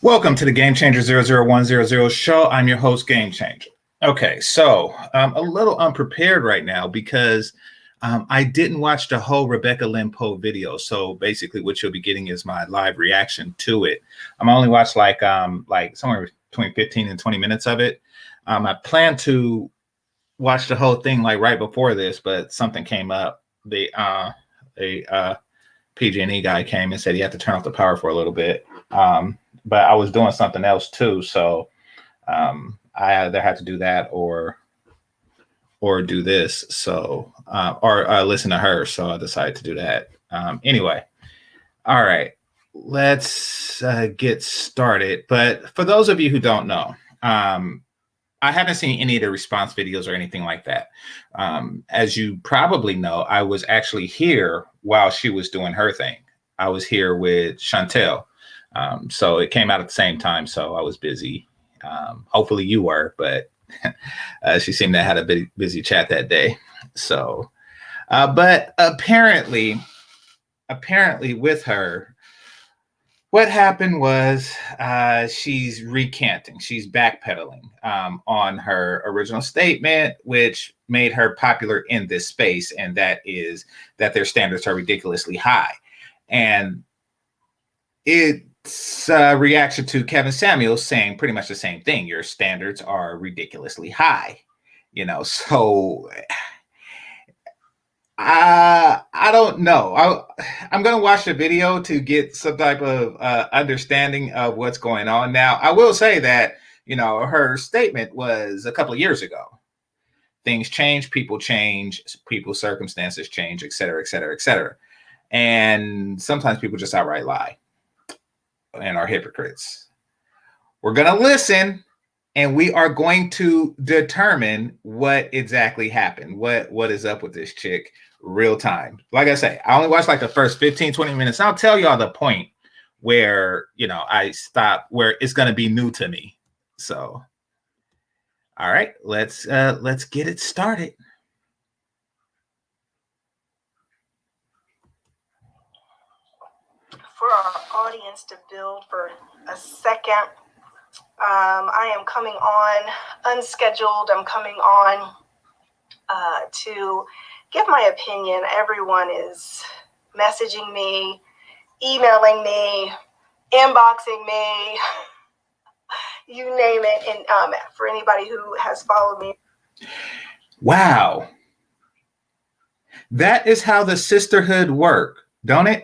Welcome to the Game Changer 00100 show. I'm your host, Game Changer. Okay, so I'm a little unprepared right now because I didn't watch the whole Rebecca Lynn Poe video. So basically what you'll be getting is my live reaction to it. I'm only watched like somewhere between 15 and 20 minutes of it. I plan to watch the whole thing like right before this, but something came up. A PG&E guy came and said he had to turn off the power for a little bit. But I was doing something else too, so I either had to do that or do this, so or listen to her. So I decided to do that. Anyway, all right, let's get started. But for those of you who don't know, I haven't seen any of the response videos or anything like that. As you probably know, I was actually here while she was doing her thing. I was here with Chantel. So it came out at the same time, so I was busy. Hopefully you were, but she seemed to have had a busy chat that day. So, but apparently with her, what happened was she's recanting. She's backpedaling on her original statement, which made her popular in this space, and that is that their standards are ridiculously high. And it's a reaction to Kevin Samuels saying pretty much the same thing. Your standards are ridiculously high, you know. So I don't know. I'm going to watch the video to get some type of understanding of what's going on. Now, I will say that, you know, her statement was a couple of years ago. Things change, people's circumstances change, et cetera, et cetera, et cetera. And sometimes people just outright lie and are hypocrites. We're going to listen, and we are going to determine what exactly happened. What is up with this chick real time. Like I say, I only watched like the first 15, 20 minutes. I'll tell y'all the point where, you know, I stop, where it's going to be new to me. So, all right, let's get it started. For our audience to build for a second, I am coming on unscheduled. I'm coming on to give my opinion. Everyone is messaging me, emailing me, inboxing me, you name it. And for anybody who has followed me. Wow. That is how the sisterhood work, don't it?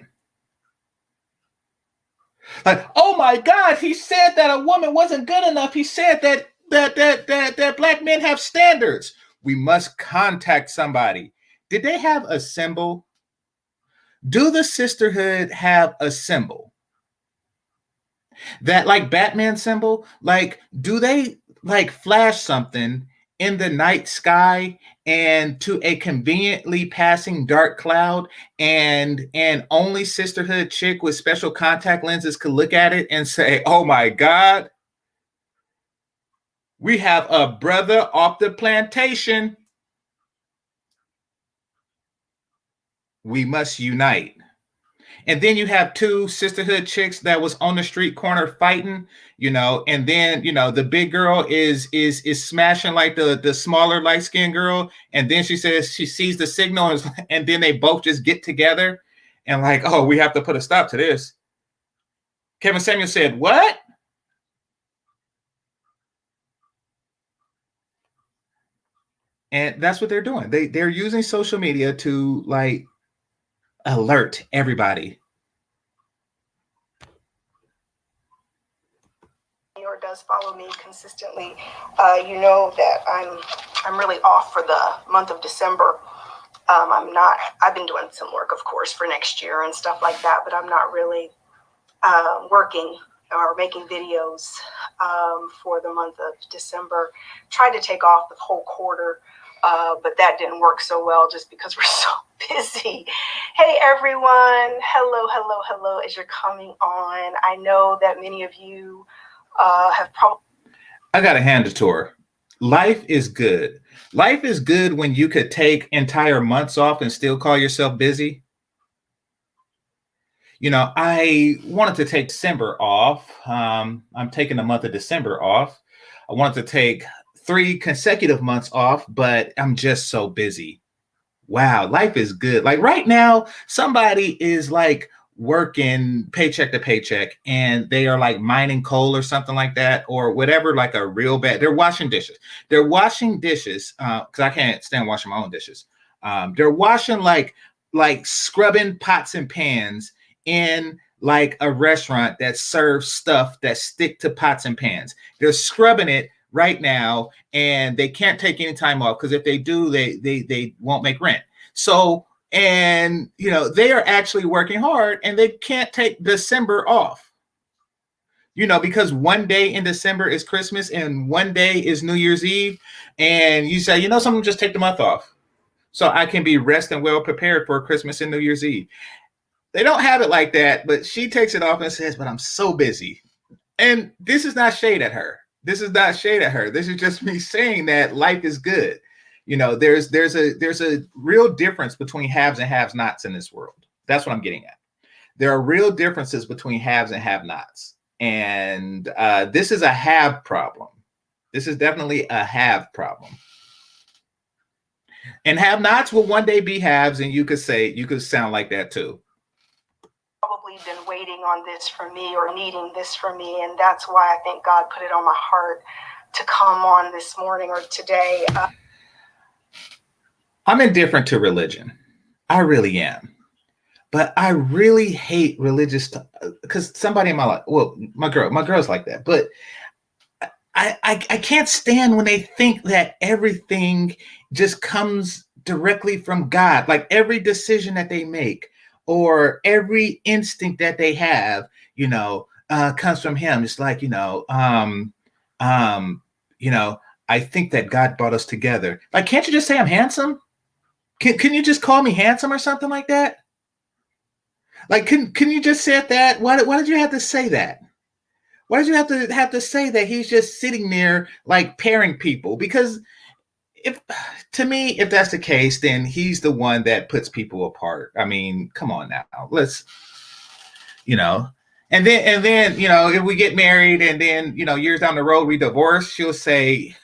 Like, oh my God, he said that a woman wasn't good enough. He said that black men have standards. We must contact somebody. Did they have a symbol? Do the sisterhood have a symbol? That like Batman symbol? Like, do they like flash something in the night sky and to a conveniently passing dark cloud, and only sisterhood chick with special contact lenses could look at it and say, oh my God, we have a brother off the plantation. We must unite. And then you have two sisterhood chicks that was on the street corner fighting, you know, and then, you know, the big girl is smashing like the smaller light-skinned girl. And then she says she sees the signal, and then they both just get together and like, oh, we have to put a stop to this. Kevin Samuels said, what? And that's what they're doing. They're using social media to like alert everybody. Or does follow me consistently, you know that I'm really off for the month of December. I'm not. I've been doing some work, of course, for next year and stuff like that, but I'm not really working or making videos for the month of December. Tried to take off the whole quarter, but that didn't work so well just because we're so busy. Hey everyone, hello as you're coming on. I know that many of you have probably. I got to hand it to her. Life is good. Life is good when you could take entire months off and still call yourself busy. You know, I wanted to take December off. I'm taking the month of December off. I wanted to take 3 consecutive months off, but I'm just so busy. Wow, life is good. Like right now, somebody is like working paycheck to paycheck and they are like mining coal or something like that, or whatever, like a real bad. They're washing dishes. They're washing dishes because I can't stand washing my own dishes. They're washing like scrubbing pots and pans in like a restaurant that serves stuff that stick to pots and pans. They're scrubbing it right now, and they can't take any time off because if they do, they won't make rent. So, and you know, they are actually working hard and they can't take December off. You know, because one day in December is Christmas and one day is New Year's Eve, and you say, you know, someone just take the month off so I can be rest and well prepared for Christmas and New Year's Eve. They don't have it like that, but she takes it off and says, but I'm so busy. And this is not shade at her. This is not shade at her. This is just me saying that life is good. You know, there's a real difference between haves and have-nots in this world. That's what I'm getting at. There are real differences between haves and have-nots. And this is a have problem. This is definitely a have problem. And have-nots will one day be haves, and you could sound like that too. Probably been waiting on this for me or needing this for me, and that's why I think God put it on my heart to come on this morning or today. I'm indifferent to religion. I really am. But I really hate religious stuff because somebody in my life, well, my girl's like that, but I can't stand when they think that everything just comes directly from God. Like every decision that they make or every instinct that they have, you know, comes from him. It's like, you know, I think that God brought us together. Like, can't you just say I'm handsome? Can you just call me handsome or something like that? Like, can you just say that? Why did you have to say that? Why did you have to say that he's just sitting there like pairing people? Because if that's the case, then he's the one that puts people apart. I mean, come on now. Let's, you know, and then, you know, if we get married and then, you know, years down the road we divorce, she'll say,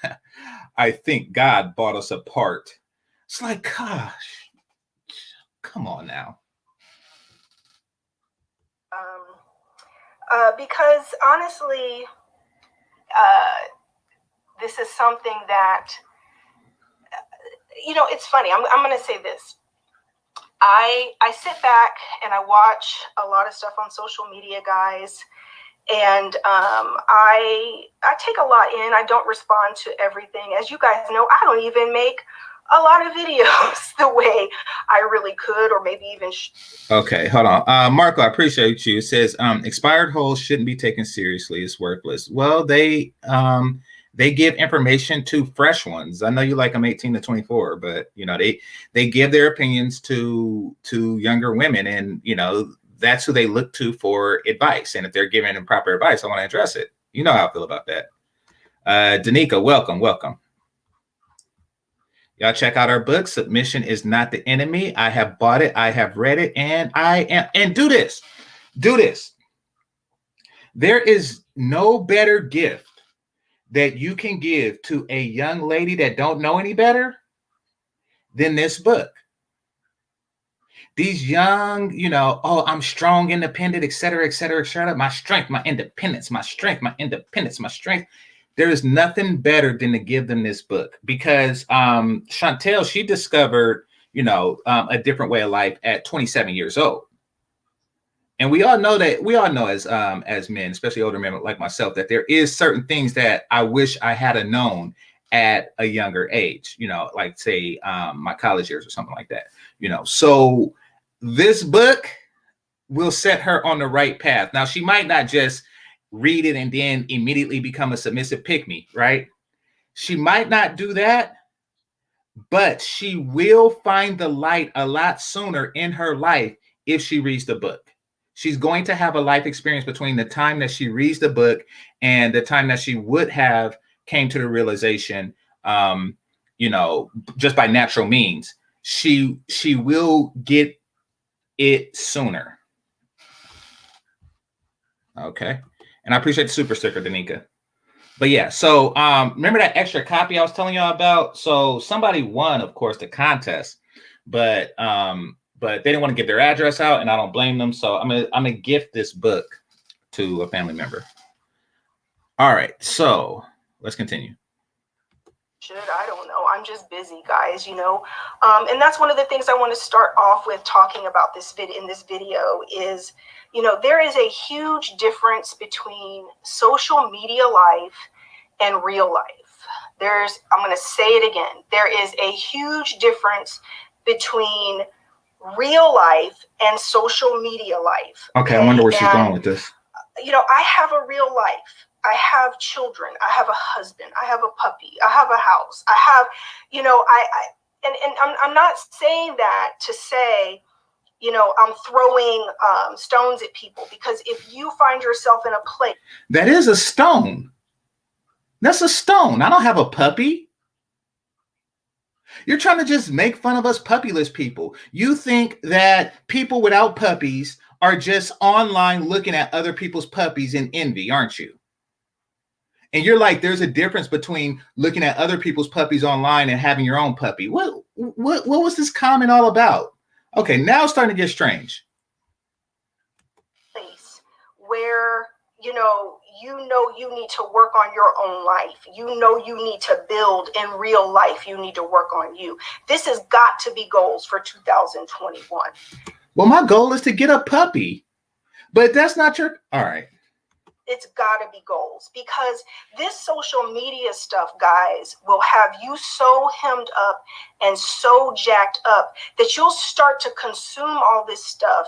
I think God brought us apart. It's like, gosh, come on now. Because honestly, this is something that, you know, it's funny. I'm going to say this. I sit back and I watch a lot of stuff on social media, guys, and I take a lot in. I don't respond to everything. As you guys know, I don't even make a lot of videos the way I really could, or maybe even. Okay, hold on. Marco, I appreciate you. It says expired holes shouldn't be taken seriously. It's worthless. Well, they give information to fresh ones. I know you like them 18 to 24, but you know they give their opinions to younger women, and you know that's who they look to for advice. And if they're giving them proper advice, I want to address it. You know how I feel about that. Danica, welcome. Y'all check out our book. Submission is Not the Enemy. I have bought it. I have read it. And and do this. There is no better gift that you can give to a young lady that don't know any better than this book. These young, you know, oh, I'm strong, independent, et cetera, et cetera, et cetera. My strength, my independence, my strength, my independence, my strength. There is nothing better than to give them this book, because Chantel, she discovered, a different way of life at 27 years old. And we all know as men, especially older men like myself, that there is certain things that I wish I had known at a younger age, like say my college years or something like that, So this book will set her on the right path. Now, she might not just read it and then immediately become a submissive pick-me, right? She might not do that, but she will find the light a lot sooner in her life if she reads the book. She's going to have a life experience between the time that she reads the book and the time that she would have came to the realization, just by natural means. She will get it sooner. Okay. And I appreciate the super sticker, Danica. But yeah, so remember that extra copy I was telling y'all about? So somebody won, of course, the contest, but they didn't want to give their address out, and I don't blame them. So I'm gonna gift this book to a family member. All right, so let's continue. I don't know. I'm just busy, guys, and that's one of the things I want to start off with talking about in this video is, there is a huge difference between social media life and real life. I'm going to say it again. There is a huge difference between real life and social media life. Okay, I wonder where she's going with this. I have a real life. I have children. I have a husband. I have a puppy. I have a house. I have, I'm not saying that to say, I'm throwing stones at people, because if you find yourself in a place. That is a stone. That's a stone. I don't have a puppy. You're trying to just make fun of us puppyless people. You think that people without puppies are just online looking at other people's puppies in envy, aren't you? And you're like, there's a difference between looking at other people's puppies online and having your own puppy. What was this comment all about? Okay, now it's starting to get strange. Place where, you need to work on your own life. You need to build in real life. You need to work on you. This has got to be goals for 2021. Well, my goal is to get a puppy, but that's not your, all right. It's got to be goals, because this social media stuff, guys, will have you so hemmed up and so jacked up that you'll start to consume all this stuff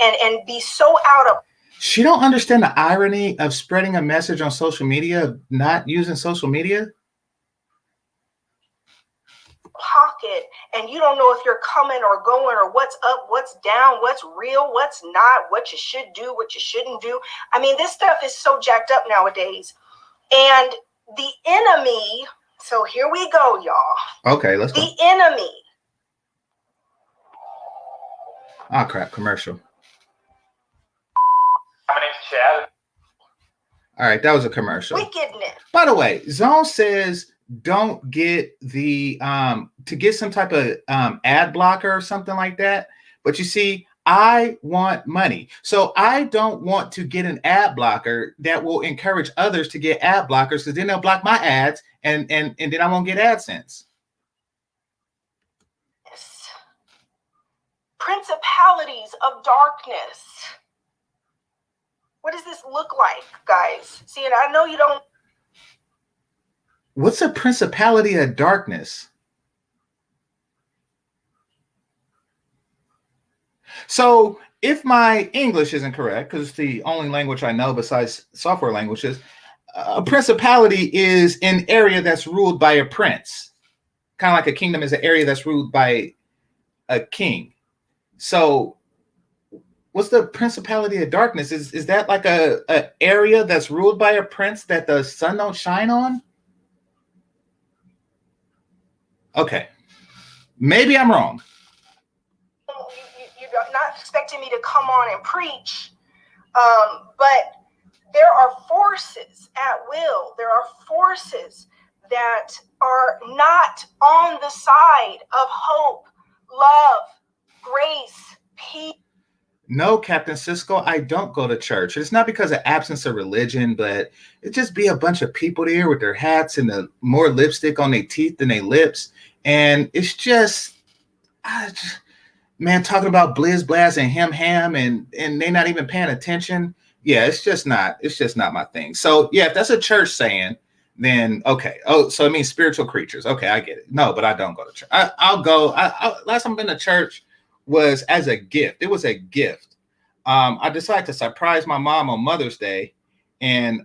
and be so out of. She don't understand the irony of spreading a message on social media, not using social media. Pocket, and you don't know if you're coming or going or what's up, what's down, what's real, what's not, what you should do, what you shouldn't do. I mean, this stuff is so jacked up nowadays. And the enemy, so here we go, y'all. Okay, let's go. The enemy. Oh, crap, commercial. My name's Chad. All right, that was a commercial. Wickedness. By the way, Zone says don't get the to get some type of ad blocker or something like that. But you see, I want money, so I don't want to get an ad blocker that will encourage others to get ad blockers, because then they'll block my ads, and then I won't get AdSense. Yes. Principalities of darkness. What does this look like, guys? See, and I know you don't. What's a principality of darkness? So if my English isn't correct, because it's the only language I know besides software languages, a principality is an area that's ruled by a prince. Kind of like a kingdom is an area that's ruled by a king. So what's the principality of darkness? Is that like a area that's ruled by a prince that the sun don't shine on? Okay, maybe I'm wrong. You're not expecting me to come on and preach, but there are forces at will. There are forces that are not on the side of hope, love, grace, peace. No, Captain Cisco, I don't go to church. It's not because of absence of religion, but it just be a bunch of people there with their hats and more lipstick on their teeth than their lips. And it's just, I just man, talking about blizz blast and ham and they not even paying attention. Yeah, it's just not my thing. So yeah, if that's a church saying, then okay. Oh, so it means spiritual creatures. Okay, I get it. No, but I don't go to church. I'll go. Last time I've been to church was as a gift. It was a gift. I decided to surprise my mom on Mother's Day, and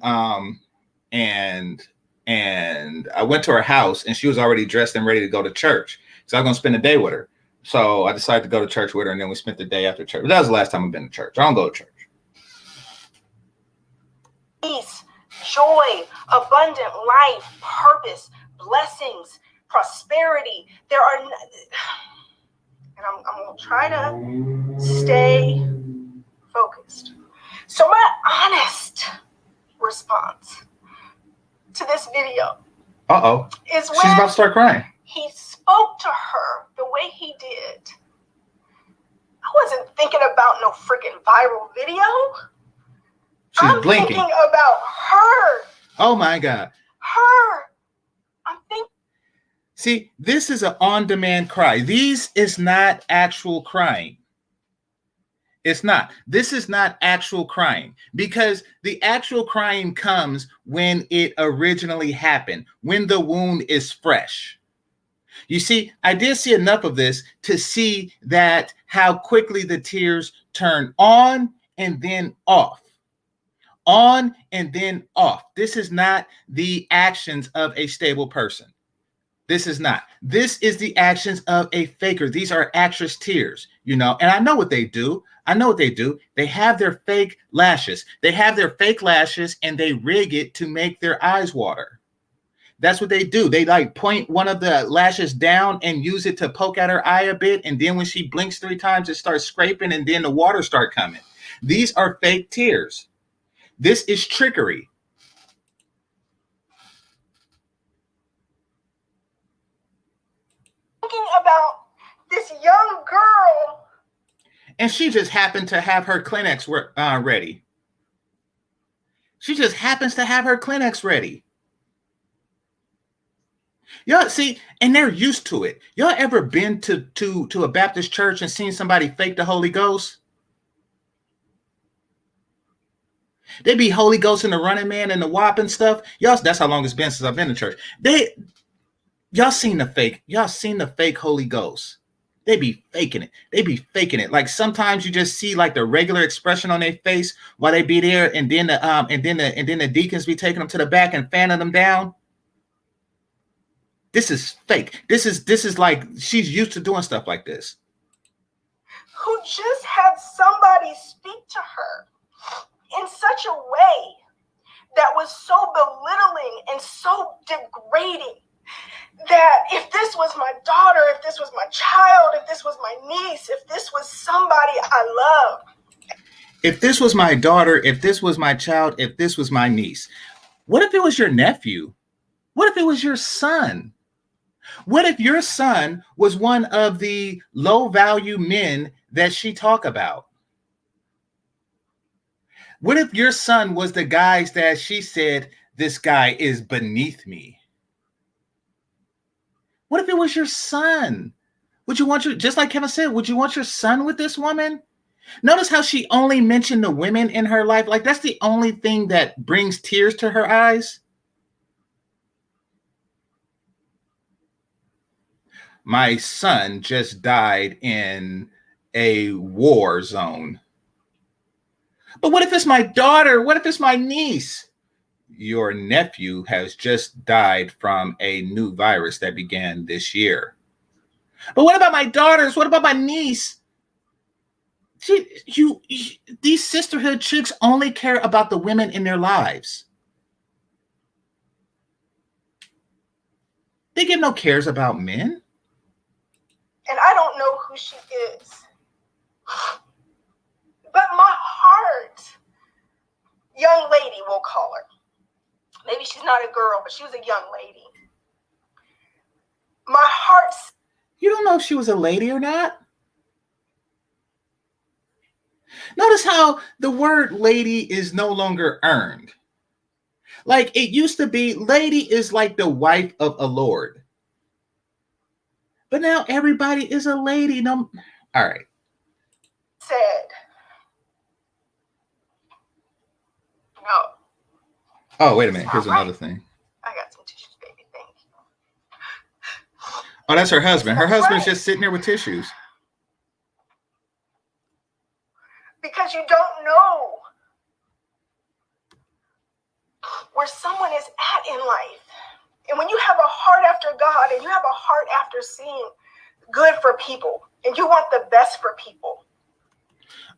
and and I went to her house, and she was already dressed and ready to go to church. So I was gonna spend the day with her. So I decided to go to church with her, and then we spent the day after church. But that was the last time I've been to church. I don't go to church. Peace, joy, abundant life, purpose, blessings, prosperity. There are, and I'm going to try to stay focused. So my honest response to this video She's is about to start crying. he spoke to her the way he did. I wasn't thinking about no freaking viral video. She's blinking. Thinking about her. Oh my God. Her. I'm thinking. See, this is an on-demand cry. This is not actual crying. It's not. This is not actual crying, because the actual crying comes when it originally happened, when the wound is fresh. You see, I did see enough of this to see that how quickly the tears turn on and then off. On and then off. This is not the actions of a stable person. This is not. This is the actions of a faker. These are actress tears, and I know what they do. They have their fake lashes. And they rig it to make their eyes water. That's what they do. They like point one of the lashes down and use it to poke at her eye a bit. And then when she blinks 3 times, it starts scraping and then the water start coming. These are fake tears. This is trickery. Thinking about this young girl. And she just happened to have her Kleenex ready. She just happens to have her Kleenex ready. Y'all see, and they're used to it. Y'all ever been to a Baptist church and seen somebody fake the Holy Ghost? They be Holy Ghost and the Running Man and the WAP and stuff. Y'all, that's how long it's been since I've been to church. Y'all seen the fake Holy Ghost. They be faking it. Like sometimes you just see like the regular expression on their face while they be there, and then the deacons be taking them to the back and fanning them down. This is fake. This is like she's used to doing stuff like this. Who just had somebody speak to her in such a way that was so belittling and so degrading, that if this was my daughter, if this was my child, if this was my niece, if this was somebody I love. If this was my daughter, if this was my child, if this was my niece. What if it was your nephew? What if it was your son? What if your son was one of the low-value men that she talk about? What if your son was the guys that she said, this guy is beneath me? What if it was your son? Would you want just like Kevin said, would you want your son with this woman? Notice how she only mentioned the women in her life. Like that's the only thing that brings tears to her eyes. My son just died in a war zone. But what if it's my daughter? What if it's my niece? Your nephew has just died from a new virus that began this year. But what about my daughters? What about my niece? These sisterhood chicks only care about the women in their lives. They give no cares about men. And I don't know who she is. But my heart, young lady, we'll call her. Maybe she's not a girl, but she was a young lady. My heart. You don't know if she was a lady or not. Notice how the word lady is no longer earned. Like it used to be, lady is like the wife of a lord. But now everybody is a lady. No, all right. Said no. Oh, wait a minute. Here's another thing. I got some tissues, baby. Thank you. Oh, that's her husband. Her husband's just sitting there with tissues. Because you don't know where someone is at in life. And when you have a heart after God and you have a heart after seeing good for people and you want the best for people.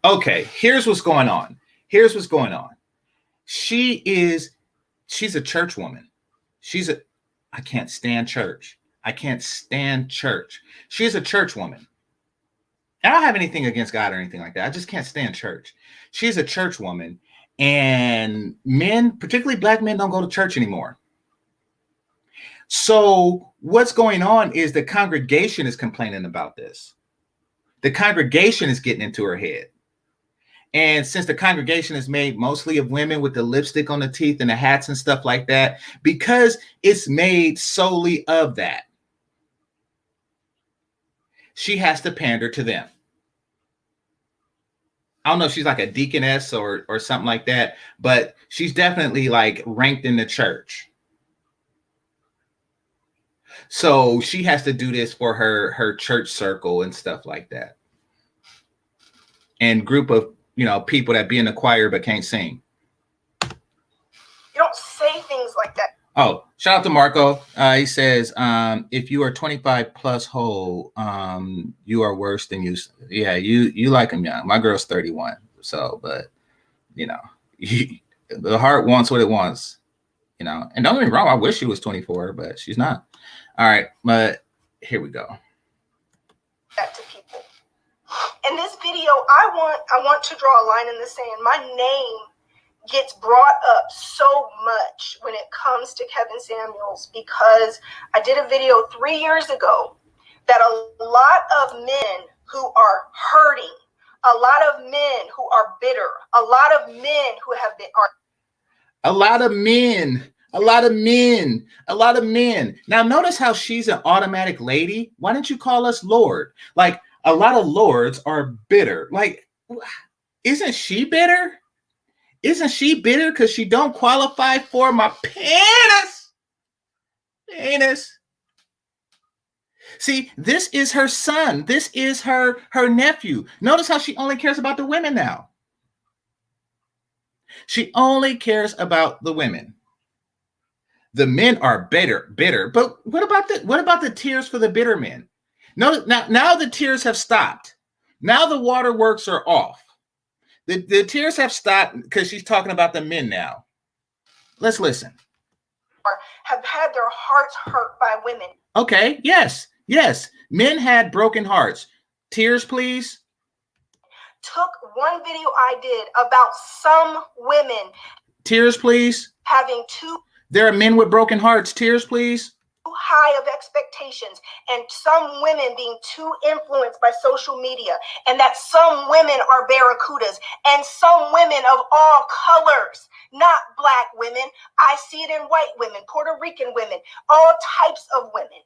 Okay, here's what's going on. Here's what's going on. She's a church woman. I can't stand church. I can't stand church. She's a church woman. I don't have anything against God or anything like that. I just can't stand church. She's a church woman, and men, particularly black men, don't go to church anymore. So what's going on is the congregation is complaining about this. The congregation is getting into her head. And since the congregation is made mostly of women with the lipstick on the teeth and the hats and stuff like that, because it's made solely of that, she has to pander to them. I don't know if she's like a deaconess or something like that, but she's definitely like ranked in the church. So she has to do this for her church circle and stuff like that. And group of, people that be in the choir but can't sing. You don't say things like that. Oh, shout out to Marco. He says, if you are 25 plus whole, you are worse than you. Yeah, you like them young. My girl's 31. So, but, the heart wants what it wants, And don't get me wrong, I wish she was 24, but she's not. All right, but here we go. That to people. In this video, I want to draw a line in the sand. My name gets brought up so much when it comes to Kevin Samuels because I did a video 3 years ago that a lot of men who are hurting, a lot of men who are bitter, a lot of men who have been a lot of men. Now notice how she's an automatic lady. Why don't you call us Lord? Like a lot of lords are bitter. Like, isn't she bitter? Isn't she bitter because she don't qualify for my penis? See, this is her son. This is her nephew. Notice how she only cares about the women now. She only cares about the women. The men are bitter. But what about the tears for the bitter men? No, now the tears have stopped. Now the waterworks are off. The tears have stopped because she's talking about the men now. Let's listen. Have had their hearts hurt by women. Okay, yes. Men had broken hearts. Tears, please. Took one video I did about some women. Tears, please. Having too. There are men with broken hearts. Tears, please. High of expectations, and some women being too influenced by social media, and that some women are barracudas, and some women of all colors, not black women. I see it in white women, Puerto Rican women, all types of women.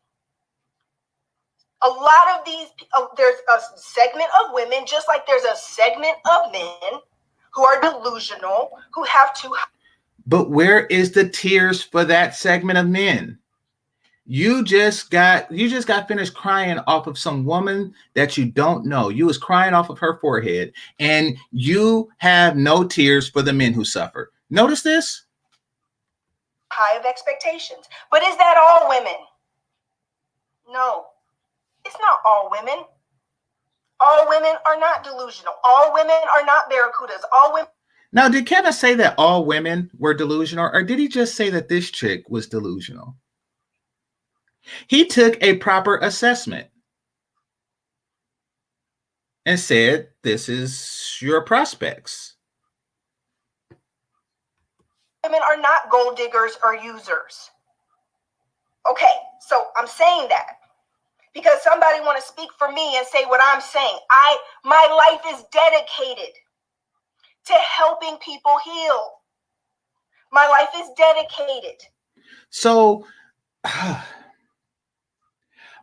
A lot of these, there's a segment of women, just like there's a segment of men who are delusional, who have to. But where is the tears for that segment of men? You just got finished crying off of some woman that you don't know. You was crying off of her forehead, and you have no tears for the men who suffer. Notice this? High of expectations. But is that all women? No, it's not all women. All women are not delusional. All women are not barracudas. All women. Now, did Kevin say that all women were delusional, or did he just say that this chick was delusional? He took a proper assessment and said, this is your prospects. Women are not gold diggers or users. Okay, so I'm saying that because somebody want to speak for me and say what I'm saying. My life is dedicated to helping people heal. My life is dedicated. So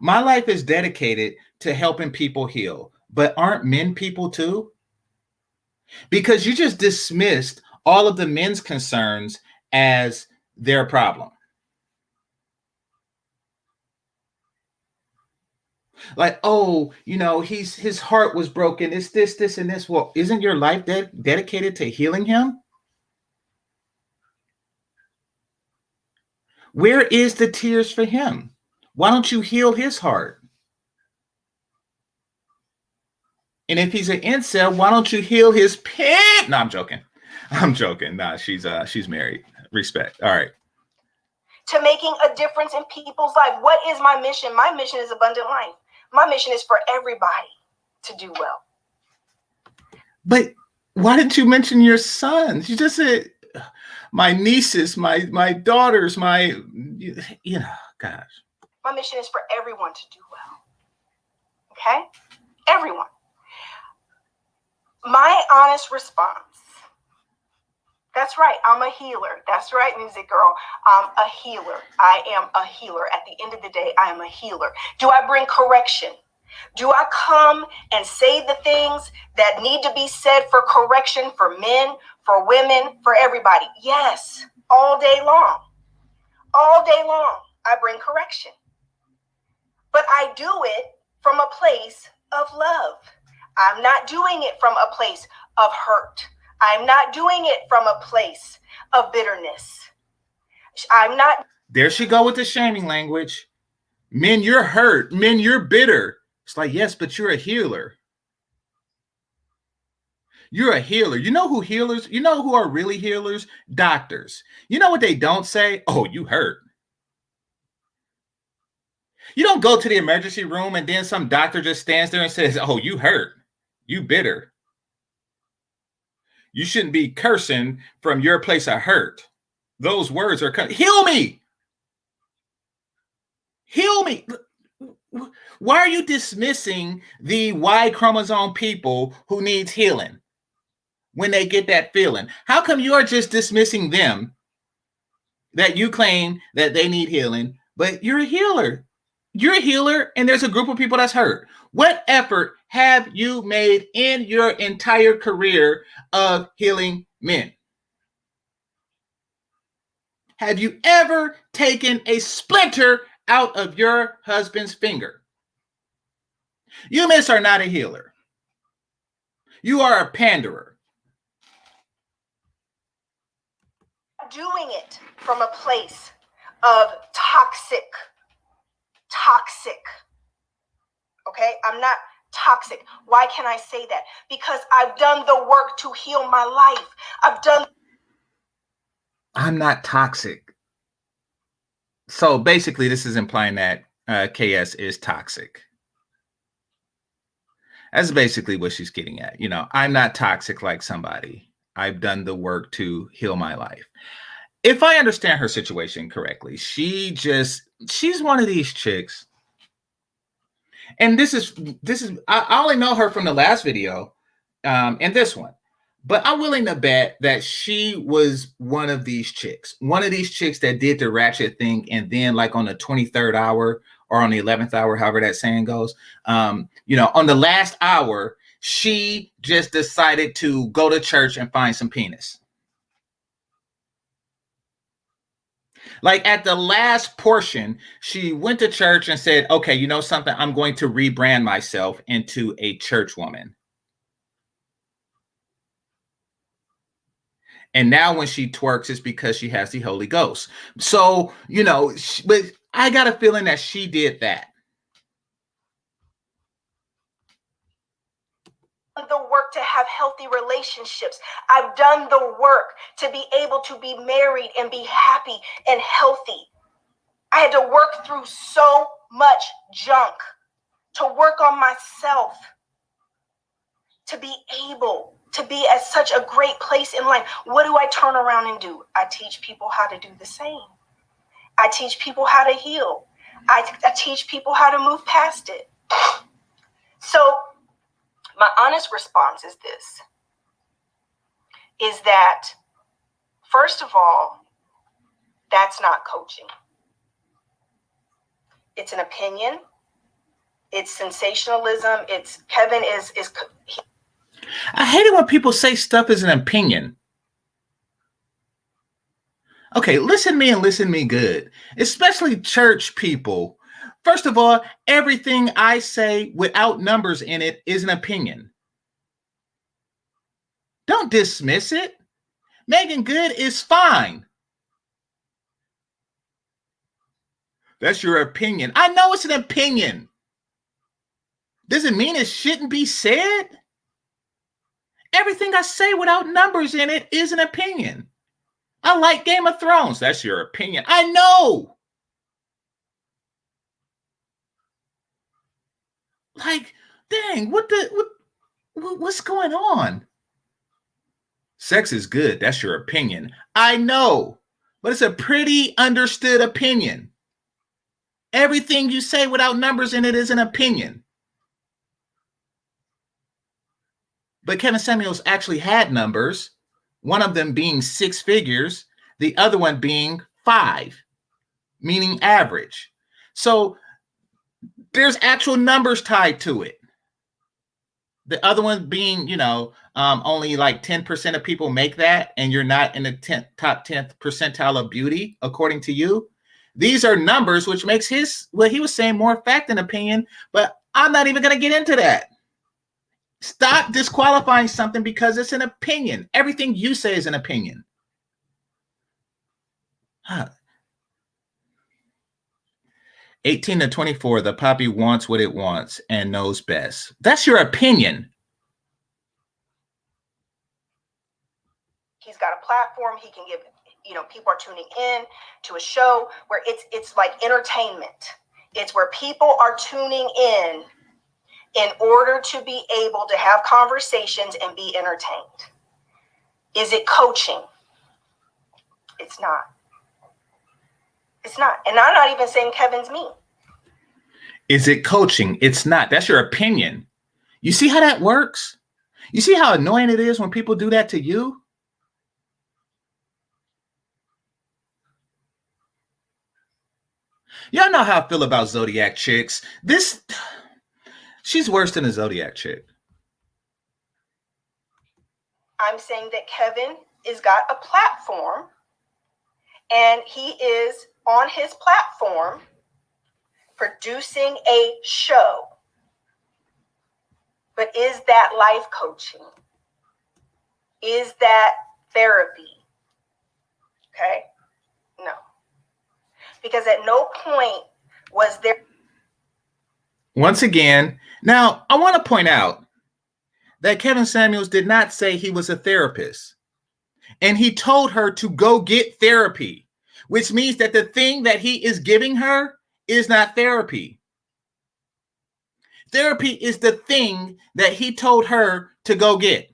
my life is dedicated to helping people heal, but aren't men people too? Because you just dismissed all of the men's concerns as their problem. Like, oh, his heart was broken. It's this, and this. Well, isn't your life dedicated to healing him? Where is the tears for him? Why don't you heal his heart? And if he's an incel, why don't you heal his pen? No, I'm joking. I'm joking. Nah, she's married. Respect. All right. To making a difference in people's life. What is my mission? My mission is abundant life. My mission is for everybody to do well. But why didn't you mention your sons? You just said my nieces, my daughters, gosh. My mission is for everyone to do well. Okay? Everyone. My honest response. That's right. I'm a healer. That's right, music girl. I'm a healer. I am a healer. At the end of the day, I am a healer. Do I bring correction? Do I come and say the things that need to be said for correction for men, for women, for everybody? Yes. All day long. All day long, I bring correction. But I do it from a place of love. I'm not doing it from a place of hurt. I'm not doing it from a place of bitterness. I'm not. There she go with the shaming language. Men, you're hurt. Men, you're bitter. It's like, yes, but you're a healer. You're a healer. You know who are really healers? Doctors. You know what they don't say? Oh, you hurt. You don't go to the emergency room and then some doctor just stands there and says, oh, you hurt. You bitter. You shouldn't be cursing from your place of hurt. Those words are heal me. Heal me. Why are you dismissing the Y chromosome people who needs healing when they get that feeling? How come you are just dismissing them that you claim that they need healing, but you're a healer? You're a healer, and there's a group of people that's hurt. What effort have you made in your entire career of healing men? Have you ever taken a splinter out of your husband's finger? You, miss, are not a healer. You are a panderer. Doing it from a place of toxic. Okay? I'm not toxic. Why can I say that? Because I've done the work to heal my life. I'm not toxic. So basically, this is implying that KS is toxic. That's basically what she's getting at. I'm not toxic like somebody. I've done the work to heal my life. If I understand her situation correctly, she's one of these chicks. And this is I only know her from the last video and this one. But I'm willing to bet that she was one of these chicks that did the ratchet thing. And then like on the 23rd hour or on the 11th hour, however that saying goes, on the last hour, she just decided to go to church and find some penis. Like at the last portion, she went to church and said, okay, you know something? I'm going to rebrand myself into a church woman. And now when she twerks, it's because she has the Holy Ghost. So, but I got a feeling that she did that. The work to have healthy relationships. I've done the work to be able to be married and be happy and healthy. I had to work through so much junk to work on myself, to be able to be at such a great place in life. What do I turn around and do? I teach people how to do the same. I teach people how to heal. I teach people how to move past it. So my honest response is this. is that, first of all, that's not coaching. It's an opinion. It's sensationalism. It's Kevin is. I hate it when people say stuff is an opinion. Okay, listen to me and listen to me good, especially church people. First of all, everything I say without numbers in it is an opinion. Don't dismiss it. Megan Good is fine. That's your opinion. I know it's an opinion. Doesn't mean it shouldn't be said. Everything I say without numbers in it is an opinion. I like Game of Thrones. That's your opinion. I know. Like, dang, what's going on? Sex is good. That's your opinion. I know, but it's a pretty understood opinion. Everything you say without numbers in it is an opinion. But Kevin Samuels actually had numbers, one of them being 6 figures, the other one being 5, meaning average. So there's actual numbers tied to it. The other one being, only like 10% of people make that, and you're not in the top 10th percentile of beauty, according to you. These are numbers, which makes what he was saying more fact than opinion, but I'm not even going to get into that. Stop disqualifying something because it's an opinion. Everything you say is an opinion. 18 to 24, the poppy wants what it wants and knows best. That's your opinion. He's got a platform. He can give, people are tuning in to a show where it's like entertainment. It's where people are tuning in order to be able to have conversations and be entertained. Is it coaching? It's not. It's not. And I'm not even saying Kevin's mean. Is it coaching? It's not. That's your opinion. You see how that works? You see how annoying it is when people do that to you? Y'all know how I feel about Zodiac chicks. She's worse than a Zodiac chick. I'm saying that Kevin has got a platform, and he is on his platform producing a show. But is that life coaching? Is that therapy? Okay? No. Because at no point was there. Once again, now I want to point out that Kevin Samuels did not say he was a therapist. And he told her to go get therapy, which means that the thing that he is giving her is not therapy. Therapy is the thing that he told her to go get,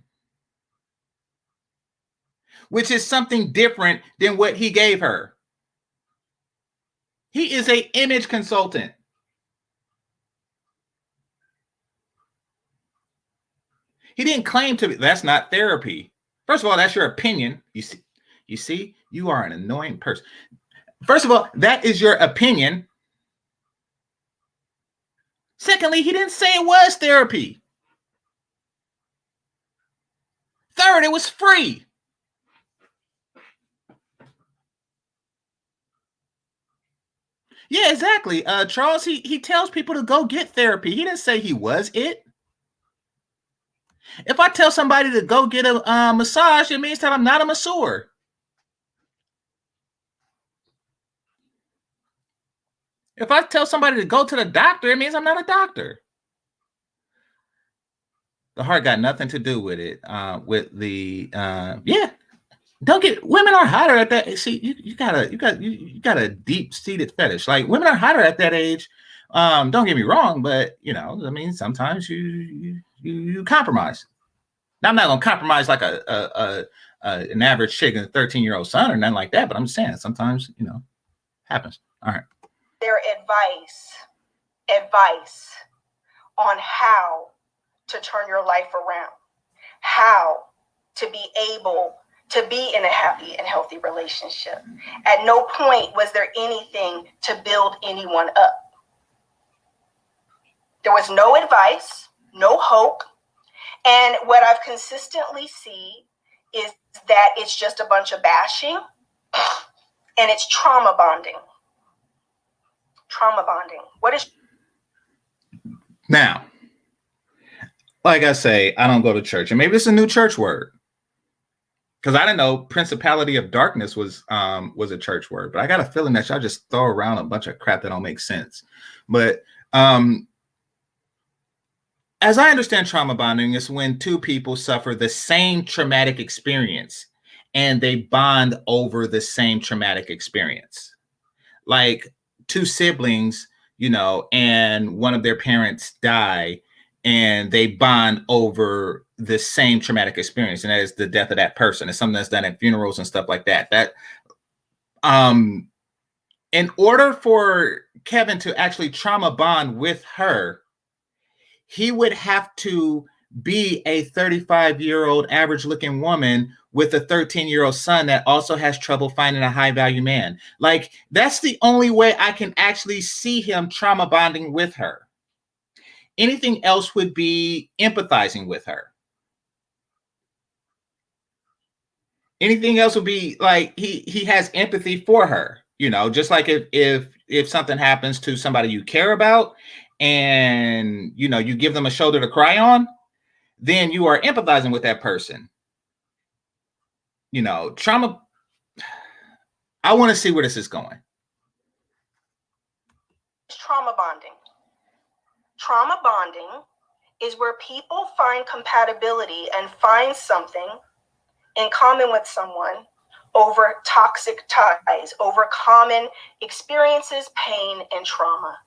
which is something different than what he gave her. He is an image consultant. He didn't claim to be. That's not therapy. First of all, that's your opinion. You see, you are an annoying person. First of all, that is your opinion. Secondly, he didn't say it was therapy. Third, it was free. Yeah, exactly. Charles, he tells people to go get therapy. He didn't say he was it. If I tell somebody to go get a massage, it means that I'm not a masseur. If I tell somebody to go to the doctor, it means I'm not a doctor. The heart got nothing to do with it. Don't get women are hotter at that. See, you got a deep seated fetish. Like women are hotter at that age. Don't get me wrong, but sometimes you compromise. Now, I'm not gonna compromise like an average chick and a 13-year-old son or nothing like that. But I'm just saying sometimes happens. All right. Their advice on how to turn your life around, how to be able to be in a happy and healthy relationship. At no point was there anything to build anyone up. There was no advice, no hope. And what I've consistently seen is that it's just a bunch of bashing and it's trauma bonding. Trauma bonding. What is... Now, like I say, I don't go to church, and maybe it's a new church word, because I didn't know principality of darkness was a church word. But I got a feeling that y'all just throw around a bunch of crap that don't make sense. But as I understand trauma bonding, is when two people suffer the same traumatic experience and they bond over the same traumatic experience. Like two siblings, and one of their parents die, and they bond over the same traumatic experience, and that is the death of that person. It's something that's done at funerals and stuff like that. In order for Kevin to actually trauma bond with her, he would have to be a 35-year-old average looking woman with a 13-year-old son that also has trouble finding a high value man. Like, that's the only way I can actually see him trauma bonding with her. Anything else would be empathizing with her. Anything else would be like he has empathy for her, just like if something happens to somebody you care about and you give them a shoulder to cry on, then you are empathizing with that person. Trauma. I want to see where this is going. Trauma bonding. Trauma bonding is where people find compatibility and find something in common with someone over toxic ties, over common experiences, pain, and trauma.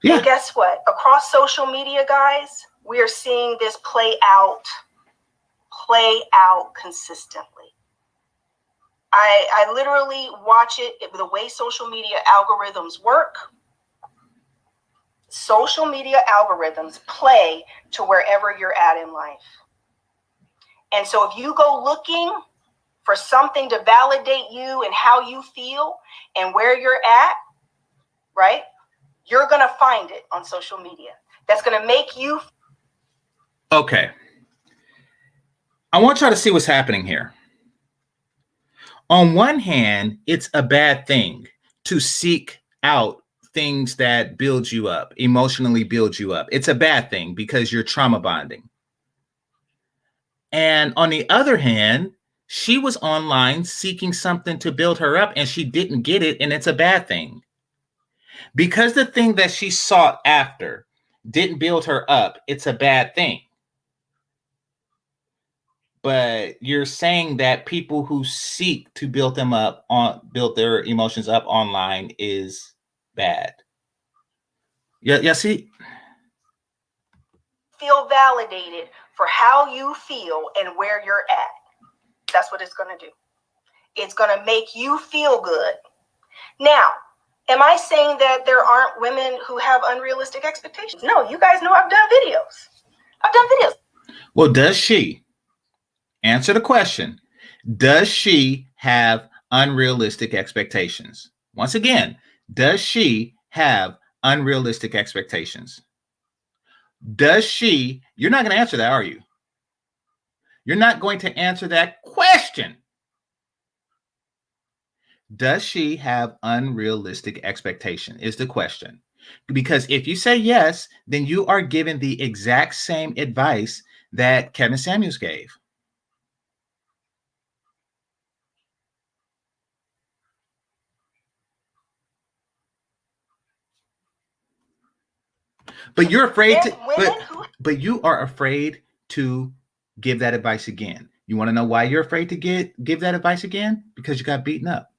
Yeah. And guess what? Across social media, guys, we are seeing this play out consistently. I literally watch it, the way social media algorithms work. Social media algorithms play to wherever you're at in life. And so if you go looking for something to validate you and how you feel and where you're at, right, you're going to find it on social media. That's going to make you... Okay. I want y'all to see what's happening here. On one hand, it's a bad thing to seek out things that build you up, emotionally build you up. It's a bad thing because you're trauma bonding. And on the other hand, she was online seeking something to build her up and she didn't get it, and it's a bad thing. Because the thing that she sought after didn't build her up, it's a bad thing. But you're saying that people who seek to build their emotions up online is bad. Yeah, see? Feel validated for how you feel and where you're at. That's what it's going to do. It's going to make you feel good. Now, am I saying that there aren't women who have unrealistic expectations? No, you guys know I've done videos. Well, does she? Answer the question. Does she have unrealistic expectations? Once again, does she have unrealistic expectations? Does she? You're not going to answer that, are you? You're not going to answer that question. Does she have unrealistic expectation is the question. Because if you say yes, then you are given the exact same advice that Kevin Samuels gave. But you're afraid to, but you are afraid to give that advice again. You want to know why you're afraid to give that advice again? Because you got beaten up.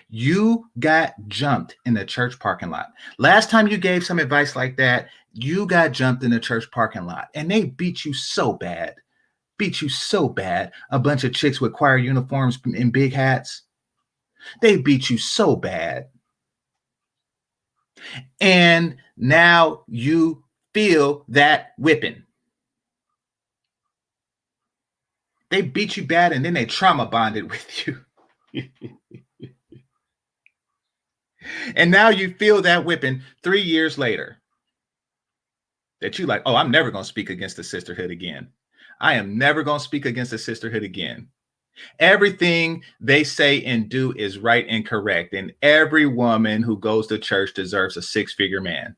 You got jumped in the church parking lot. Last time you gave some advice like that, you got jumped in the church parking lot and they beat you so bad. A bunch of chicks with choir uniforms and big hats. They beat you so bad. And now you feel that whipping. They beat you bad and then they trauma bonded with you. And now you feel that whipping 3 years later. That you like, oh, I'm never going to speak against the sisterhood again. I am never going to speak against the sisterhood again. Everything they say and do is right and correct. And every woman who goes to church deserves a 6-figure man.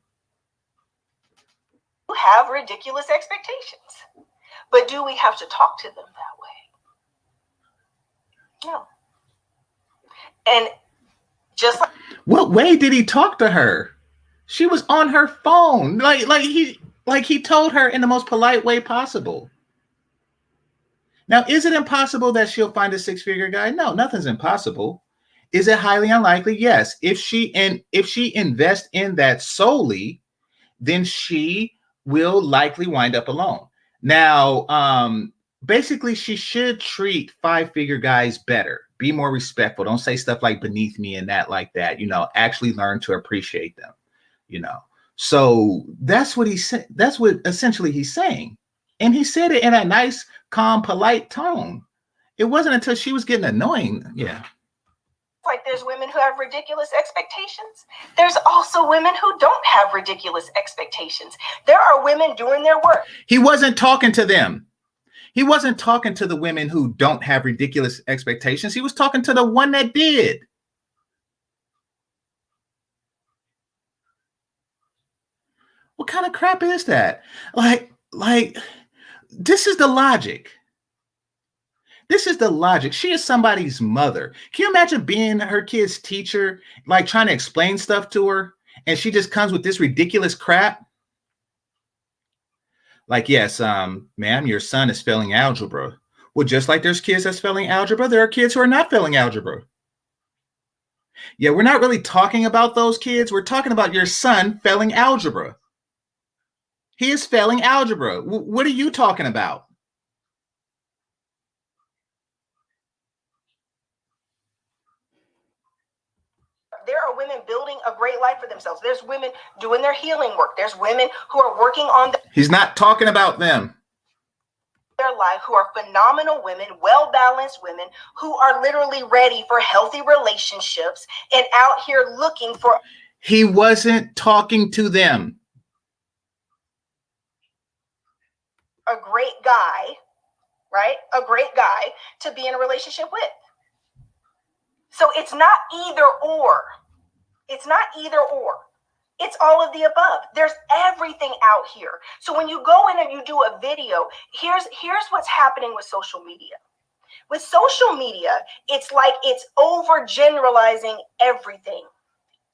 You have ridiculous expectations. But do we have to talk to them that way? No. And just like, what way did he talk to her? She was on her phone. Like he told her in the most polite way possible. Now, is it impossible that she'll find a 6-figure guy? No, nothing's impossible. Is it highly unlikely? Yes. If she invests in that solely, then she will likely wind up alone. Now, basically, she should treat 5-figure guys better. Be more respectful. Don't say stuff like beneath me and that like that. Actually learn to appreciate them. So that's what he said. That's what essentially he's saying. And he said it in a nice, calm, polite tone. It wasn't until she was getting annoying. Yeah. Like there's women who have ridiculous expectations. There's also women who don't have ridiculous expectations. There are women doing their work. He wasn't talking to them. He wasn't talking to the women who don't have ridiculous expectations. He was talking to the one that did. What kind of crap is that? Like, this is the logic. This is the logic. She is somebody's mother. Can you imagine being her kid's teacher, like trying to explain stuff to her, and she just comes with this ridiculous crap? Like, yes, ma'am, your son is failing algebra. Well, just like there's kids that's failing algebra, there are kids who are not failing algebra. Yeah, we're not really talking about those kids. We're talking about your son failing algebra. He is failing algebra. What are you talking about? There are women building a great life for themselves. There's women doing their healing work. There's women who are working on He's not talking about them. Their life, who are phenomenal women, well-balanced women, who are literally ready for healthy relationships and out here looking for. He wasn't talking to them. A great guy, right? A great guy to be in a relationship with. So it's not either or. It's not either or. It's all of the above. There's everything out here. So when you go in and you do a video, here's what's happening with social media. With social media, it's like it's overgeneralizing everything.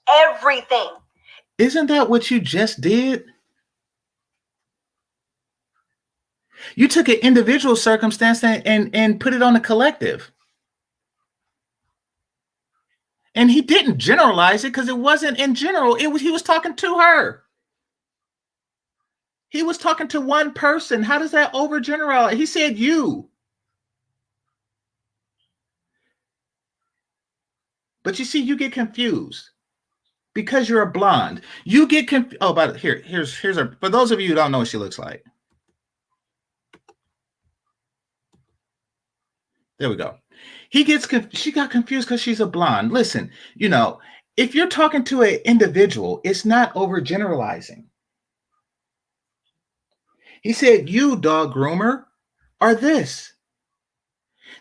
Everything. Isn't that what you just did? You took an individual circumstance and put it on a collective. And he didn't generalize it because it wasn't in general. He was talking to her. He was talking to one person. How does that overgeneralize? He said you. But you see, you get confused because you're a blonde. You get confused. Oh, but here's her. For those of you who don't know what she looks like. There we go. She got confused because she's a blonde. Listen, if you're talking to an individual, it's not overgeneralizing. He said, you, dog groomer, are this.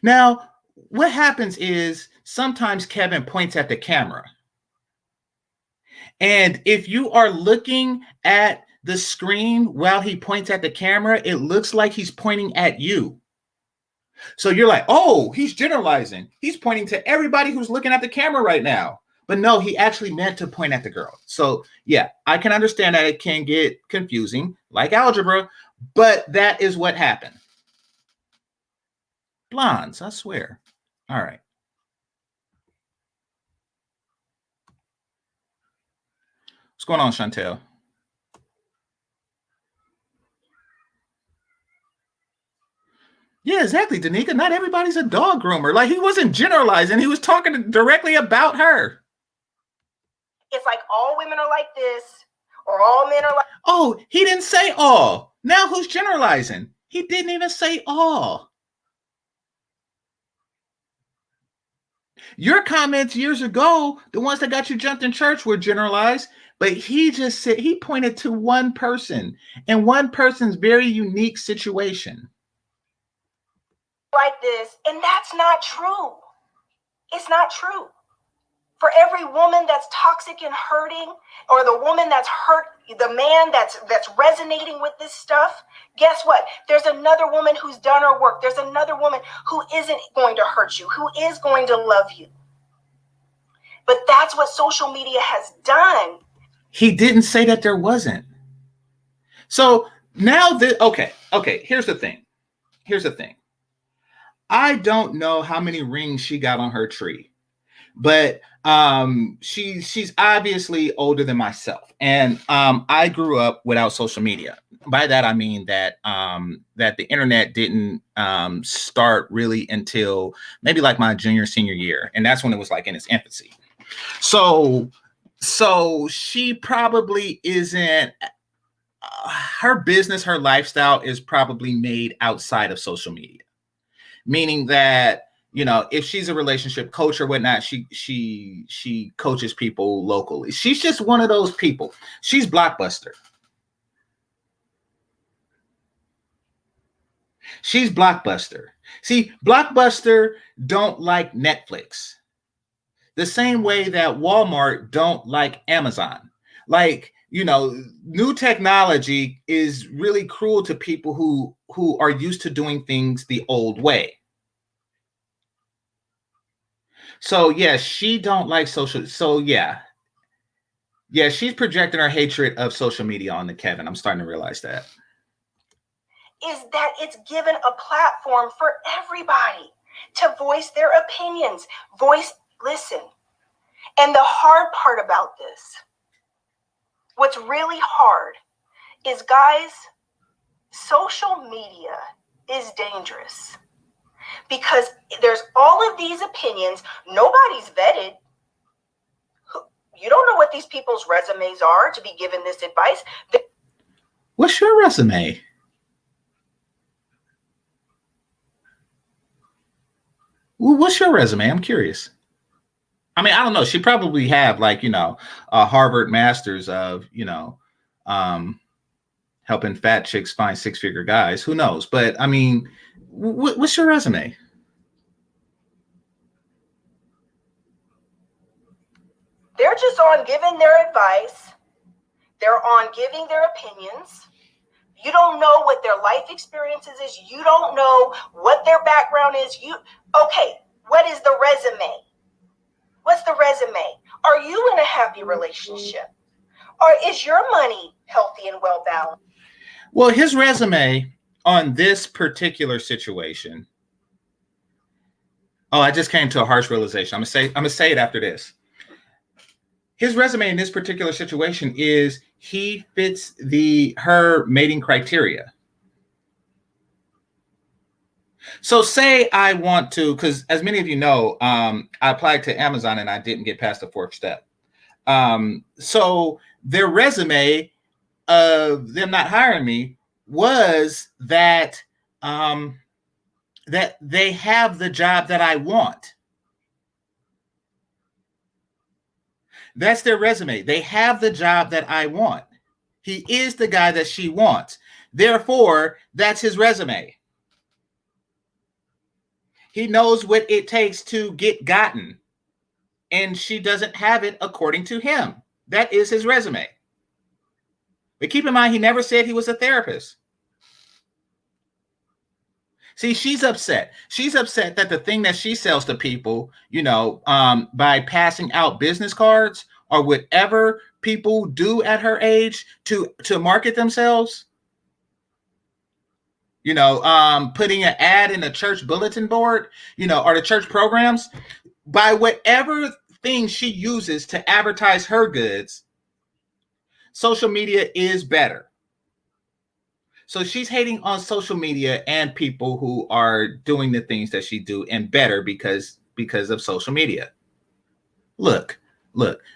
Now, what happens is sometimes Kevin points at the camera. And if you are looking at the screen while he points at the camera, it looks like he's pointing at you. So you're like, oh, he's generalizing. He's pointing to everybody who's looking at the camera right now. But no, he actually meant to point at the girl. So yeah, I can understand that it can get confusing, like algebra, but that is what happened. Blondes, I swear. All right. What's going on, Chantel? Yeah, exactly, Danica. Not everybody's a dog groomer. Like, he wasn't generalizing. He was talking directly about her. It's like all women are like this, or all men are like. Oh, he didn't say all. Now who's generalizing? He didn't even say all. Your comments years ago, the ones that got you jumped in church, were generalized, but he just said, he pointed to one person and one person's very unique situation. Like this, and that's not true. It's not true. For every woman that's toxic and hurting, or the woman that's hurt, the man that's resonating with this stuff, guess what? There's another woman who's done her work. There's another woman who isn't going to hurt you, who is going to love you. But that's what social media has done. He didn't say that there wasn't. So now okay, here's the thing. I don't know how many rings she got on her tree, but she's obviously older than myself, and I grew up without social media. By that I mean that that the internet didn't start really until maybe like my junior senior year, and that's when it was like in its infancy. So she probably isn't. Her business, her lifestyle is probably made outside of social media, meaning that, you know, if she's a relationship coach or whatnot, she coaches people locally. She's just one of those people. She's Blockbuster. She's Blockbuster. See, Blockbuster don't like Netflix the same way that Walmart don't like Amazon. Like, you know, new technology is really cruel to people who are used to doing things the old way. So yeah, she don't like social. So yeah, she's projecting her hatred of social media onto Kevin. I'm starting to realize that. Is that it's given a platform for everybody to voice their opinions, listen. And the hard part about this, what's really hard is, guys, social media is dangerous because there's all of these opinions. Nobody's vetted. You don't know what these people's resumes are to be given this advice. What's your resume? What's your resume? I'm curious. I mean, I don't know. She probably have, like, you know, a Harvard master's of, you know, helping fat chicks find six-figure guys. Who knows? But I mean, what's your resume? They're just on giving their advice. They're on giving their opinions. You don't know what their life experiences is. You don't know what their background is. Okay, what is the resume? What's the resume? Are you in a happy relationship? Or is your money healthy and well balanced? Well, his resume on this particular situation. Oh, I just came to a harsh realization. I'm gonna say it after this. His resume in this particular situation is he fits her mating criteria. So say I want to, because as many of you know, I applied to Amazon and I didn't get past the fourth step. So their resume of them not hiring me was that that they have the job that I want. That's their resume. They have the job that I want. He is the guy that she wants. Therefore, that's his resume. He knows what it takes to get gotten, and she doesn't have it according to him. That is his resume. But keep in mind, he never said he was a therapist. See, she's upset. She's upset that the thing that she sells to people, you know, by passing out business cards or whatever people do at her age to market themselves, you know, putting an ad in the church bulletin board, you know, or the church programs, by whatever thing she uses to advertise her goods, social media is better. So she's hating on social media and people who are doing the things that she do and better because of social media. Look,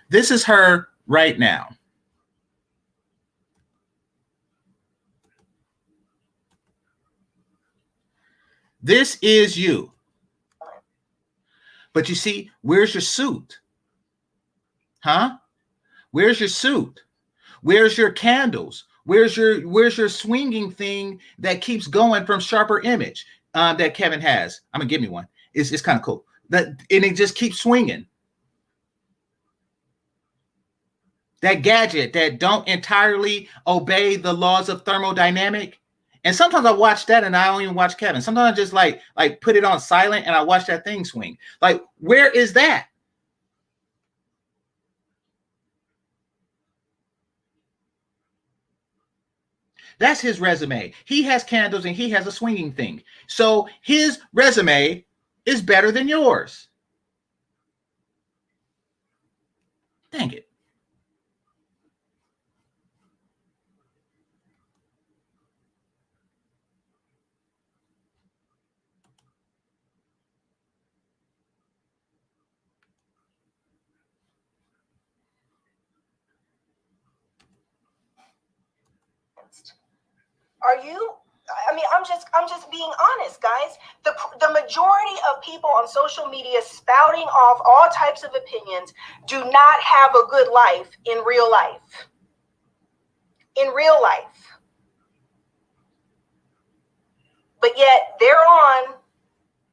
this is her right now. This is you. But you see, where's your suit? Huh? Where's your suit? Where's your candles? Where's your swinging thing that keeps going from Sharper Image that Kevin has? I'm gonna give me one. It's kind of cool. That and it just keeps swinging. That gadget that don't entirely obey the laws of thermodynamic. And sometimes I watch that and I don't even watch Kevin. Sometimes I just like put it on silent and I watch that thing swing. Like, where is that? That's his resume. He has candles and he has a swinging thing. So his resume is better than yours. Dang it. Are you? I mean, I'm just being honest, guys. The majority of people on social media spouting off all types of opinions do not have a good life in real life. In real life. But yet they're on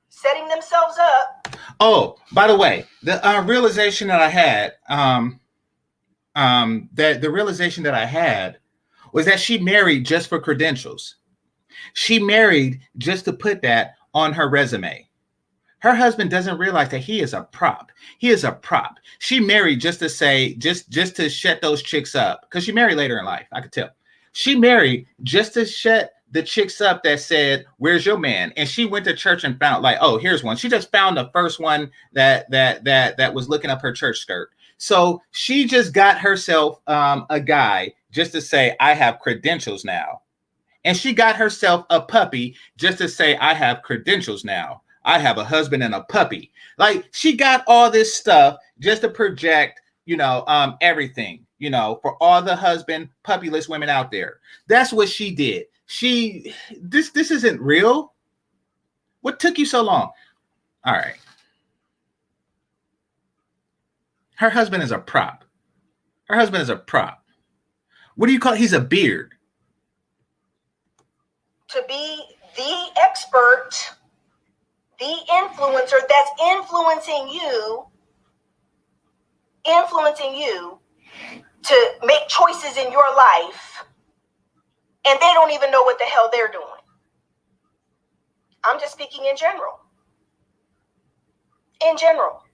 setting themselves up. Oh, by the way, the realization that I had, that the realization that I had was that she married just for credentials. She married just to put that on her resume. Her husband doesn't realize that he is a prop. He is a prop. She married just to say, just to shut those chicks up. Because she married later in life, I could tell. She married just to shut the chicks up that said, "Where's your man?" And she went to church and found like, "Oh, here's one." She just found the first one that was looking up her church skirt. So she just got herself a guy just to say, "I have credentials now." And she got herself a puppy just to say, "I have credentials now. I have a husband and a puppy." Like, she got all this stuff just to project, everything, for all the husband puppyless women out there. That's what she did. This isn't real. What took you so long? All right. Her husband is a prop. Her husband is a prop. What do you call it? He's a beard. To be the expert, the influencer that's influencing you to make choices in your life, and they don't even know what the hell they're doing. I'm just speaking in general. In general.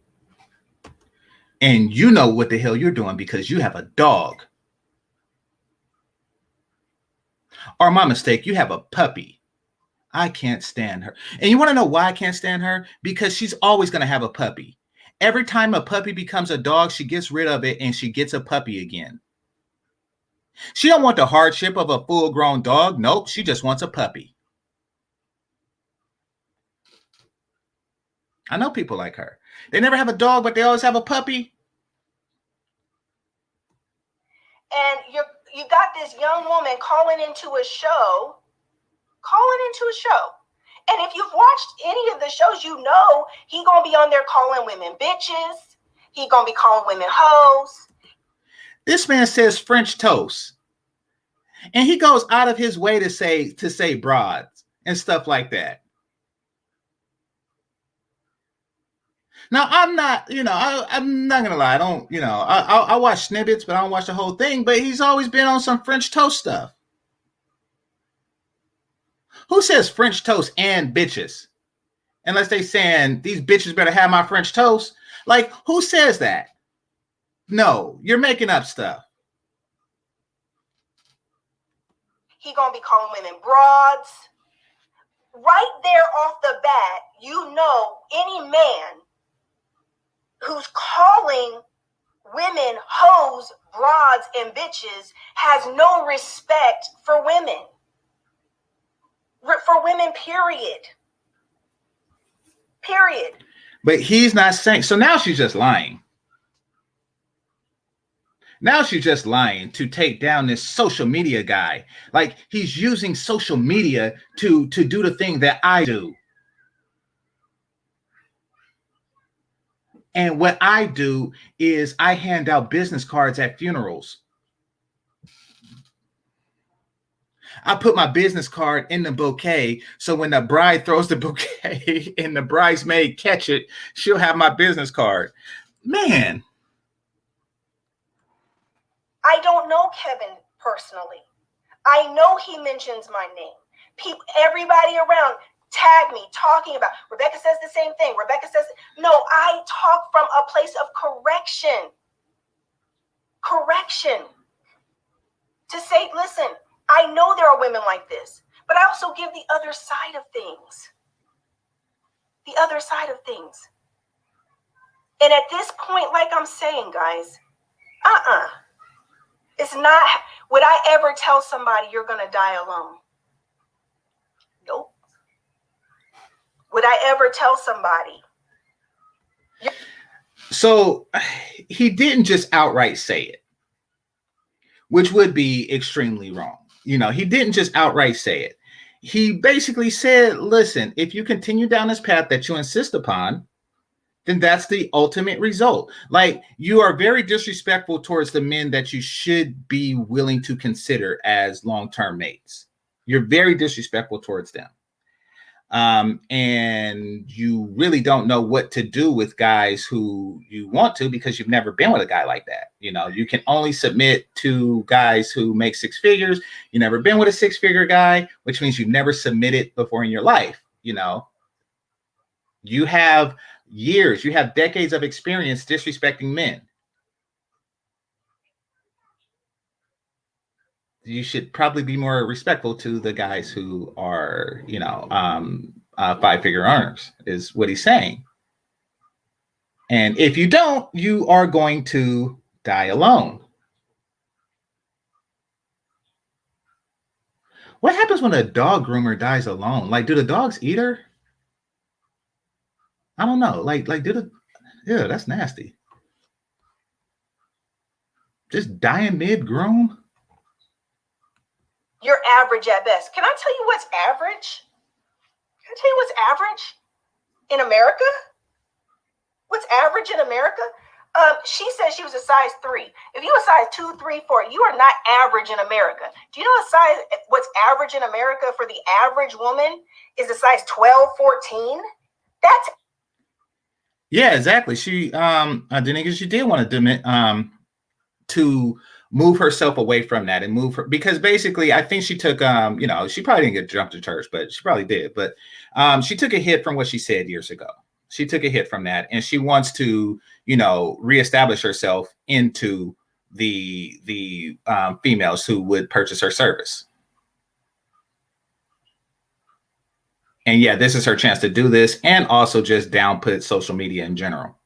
And you know what the hell you're doing because you have a dog. Or my mistake, you have a puppy. I can't stand her. And you want to know why I can't stand her? Because she's always going to have a puppy. Every time a puppy becomes a dog, she gets rid of it and she gets a puppy again. She don't want the hardship of a full-grown dog. Nope, she just wants a puppy. I know people like her. They never have a dog, but they always have a puppy. And you got this young woman calling into a show. And if you've watched any of the shows, you know he gonna be on there calling women bitches. He gonna be calling women hoes. This man says French toast. And he goes out of his way to say broads and stuff like that. Now, I'm not, I'm not gonna lie. I don't, I watch snippets, but I don't watch the whole thing. But he's always been on some French toast stuff. Who says French toast and bitches? Unless they saying these bitches better have my French toast. Like, who says that? No, you're making up stuff. He gonna be calling women broads. Right there off the bat, you know any man who's calling women hoes, broads, and bitches has no respect for women. For women, period. Period. But he's not saying, so now she's just lying. Now she's just lying to take down this social media guy. Like, he's using social media to do the thing that I do. And what I do is I hand out business cards at funerals. I put my business card in the bouquet, so when the bride throws the bouquet and the bridesmaid catch it, she'll have my business card. Man. I don't know Kevin personally. I know he mentions my name. Everybody around tag me talking about, Rebecca says the same thing. Rebecca says, no, I talk from a place of correction. Correction. To say, listen, I know there are women like this, but I also give the other side of things. The other side of things. And at this point, like I'm saying, guys, it's not, would I ever tell somebody you're going to die alone? Nope. Would I ever tell somebody? So he didn't just outright say it, which would be extremely wrong. You know, he didn't just outright say it. He basically said, listen, if you continue down this path that you insist upon, then that's the ultimate result. Like, you are very disrespectful towards the men that you should be willing to consider as long-term mates. You're very disrespectful towards them. And you really don't know what to do with guys who you want to, because you've never been with a guy like that. You know, you can only submit to guys who make six figures. You've never been with a six-figure guy, which means you've never submitted before in your life. You know, you have years, you have decades of experience disrespecting men. You should probably be more respectful to the guys who are, you know, five-figure earners, is what he's saying. And if you don't, you are going to die alone. What happens when a dog groomer dies alone? Like, do the dogs eat her? I don't know. Yeah, that's nasty. Just dying mid-groom? You're average at best. Can I tell you what's average? Can I tell you what's average in America? What's average in America? She said she was a size 3. If you a size 2, 3, 4, you are not average in America. Do you know what's average in America for the average woman is a size 12, 14? That's. Yeah, exactly. She she did want to move herself away from that and move her, because basically I think she took you know, she probably didn't get jumped to church, but she probably did. But she took a hit from what she said years ago. She took a hit from that, and she wants to, you know, reestablish herself into the females who would purchase her service. And yeah, this is her chance to do this, and also just downput social media in general.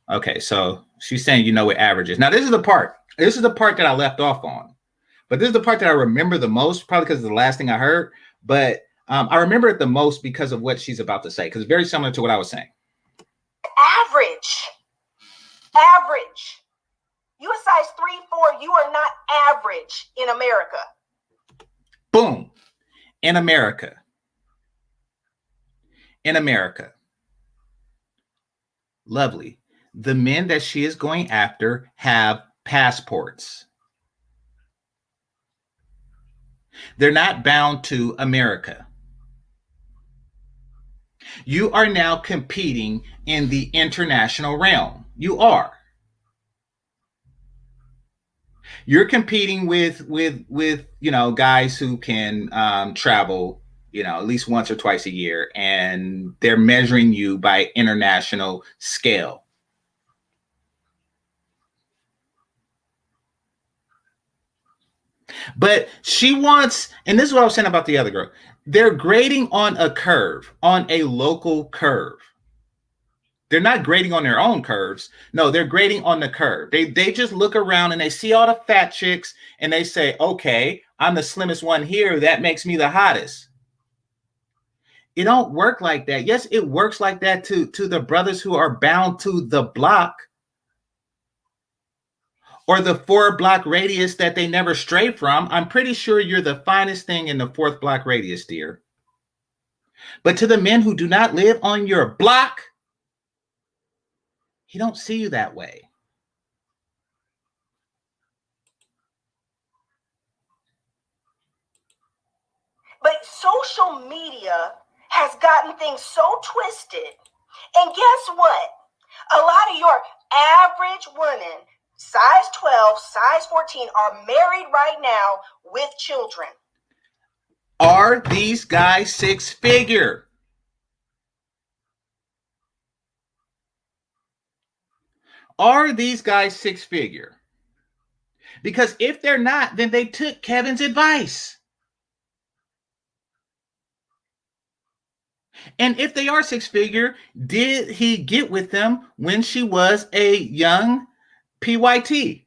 Okay, so she's saying, you know what average is. Now, this is the part that I left off on. But this is the part that I remember the most, probably because it's the last thing I heard. But I remember it the most because of what she's about to say, because it's very similar to what I was saying. Average. Average. You a size 3, 4, you are not average in America. Boom. In America. In America. Lovely. The men that she is going after have passports. They're not bound to America. You are now competing in the international realm. You are. You're competing with you know, guys who can travel, you know, at least once or twice a year, and they're measuring you by international scale. But she wants, and this is what I was saying about the other girl, they're grading on a curve, on a local curve. They're not grading on their own curves. No, they're grading on the curve. They just look around and they see all the fat chicks and they say, okay, I'm the slimmest one here. That makes me the hottest. It don't work like that. Yes, it works like that to the brothers who are bound to the block, or the 4-block radius that they never stray from. I'm pretty sure you're the finest thing in the 4th block radius, dear. But to the men who do not live on your block, He don't see you that way. But social media has gotten things so twisted. And guess what? A lot of your average women, size 12, size 14, are married right now with children. Are these guys six-figure? Are these guys six-figure? Because if they're not, then they took Kevin's advice. And if they are six-figure, did he get with them when she was a young PYT?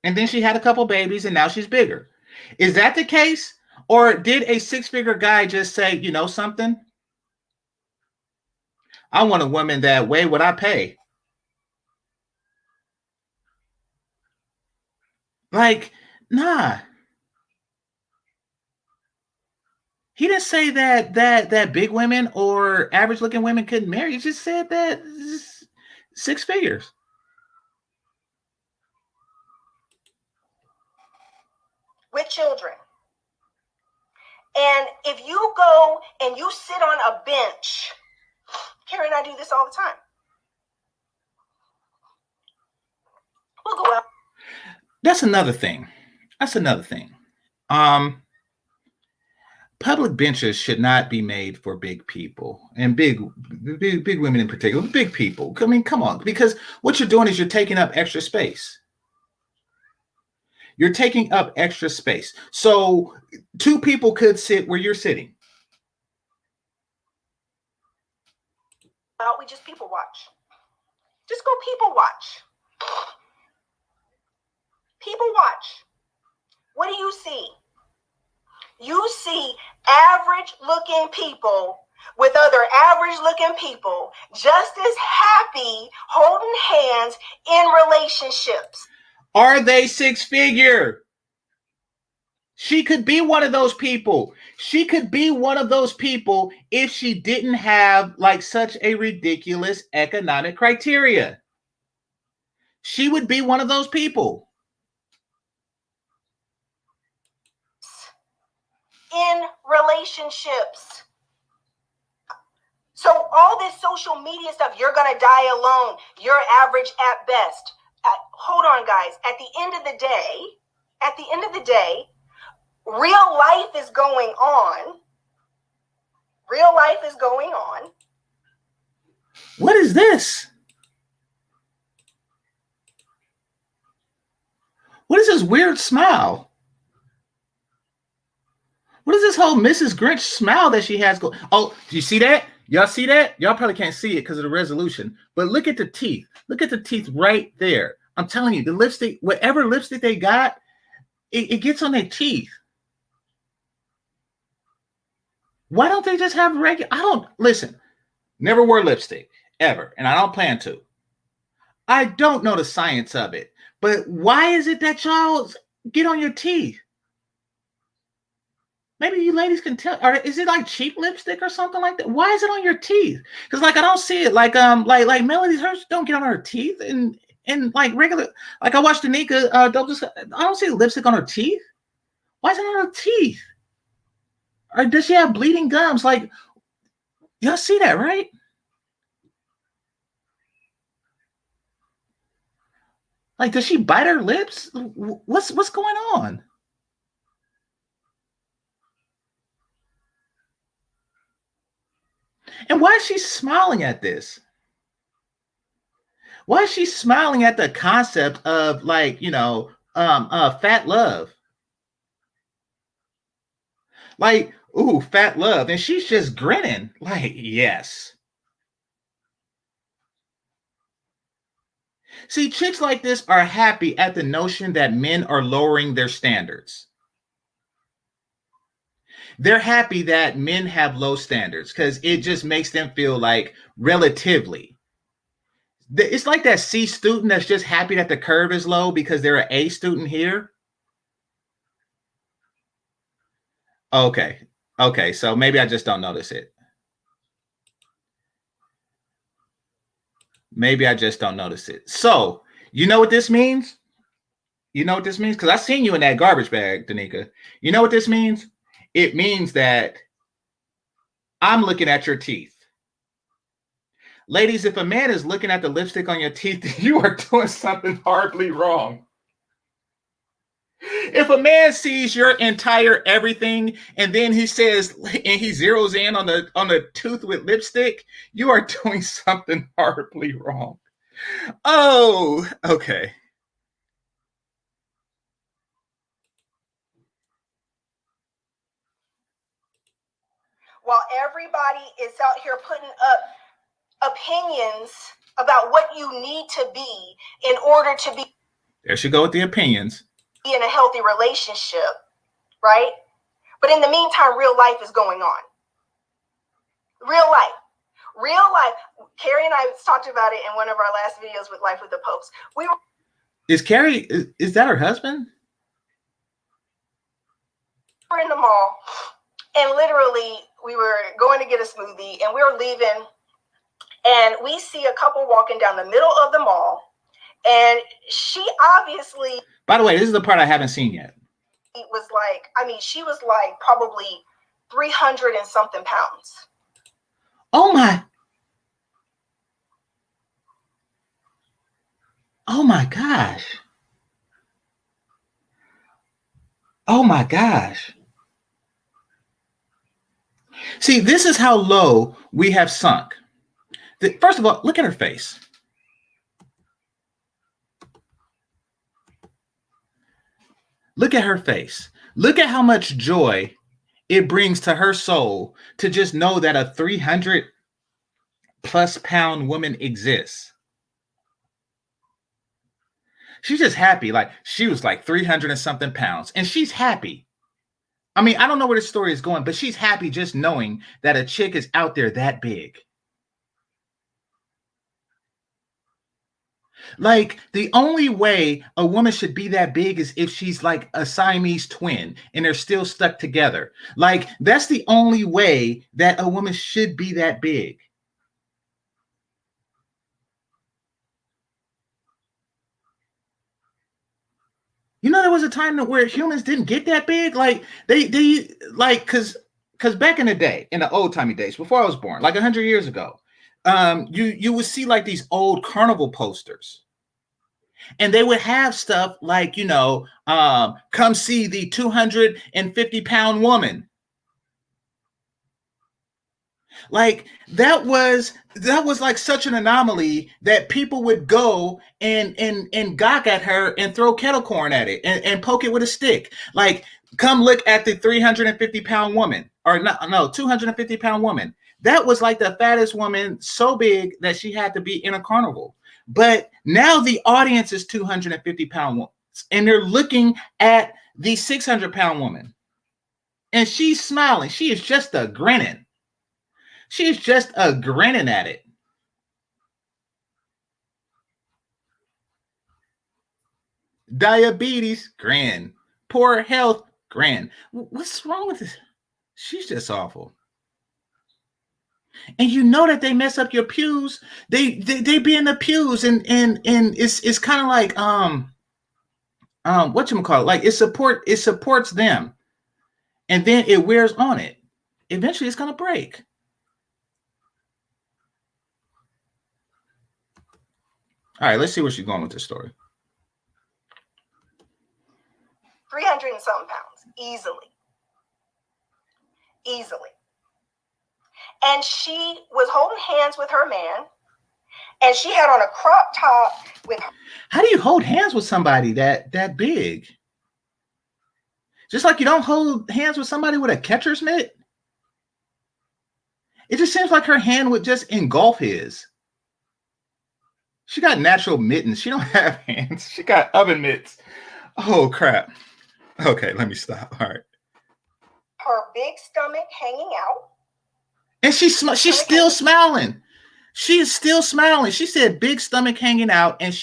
And then she had a couple babies and now she's bigger. Is that the case? Or did a six-figure guy just say, you know something? I want a woman that way what I pay. Like, nah. He didn't say that big women or average looking women couldn't marry. He just said that six figures. With children. And if you go and you sit on a bench, Carrie and I do this all the time. We'll go out. That's another thing. Public benches should not be made for big people and big women in particular, big people. I mean, come on, because what you're doing is you're taking up extra space. You're taking up extra space. So two people could sit where you're sitting. We just people watch. Just go people watch. People watch. What do you see? You see average looking people with other average looking people just as happy holding hands in relationships. Are they six-figure? She could be one of those people. She could be one of those people if she didn't have like such a ridiculous economic criteria. She would be one of those people. In relationships. So all this social media stuff, you're going to die alone. You're average at best. Hold on, guys. At the end of the day, real life is going on. Real life is going on. What is this? What is this weird smile? What is this whole Mrs. Grinch smile that she has going? Oh, do you see that? Y'all see that? Y'all probably can't see it because of the resolution. But look at the teeth. Look at the teeth right there. I'm telling you, the lipstick, whatever lipstick they got, it gets on their teeth. Why don't they just have regular? I don't listen. Never wore lipstick ever, and I don't plan to. I don't know the science of it, but why is it that y'all get on your teeth? Maybe you ladies can tell. Or is it like cheap lipstick or something like that? Why is it on your teeth? Because like I don't see it. Like Melody's hers don't get on her teeth and like regular. Like I watched Danica. I don't see lipstick on her teeth. Why is it on her teeth? Or does she have bleeding gums? Like y'all see that, right? Like does she bite her lips? What's going on? And why is she smiling at this? Why is she smiling at the concept of like, fat love? Like, ooh, fat love. And she's just grinning. Like, yes. See, chicks like this are happy at the notion that men are lowering their standards. They're happy that men have low standards because it just makes them feel like relatively. It's like that C student that's just happy that the curve is low because they're an A student here. Okay. So maybe I just don't notice it. Maybe I just don't notice it. So, you know what this means? You know what this means? Because I seen you in that garbage bag, Danica. You know what this means? It means that I'm looking at your teeth. Ladies, if a man is looking at the lipstick on your teeth, you are doing something horribly wrong. If a man sees your entire everything and then he says and he zeroes in on the tooth with lipstick, you are doing something horribly wrong. Oh, okay. While everybody is out here putting up opinions about what you need to be in order to be. There she go with the opinions. In a healthy relationship, right? But in the meantime, real life is going on. Real life. Carrie and I talked about it in one of our last videos with Life with the Popes. Is Carrie, is that her husband? We were in the mall, and literally we were going to get a smoothie, and we were leaving, and we see a couple walking down the middle of the mall, and she obviously. By the way, this is the part I haven't seen yet. It was like, I mean, she was like probably 300 and something pounds. Oh my gosh. Oh my gosh. See, this is how low we have sunk. First of all, look at her face. Look at her face. Look at how much joy it brings to her soul to just know that a 300+ pound woman exists. She's just happy. Like, she was like 300 and something pounds, and she's happy. I mean, I don't know where this story is going, but she's happy just knowing that a chick is out there that big. Like, the only way a woman should be that big is if she's like a Siamese twin and they're still stuck together. Like, that's the only way that a woman should be that big. You know, there was a time where humans didn't get that big. Like, they like, because back in the day, in the old timey days, before I was born, like 100 years ago, you would see like these old carnival posters. And they would have stuff like, you know, come see the 250-pound woman. Like, that was like such an anomaly that people would go and gawk at her and throw kettle corn at it and poke it with a stick. Like, come look at the 350-pound woman, or no, 250-pound woman. That was like the fattest woman, so big that she had to be in a carnival. But now the audience is 250-pound women, and they're looking at the 600-pound woman, and she's smiling. She is just a grinning. She's just a grinning at it. Diabetes, grin. Poor health, grin. What's wrong with this? She's just awful. And you know that they mess up your pews. They be in the pews, and it's kind of like whatchamacallit, like it supports them, and then it wears on it. Eventually it's gonna break. All right, let's see where she's going with this story. 300 and something pounds, easily. And she was holding hands with her man, and she had on a crop top with her. How do you hold hands with somebody that big? Just like you don't hold hands with somebody with a catcher's mitt. It just seems like her hand would just engulf his. She got natural mittens. She don't have hands. She got oven mitts. Oh, crap. Okay, let me stop. All right. Her big stomach hanging out. And she's still smiling. She is still smiling. She said big stomach hanging out, and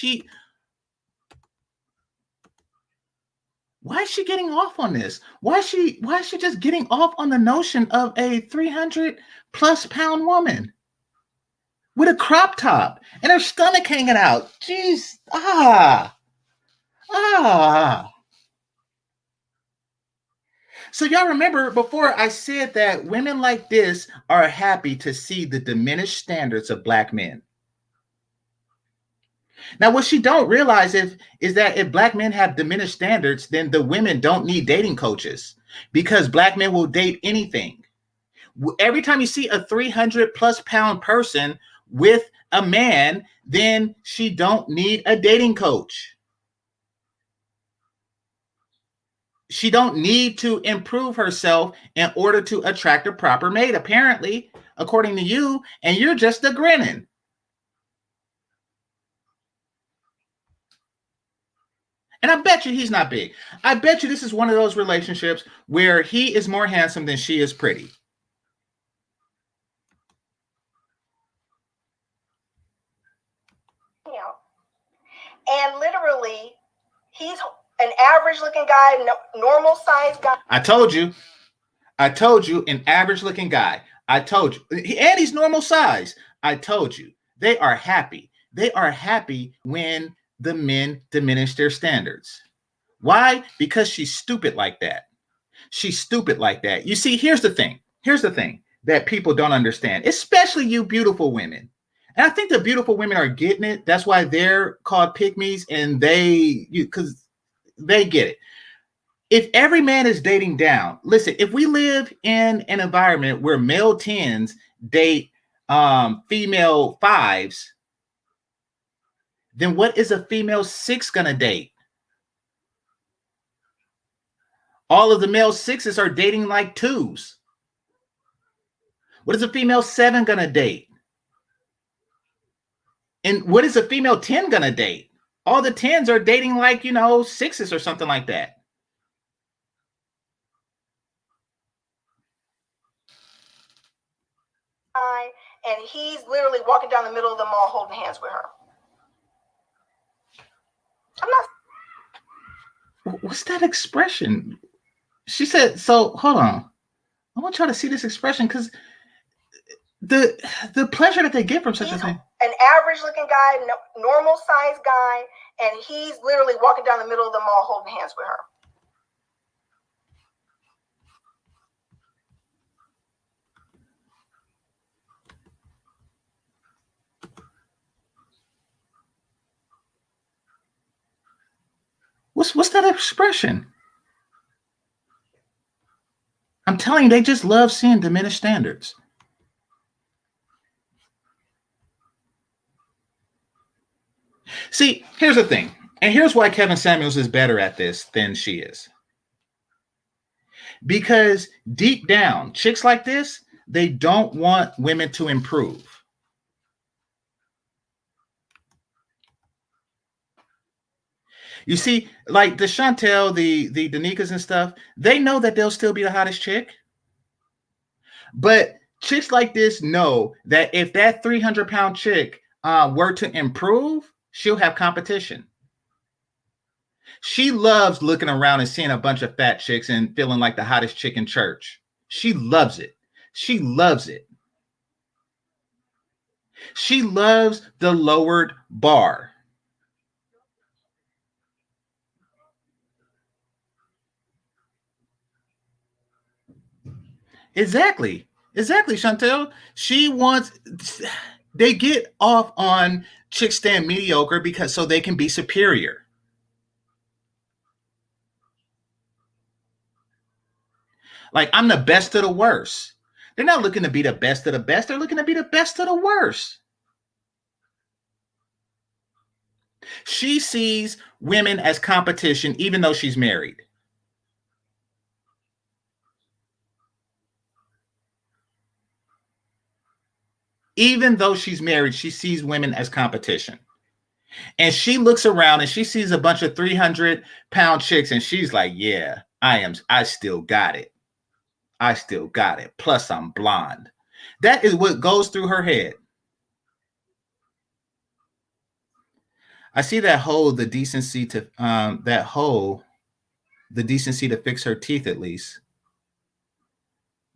why is she getting off on this? Why is she just getting off on the notion of a 300+ pound woman? with a crop top and her stomach hanging out. Jeez. Ah. Ah. So y'all remember before I said that women like this are happy to see the diminished standards of black men. Now, what she don't realize is that if black men have diminished standards, then the women don't need dating coaches because black men will date anything. Every time you see a 300 plus pound person with a man, then she don't need a dating coach. She don't need to improve herself in order to attract a proper mate, apparently, according to you, and you're just a grinning. And I bet you he's not big. I bet you this is one of those relationships where he is more handsome than she is pretty. And literally, he's an average looking guy, normal size guy. I told you, an average looking guy. I told you. And he's normal size. I told you. They are happy. They are happy when the men diminish their standards. Why? Because she's stupid like that. She's stupid like that. You see, here's the thing. Here's the thing that people don't understand, especially you beautiful women. And I think the beautiful women are getting it. That's why they're called pygmies, and because they get it. If every man is dating down, listen, if we live in an environment where male 10s date female 5s, then what is a female 6 gonna date? All of the male 6s are dating like 2s. What is a female 7 gonna date? And what is a female 10 gonna date? All the 10s are dating like, 6s or something like that. And he's literally walking down the middle of the mall holding hands with her. I'm not. What's that expression? She said, so hold on. I want y'all to see this expression because the pleasure that they get from such a thing. An average looking guy, normal size guy, and he's literally walking down the middle of the mall holding hands with her. What's that expression? I'm telling you, they just love seeing diminished standards. See, here's the thing. And here's why Kevin Samuels is better at this than she is. Because deep down, chicks like this, they don't want women to improve. You see, like the Chantel, the Danikas and stuff, they know that they'll still be the hottest chick. But chicks like this know that if that 300-pound chick were to improve, she'll have competition. She loves looking around and seeing a bunch of fat chicks and feeling like the hottest chick in church. She loves it. She loves it. She loves the lowered bar. Exactly, Chantel. She wants. They get off on chicks staying mediocre because so they can be superior. Like I'm the best of the worst. They're not looking to be the best of the best. They're looking to be the best of the worst. She sees women as competition, even though she's married. Even though she's married, she sees women as competition. And she looks around and she sees a bunch of 300-pound chicks and she's like, yeah, I still got it. I still got it. Plus I'm blonde. That is what goes through her head. I see that hole, the decency to the decency to fix her teeth at least.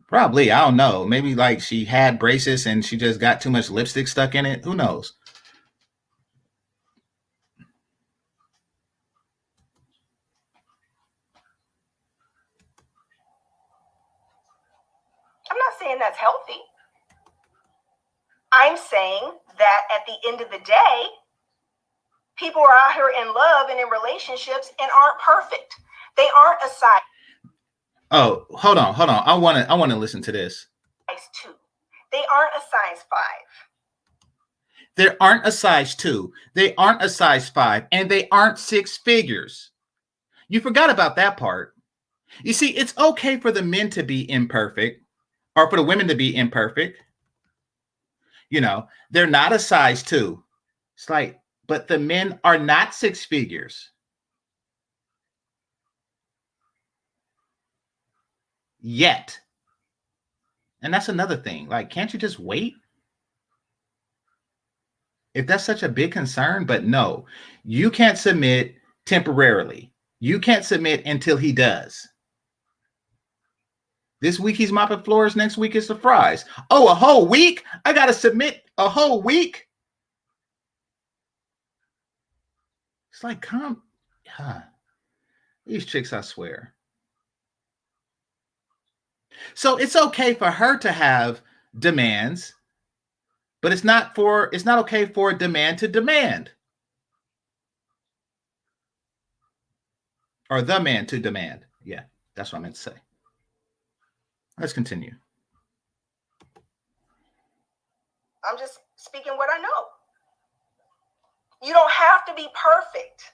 Probably, I don't know. Maybe like she had braces and she just got too much lipstick stuck in it. Who knows? I'm not saying that's healthy. I'm saying that at the end of the day, people are out here in love and in relationships and aren't perfect. They aren't a size. Oh, hold on. I want to listen to this. Size 2. They aren't a size 5. There aren't a size 2. They aren't a size 5, and they aren't six figures. You forgot about that part. You see, it's okay for the men to be imperfect or for the women to be imperfect. You know, they're not a size 2. It's like, but the men are not six figures. Yet. And that's another thing. Like, can't you just wait? If that's such a big concern, but no, you can't submit temporarily. You can't submit until he does. This week he's mopping floors. Next week it's the fries. Oh, a whole week? I got to submit a whole week? It's like, come. These chicks, I swear. So it's okay for her to have demands, but it's not okay for a demand to demand. Or the man to demand. Yeah, that's what I meant to say. Let's continue. I'm just speaking what I know. You don't have to be perfect,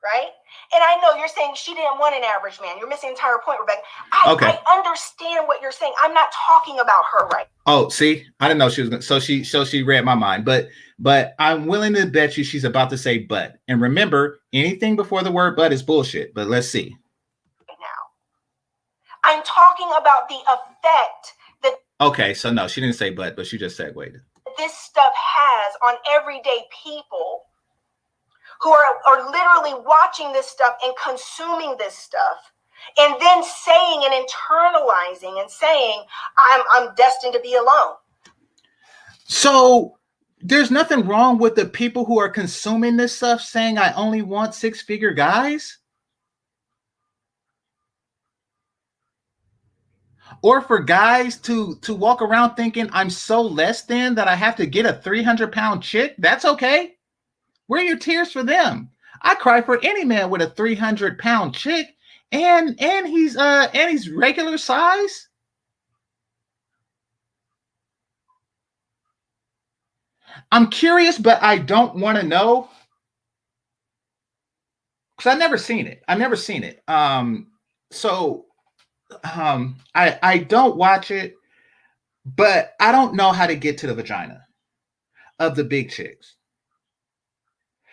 right? And I know you're saying she didn't want an average man. You're missing the entire point, Rebecca. I understand what you're saying. I'm not talking about her, right? Oh, see, I didn't know she was going to. So she read my mind. But I'm willing to bet you she's about to say but. And remember, anything before the word but is bullshit. But let's see. Now, I'm talking about the effect that. Okay, so no, she didn't say but she just segued. This stuff has on everyday people who are literally watching this stuff and consuming this stuff, and then saying and internalizing and saying, I'm destined to be alone. So there's nothing wrong with the people who are consuming this stuff saying, I only want six-figure guys? Or for guys to walk around thinking I'm so less than that I have to get a 300-pound chick? That's okay. Where are your tears for them? I cry for any man with a 300-pound chick, and he's regular size. I'm curious, but I don't want to know because I've never seen it. I don't watch it, but I don't know how to get to the vagina of the big chicks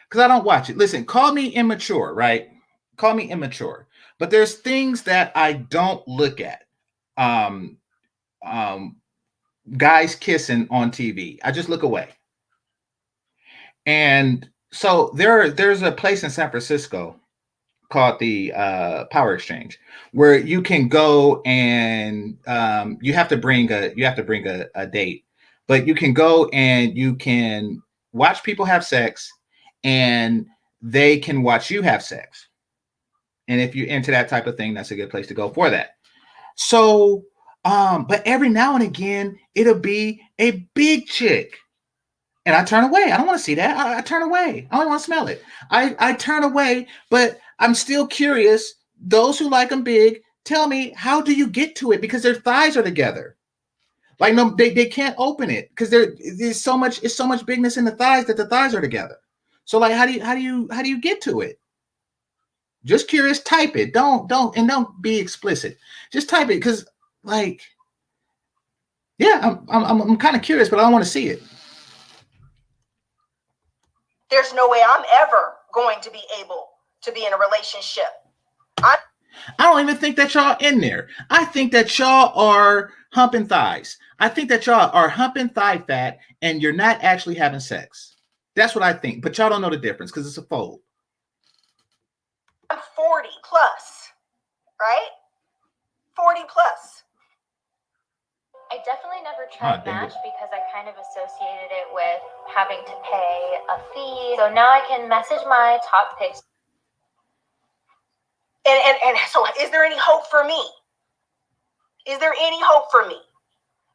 because I don't watch it. Listen, call me immature, right? Call me immature, but there's things that I don't look at. Guys kissing on TV, I just look away. And so there's a place in San Francisco called the Power Exchange, where you can go and you have to bring a date, but you can go and you can watch people have sex, and they can watch you have sex. And if you're into that type of thing, that's a good place to go for that. So, but every now and again, it'll be a big chick. And I turn away. I don't want to see that. I turn away. I don't want to smell it. I turn away, but I'm still curious. Those who like them big, tell me, how do you get to it? Because their thighs are together. Like, no, they can't open it because there's so much bigness in the thighs that the thighs are together. So like, how do you get to it? Just curious, type it. Don't be explicit. Just type it because like, yeah, I'm kind of curious, but I don't want to see it. There's no way I'm ever going to be able to be in a relationship. I don't even think that y'all in there. I think that y'all are humping thighs. I think that y'all are humping thigh fat and you're not actually having sex. That's what I think. But y'all don't know the difference because it's a fold. I'm 40 plus, right? 40 plus. I definitely never tried Match because I kind of associated it with having to pay a fee. So now I can message my top picks. And so is there any hope for me? Is there any hope for me?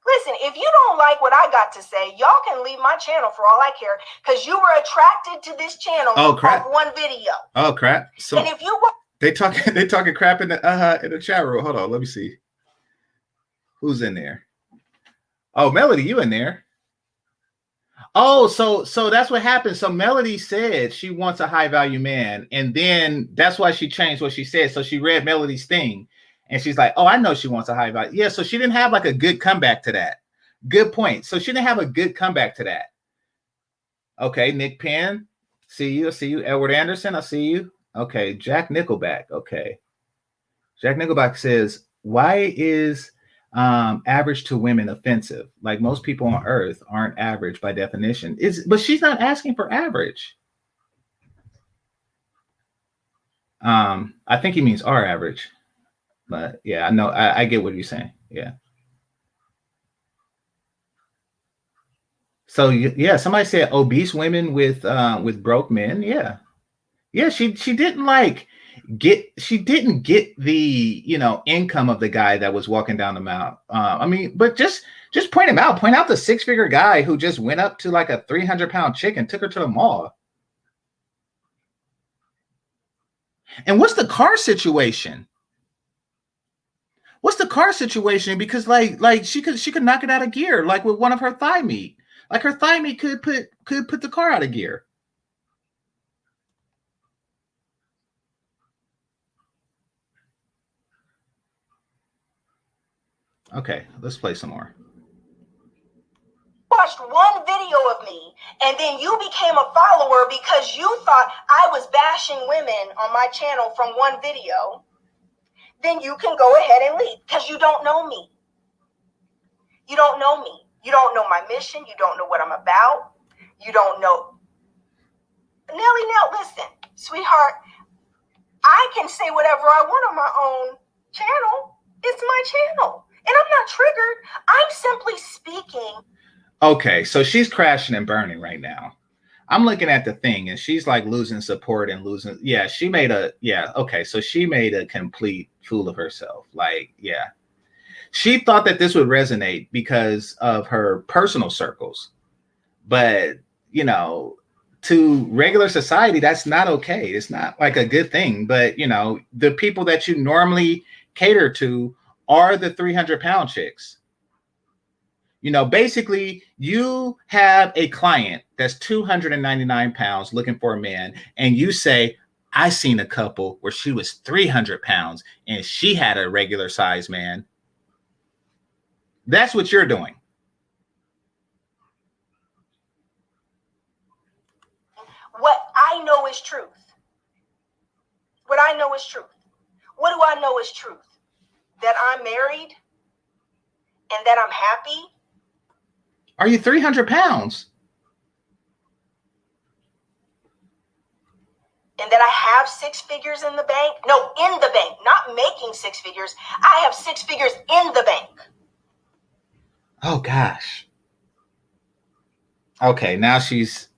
Listen, if you don't like what I got to say, y'all can leave my channel for all I care, because you were attracted to this channel off one video. Oh crap! So and if you they talking crap in the chat room. Hold on, let me see. Who's in there? Oh, Melody, you in there? Oh, so that's what happened. So Melody said she wants a high value man, and then that's why she changed what she said. So she read Melody's thing, and she's like, "Oh, I know she wants a high value." Yeah, so she didn't have like a good comeback to that. Good point. So she didn't have a good comeback to that. Okay, Nick Penn, see you. I see you. Edward Anderson, I see you. Okay, Jack Nickelback. Okay, Jack Nickelback says, "Why is average to women offensive? Like most people on earth aren't average by definition." But she's not asking for average. I think he means our average, but yeah, I know. I get what you're saying. Yeah. So yeah, somebody said obese women with broke men. Yeah. She didn't she didn't get the income of the guy that was walking down the mount. I mean, but just point him out. Point out the 6-figure guy who just went up to like a 300-pound chick and took her to the mall. And what's the car situation? What's the car situation? Because like she could knock it out of gear, like with one of her thigh meat. Like her thigh meat could put the car out of gear. Okay, let's play some more. Watched one video of me and then you became a follower because you thought I was bashing women on my channel from one video, then you can go ahead and leave because you don't know me. You don't know me. You don't know my mission. You don't know what I'm about. You don't know. Nelly, now listen, sweetheart, I can say whatever I want on my own channel. It's my channel. And I'm not triggered. I'm simply speaking. Okay, so she's crashing and burning right now. I'm looking at the thing and she's like losing support and losing. Yeah, she made okay, so she made a complete fool of herself. Like, yeah. She thought that this would resonate because of her personal circles. But, to regular society, that's not okay. It's not like a good thing. But, the people that you normally cater to are the 300-pound chicks. Basically, you have a client that's 299 pounds looking for a man, and you say, I seen a couple where she was 300 pounds and she had a regular size man. That's what you're doing. What I know is truth. What I know is truth. What do I know is truth? That I'm married and that I'm happy. Are you 300 pounds? And that I have 6 figures in the bank? No, in the bank, not making 6 figures. I have 6 figures in the bank. Oh gosh. Okay, now she's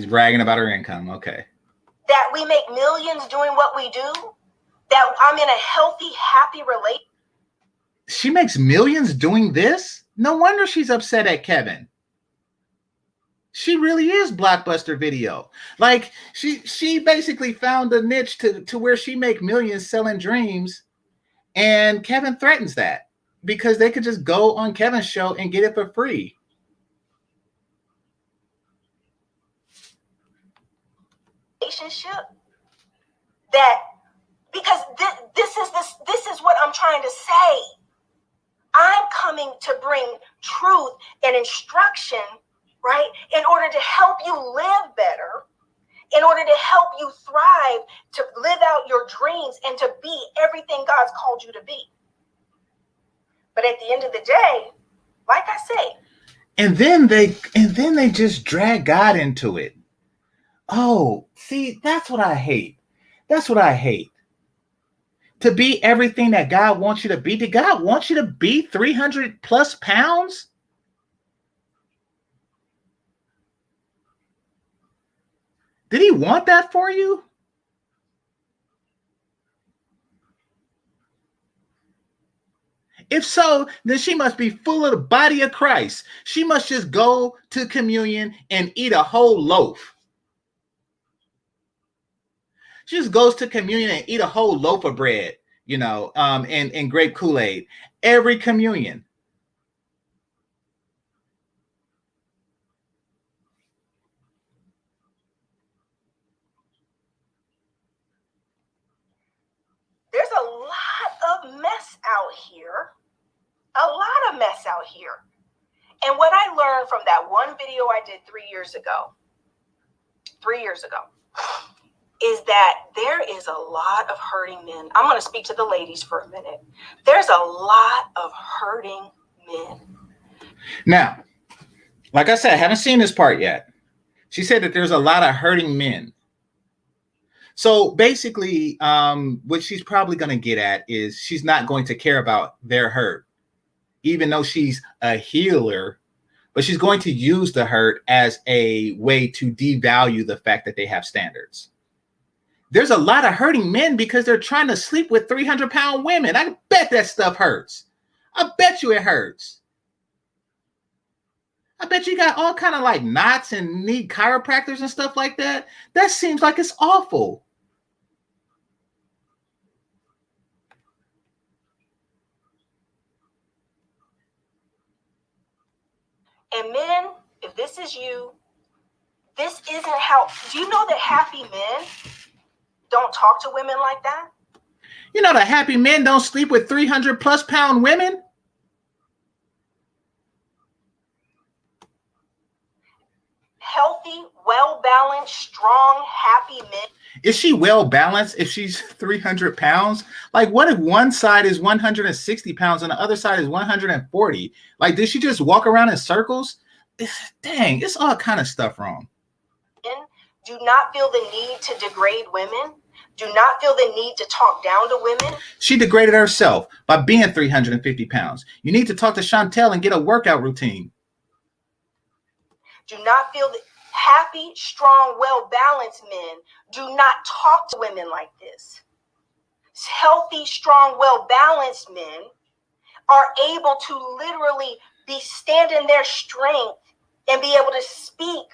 bragging about her income. Okay. That we make millions doing what we do. That I'm in a healthy, happy relationship. She makes millions doing this? No wonder she's upset at Kevin. She really is Blockbuster Video. Like she basically found a niche to where she make millions selling dreams, and Kevin threatens that because they could just go on Kevin's show and get it for free. Relationship that because this is what I'm trying to say. I'm coming to bring truth and instruction, right? In order to help you live better, in order to help you thrive, to live out your dreams and to be everything God's called you to be. But at the end of the day, like I say, and then they just drag God into it. Oh, see, that's what I hate. That's what I hate. to be everything that God wants you to be? Did God want you to be 300 plus pounds? Did he want that for you? If so, then she must be full of the body of Christ. She must just go to communion and eat a whole loaf. She just goes to communion and eat a whole loaf of bread, and grape Kool-Aid every communion. There's a lot of mess out here. A lot of mess out here. And what I learned from that one video I did 3 years ago, is that there is a lot of hurting men. I'm going to speak to the ladies for a minute. There's a lot of hurting men. Now, like I said, I haven't seen this part yet. She said that there's a lot of hurting men. So basically, what she's probably going to get at is she's not going to care about their hurt, even though she's a healer, but she's going to use the hurt as a way to devalue the fact that they have standards. There's a lot of hurting men because they're trying to sleep with 300-pound women. I bet that stuff hurts. I bet you it hurts. I bet you got all kind of like knots and need chiropractors and stuff like that. That seems like it's awful. And men, if this is you, this isn't how. Do you know that happy men don't talk to women like that? You know that happy men don't sleep with 300+ pound women? Healthy, well-balanced, strong, happy men. Is she well balanced if she's 300 pounds? Like, what if one side is 160 pounds and the other side is 140? Like, did she just walk around in circles? Dang, it's all kind of stuff wrong. Do not feel the need to degrade women. Do not feel the need to talk down to women. She degraded herself by being 350 pounds. You need to talk to Chantel and get a workout routine. Do not feel that happy, strong, well-balanced men do not talk to women like this. Healthy, strong, well-balanced men are able to literally stand in their strength and be able to speak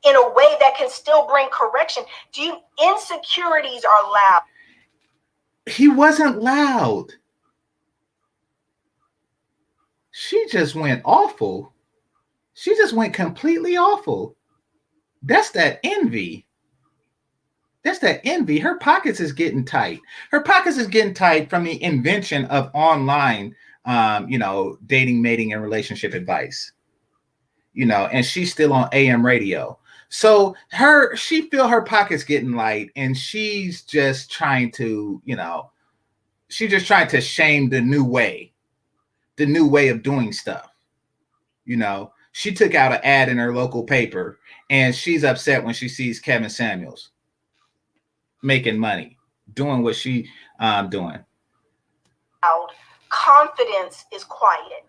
in a way that can still bring correction. Insecurities are loud. He wasn't loud. She just went awful. She just went completely awful. That's that envy. That's that envy. Her pockets is getting tight. Her pockets is getting tight from the invention of online, dating, mating, and relationship advice. And she's still on AM radio. So she feel her pockets getting light, and she's just trying to, shame the new way of doing stuff. She took out an ad in her local paper, and she's upset when she sees Kevin Samuels making money, doing what she doing. Confidence is quiet.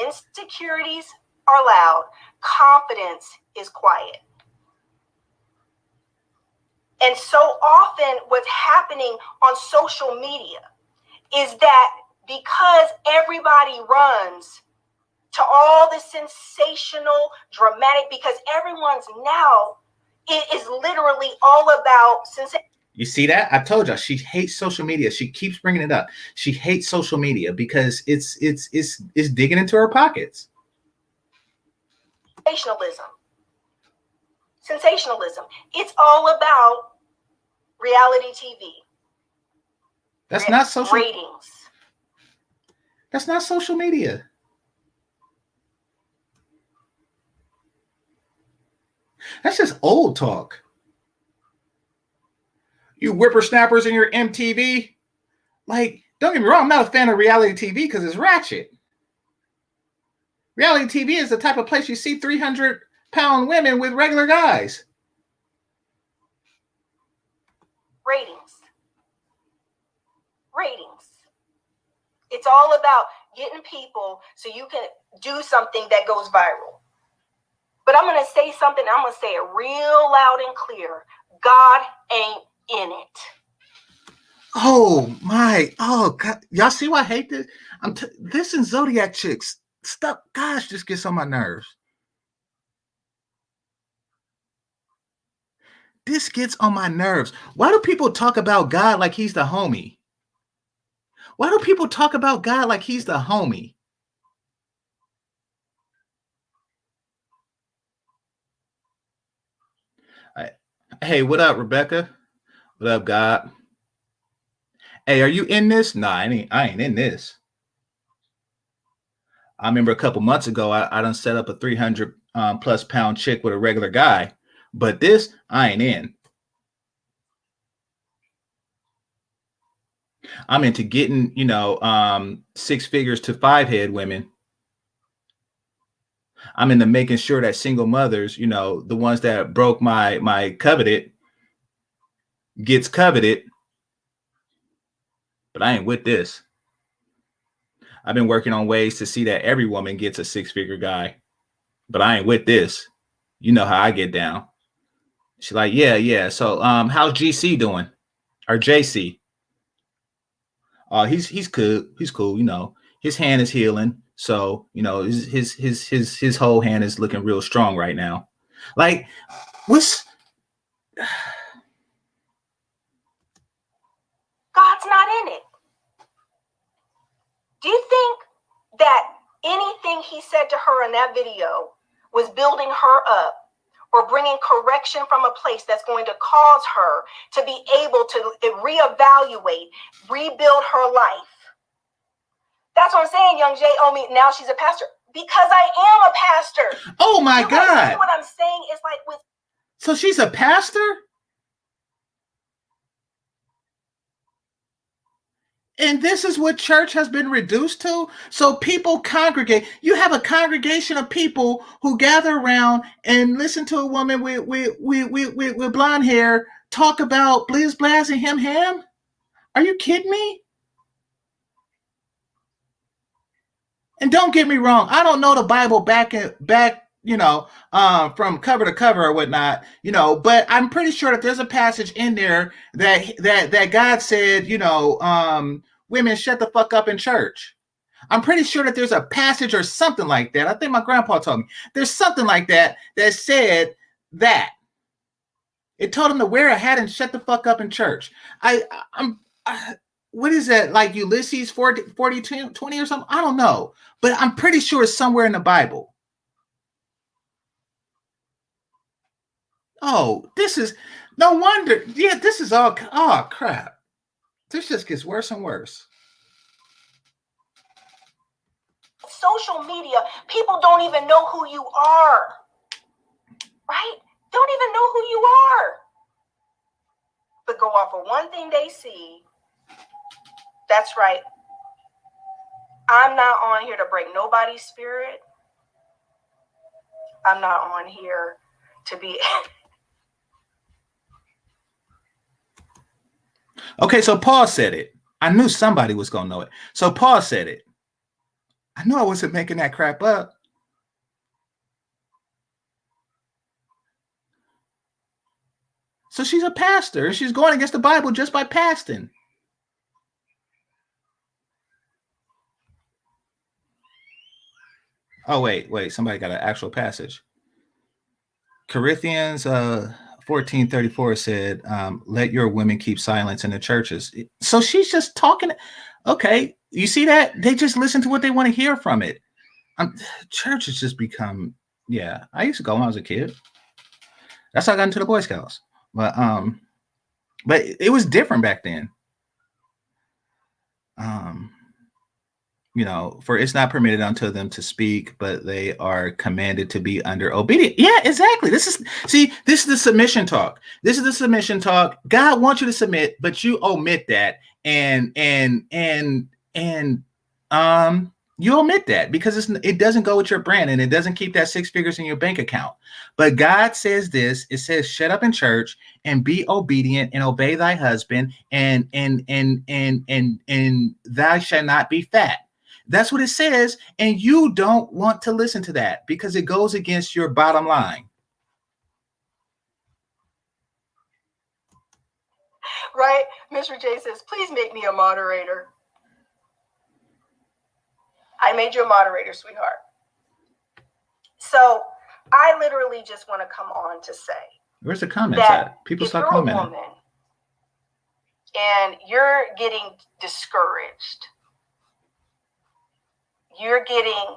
Insecurities are loud. Confidence is quiet. And so often what's happening on social media is that because everybody runs to all the sensational, dramatic, because everyone's now, it is literally all about sensation. You see that? I told you she hates social media. She keeps bringing it up. She hates social media because it's digging into her pockets. Sensationalism. It's all about reality TV. That's not social ratings. That's not social media. That's just old talk. You whippersnappers in your MTV. Like, don't get me wrong, I'm not a fan of reality TV because it's ratchet. Reality TV is the type of place you see 300-pound women with regular guys. Ratings. It's all about getting people so you can do something that goes viral. But I'm going to say something. I'm going to say it real loud and clear. God ain't in it. Oh my! Oh God! Y'all see why I hate this? This and Zodiac chicks stuff. Gosh, just gets on my nerves. This gets on my nerves. Why do people talk about God like he's the homie? Why do people talk about God like he's the homie? Hey, what up, Rebecca? What up, God? Hey, are you in this? Nah, I ain't in this. I remember a couple months ago, I done set up a 300 plus pound chick with a regular guy, but this I ain't in. I'm into getting, 6 figures to 5 head women. I'm into making sure that single mothers, the ones that broke my coveted gets coveted, but I ain't with this. I've been working on ways to see that every woman gets a 6-figure guy, but I ain't with this. You know how I get down. She's like, yeah. So, how's GC doing? Or JC? He's good. He's cool. His hand is healing. So, his whole hand is looking real strong right now. Like, what's God's not in it. Do you think that anything he said to her in that video was building her up or bringing correction from a place that's going to cause her to be able to reevaluate, rebuild her life? That's what I'm saying, Young Jay. Oh, me now she's a pastor because I am a pastor. Oh my God! See what I'm saying is like with. So she's a pastor, and this is what church has been reduced to. So people congregate. You have a congregation of people who gather around and listen to a woman with blonde hair talk about blizz blazz and ham. Are you kidding me? And don't get me wrong, I don't know the Bible back, from cover to cover or whatnot, but I'm pretty sure that there's a passage in there that God said, women shut the fuck up in church. I'm pretty sure that there's a passage or something like that. I think my grandpa told me there's something like that said that. It told him to wear a hat and shut the fuck up in church. What is that, like Ulysses 40, 20 or something? I don't know, but I'm pretty sure it's somewhere in the Bible. Oh, this is no wonder. Yeah, this is all. Oh, crap. This just gets worse and worse. Social media, people don't even know who you are, right? Don't even know who you are, but go off of one thing they see. That's right. I'm not on here to break nobody's spirit. I'm not on here to be. Okay, so Paul said it. I knew somebody was going to know it. So Paul said it. I knew I wasn't making that crap up. So she's a pastor, and she's going against the Bible just by pasting. Oh, wait. Somebody got an actual passage. Corinthians 14:34 said, let your women keep silence in the churches. So she's just talking. Okay, you see that? They just listen to what they want to hear from it. Church has just become, yeah. I used to go when I was a kid. That's how I got into the Boy Scouts. But it was different back then. For it's not permitted unto them to speak, but they are commanded to be under obedience. Yeah, exactly. This is the submission talk. This is the submission talk. God wants you to submit, but you omit that. And You omit that because it doesn't go with your brand and it doesn't keep that 6 figures in your bank account. But God says this, it says, shut up in church and be obedient and obey thy husband and thou shalt not be fat. That's what it says. And you don't want to listen to that because it goes against your bottom line. Right? Mr. J says, please make me a moderator. I made you a moderator, sweetheart. So I literally just want to come on to say, where's the comments at? People start commenting. If you're a woman and you're getting discouraged, you're getting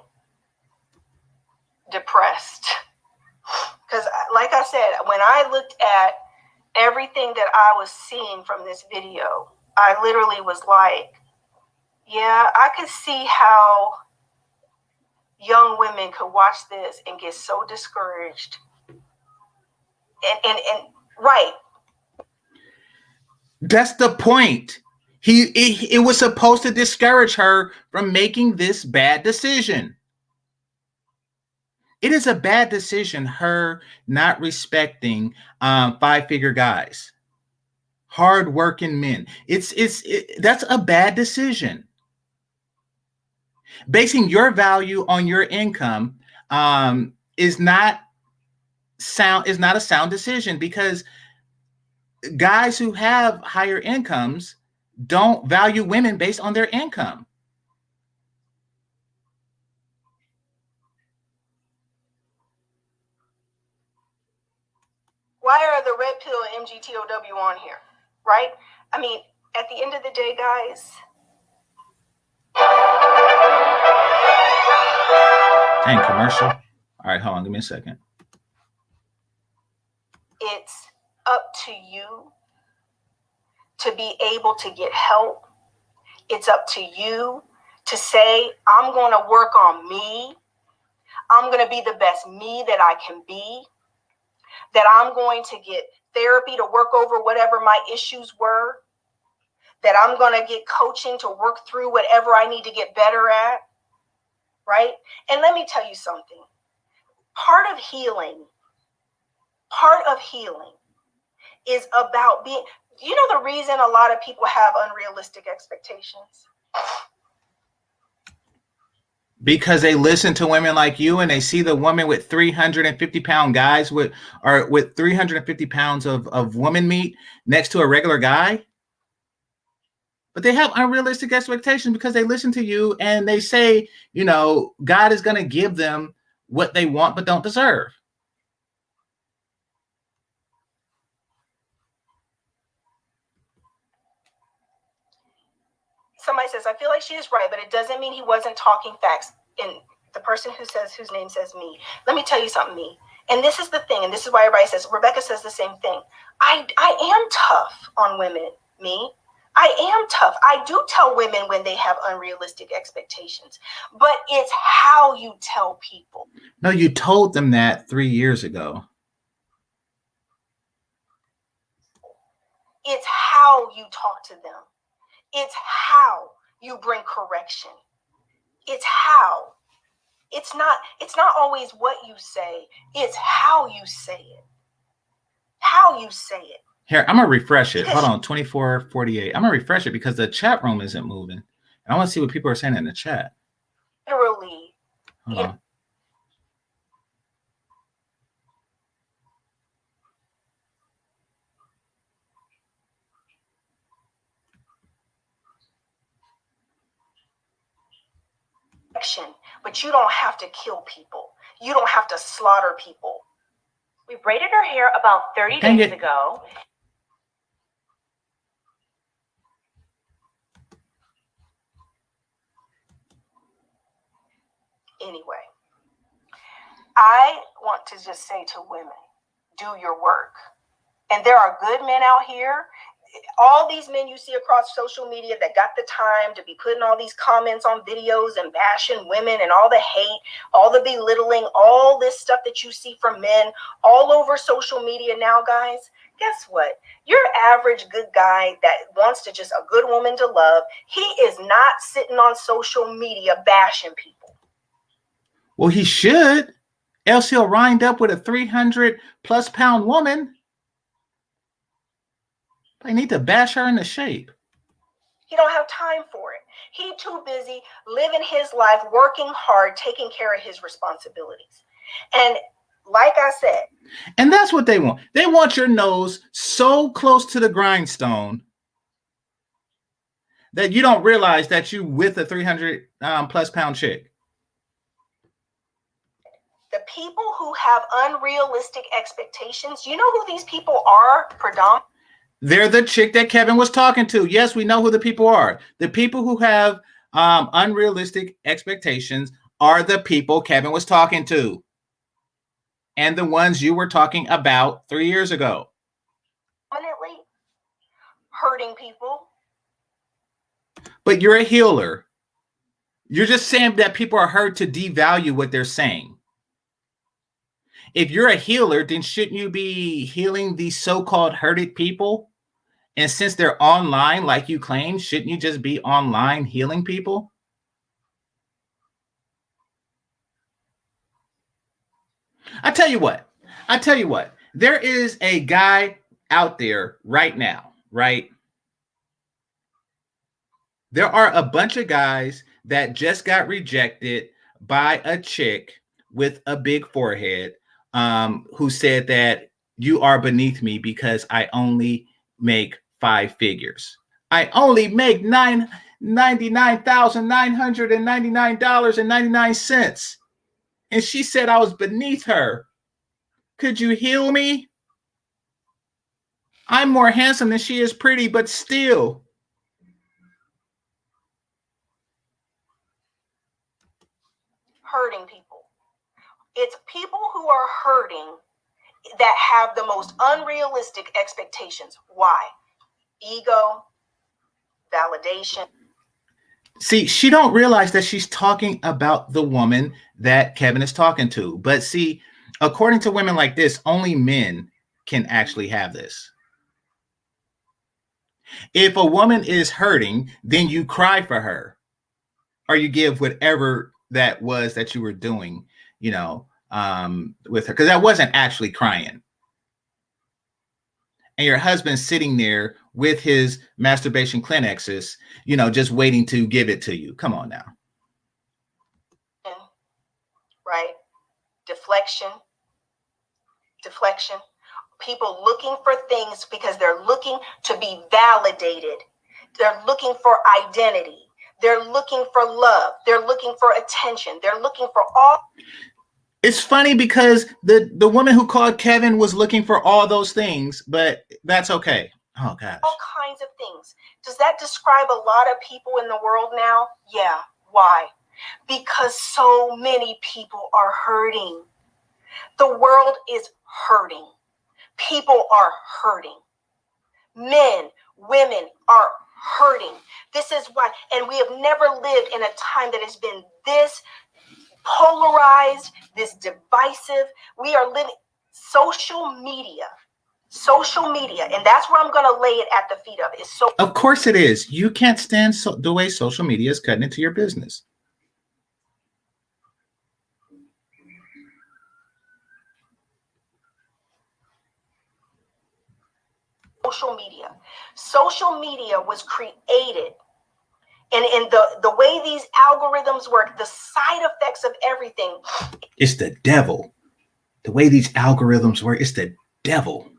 depressed. Because like I said, when I looked at everything that I was seeing from this video, I literally was like, yeah, I could see how young women could watch this and get so discouraged. And right. That's the point. It was supposed to discourage her from making this bad decision. It is a bad decision, her not respecting 5-figure guys, hardworking men. That's a bad decision. Basing your value on your income is not a sound decision because guys who have higher incomes don't value women based on their income. Why are the red pill and MGTOW on here? Right? I mean, at the end of the day, guys. Dang, commercial. All right, hold on. Give me a second. It's up to you to be able to get help. It's up to you to say, I'm going to work on me. I'm going to be the best me that I can be. That I'm going to get therapy to work over whatever my issues were. That I'm going to get coaching to work through whatever I need to get better at. Right? And let me tell you something. Part of healing is about being, you know, the reason a lot of people have unrealistic expectations? Because they listen to women like you and they see the woman with 350-pound guys with 350 pounds of woman meat next to a regular guy. But they have unrealistic expectations because they listen to you and they say, you know, God is going to give them what they want but don't deserve. Somebody says, I feel like she is right, but it doesn't mean he wasn't talking facts. And the person whose name says me. Let me tell you something, me. And this is the thing, and this is why everybody says, Rebecca says the same thing. I am tough on women, me. I am tough. I do tell women when they have unrealistic expectations, but it's how you tell people. No, you told them that 3 years ago. It's how you talk to them. It's how you bring correction. It's how. It's not always what you say. It's how you say it. How you say it. Here, I'm going to refresh it. Hold on, 2448. I'm going to refresh it because the chat room isn't moving. And I want to see what people are saying in the chat. Literally. Hold on. But you don't have to kill people. You don't have to slaughter people. We braided her hair about 30 days ago. Anyway, I want to just say to women, do your work. And there are good men out here. all these men you see across social media that got the time to be putting all these comments on videos and bashing women and all the hate, all the belittling, all this stuff that you see from men all over social media now, guys, guess what? Your average good guy that wants to just a good woman to love, he is not sitting on social media bashing people. Well, he should, else he'll wind up with a 300+ pound woman. I need to bash her into shape. He don't have time for it. He too busy living his life, working hard, taking care of his responsibilities. And like I said. And that's what they want. They want your nose so close to the grindstone that you don't realize that you with a 300+ pound chick. The people who have unrealistic expectations, you know who these people are predominantly? They're the chick that Kevin was talking to. Yes, we know who the people are. The people who have unrealistic expectations are the people Kevin was talking to. And the ones you were talking about 3 years ago. Predominantly hurting people. But you're a healer. You're just saying that people are hurt to devalue what they're saying. If you're a healer, then shouldn't you be healing these so-called hurted people? And since they're online, like you claim, shouldn't you just be online healing people? I tell you what, there is a guy out there right now, right? There are a bunch of guys that just got rejected by a chick with a big forehead who said that you are beneath me because I only make 5 figures. I only make $99,999.99. And she said I was beneath her. Could you heal me? I'm more handsome than she is pretty, but still. Hurting people. It's people who are hurting that have the most unrealistic expectations. Why? Ego, validation. See, she don't realize that she's talking about the woman that Kevin is talking to. But see, according to women like this, only men can actually have this. If a woman is hurting, then you cry for her, or you give whatever that was that you were doing, with her, because that wasn't actually crying. And your husband's sitting there with his masturbation Kleenexes, just waiting to give it to you. Come on now. Right? Deflection. People looking for things because they're looking to be validated. They're looking for identity. They're looking for love. They're looking for attention. They're looking for all. It's funny because the woman who called Kevin was looking for all those things, but that's okay. Oh, gosh. All kinds of things. Does that describe a lot of people in the world now? Yeah. Why? Because so many people are hurting. The world is hurting. People are hurting. Men, women are hurting. This is why, and we have never lived in a time that has been this polarized, this divisive. We are living social media, and that's where I'm going to lay it at the feet of. Of course it is. You can't stand the way social media is cutting into your business. Social media was created. And in the way these algorithms work, the side effects of everything. It's the devil. The way these algorithms work, it's the devil.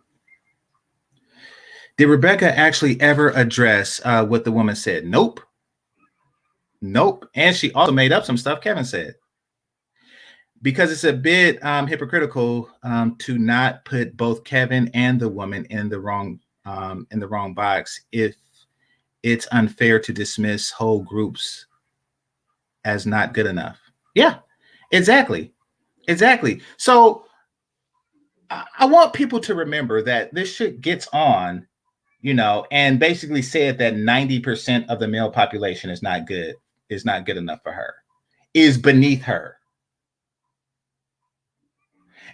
Did Rebecca actually ever address what the woman said? Nope. And she also made up some stuff Kevin said. Because it's a bit hypocritical to not put both Kevin and the woman in the wrong box if it's unfair to dismiss whole groups as not good enough. Yeah, exactly. So I want people to remember that this shit gets on you know, and basically said that 90% of the male population is not good enough for her, is beneath her.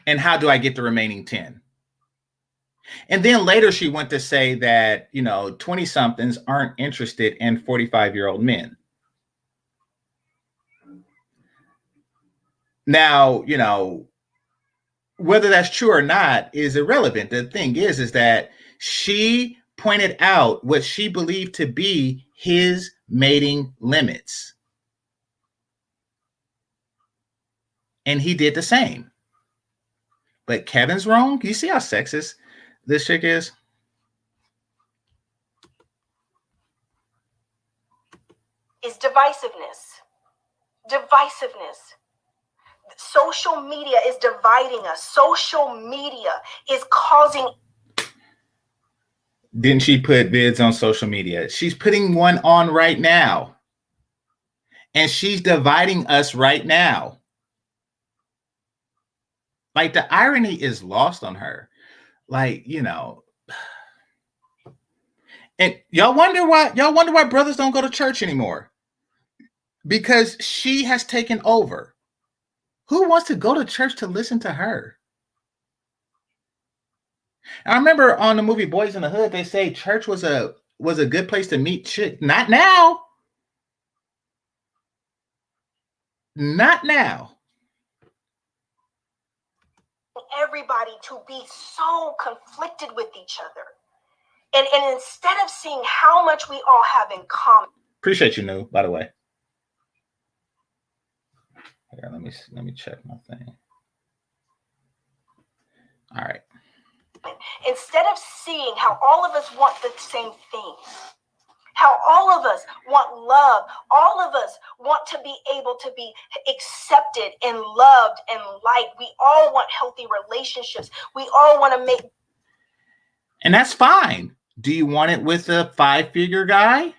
And how do I get the remaining 10? And then later she went to say that, you know, 20 somethings aren't interested in 45-year-old men. Now, you know, whether that's true or not is irrelevant. The thing is that she pointed out what she believed to be his mating limits. And he did the same. But Kevin's wrong. You see how sexist this chick is? Is divisiveness. Divisiveness. Social media is dividing us. Social media is causing. Didn't she put vids on social media? She's putting one on right now. And she's dividing us right now. Like, the irony is lost on her. Like, you know. And y'all wonder why brothers don't go to church anymore. Because she has taken over. Who wants to go to church to listen to her? I remember on the movie Boys in the Hood, they say church was a good place to meet chick. Not now. Not now. Everybody to be so conflicted with each other. And instead of seeing how much we all have in common. Appreciate you, New, by the way. Here, let me check my thing. All right. Instead of seeing how all of us want the same thing, how all of us want love, all of us want to be able to be accepted and loved and liked. We all want healthy relationships. We all want to make. And that's fine. Do you want it with a 5-figure guy?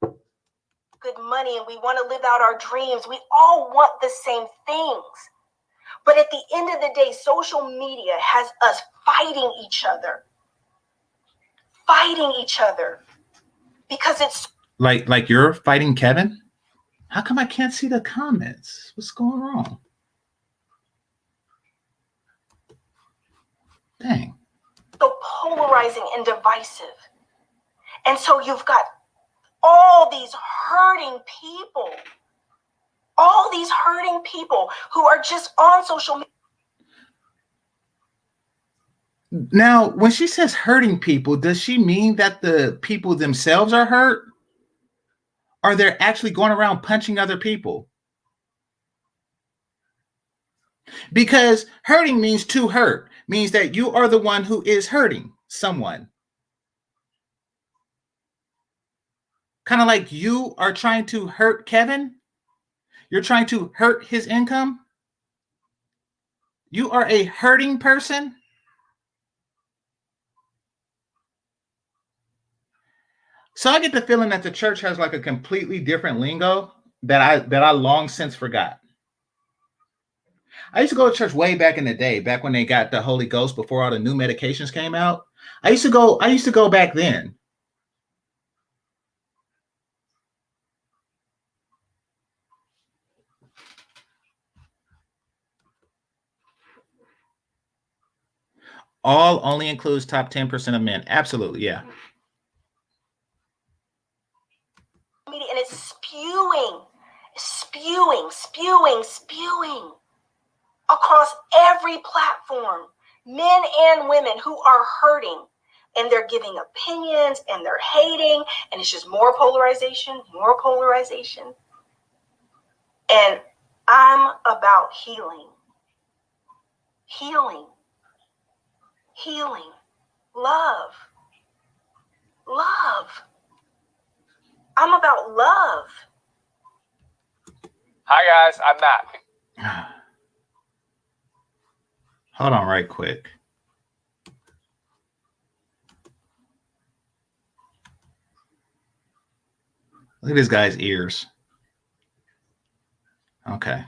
Good money, and we want to live out our dreams. We all want the same things. But at the end of the day, social media has us fighting each other. Fighting each other. Because it's like you're fighting Kevin? How come I can't see the comments? What's going wrong? Dang. So polarizing and divisive. And so you've got all these hurting people. All these hurting people who are just on social media. Now, when she says hurting people, does she mean that the people themselves are hurt? Or they're actually going around punching other people? Because hurting means to hurt, means that you are the one who is hurting someone. Kind of like you are trying to hurt Kevin. You're trying to hurt his income. You are a hurting person. So I get the feeling that the church has like a completely different lingo that I long since forgot. I used to go to church way back in the day, back when they got the Holy Ghost before all the new medications came out. I used to go back then. All only includes top 10% of men. Absolutely, yeah. And it's spewing across every platform. Men and women who are hurting, and they're giving opinions and they're hating, and it's just more polarization. And I'm about healing. Love. I'm about love. Hi guys, I'm Matt. Hold on right quick. Look at this guy's ears. Okay.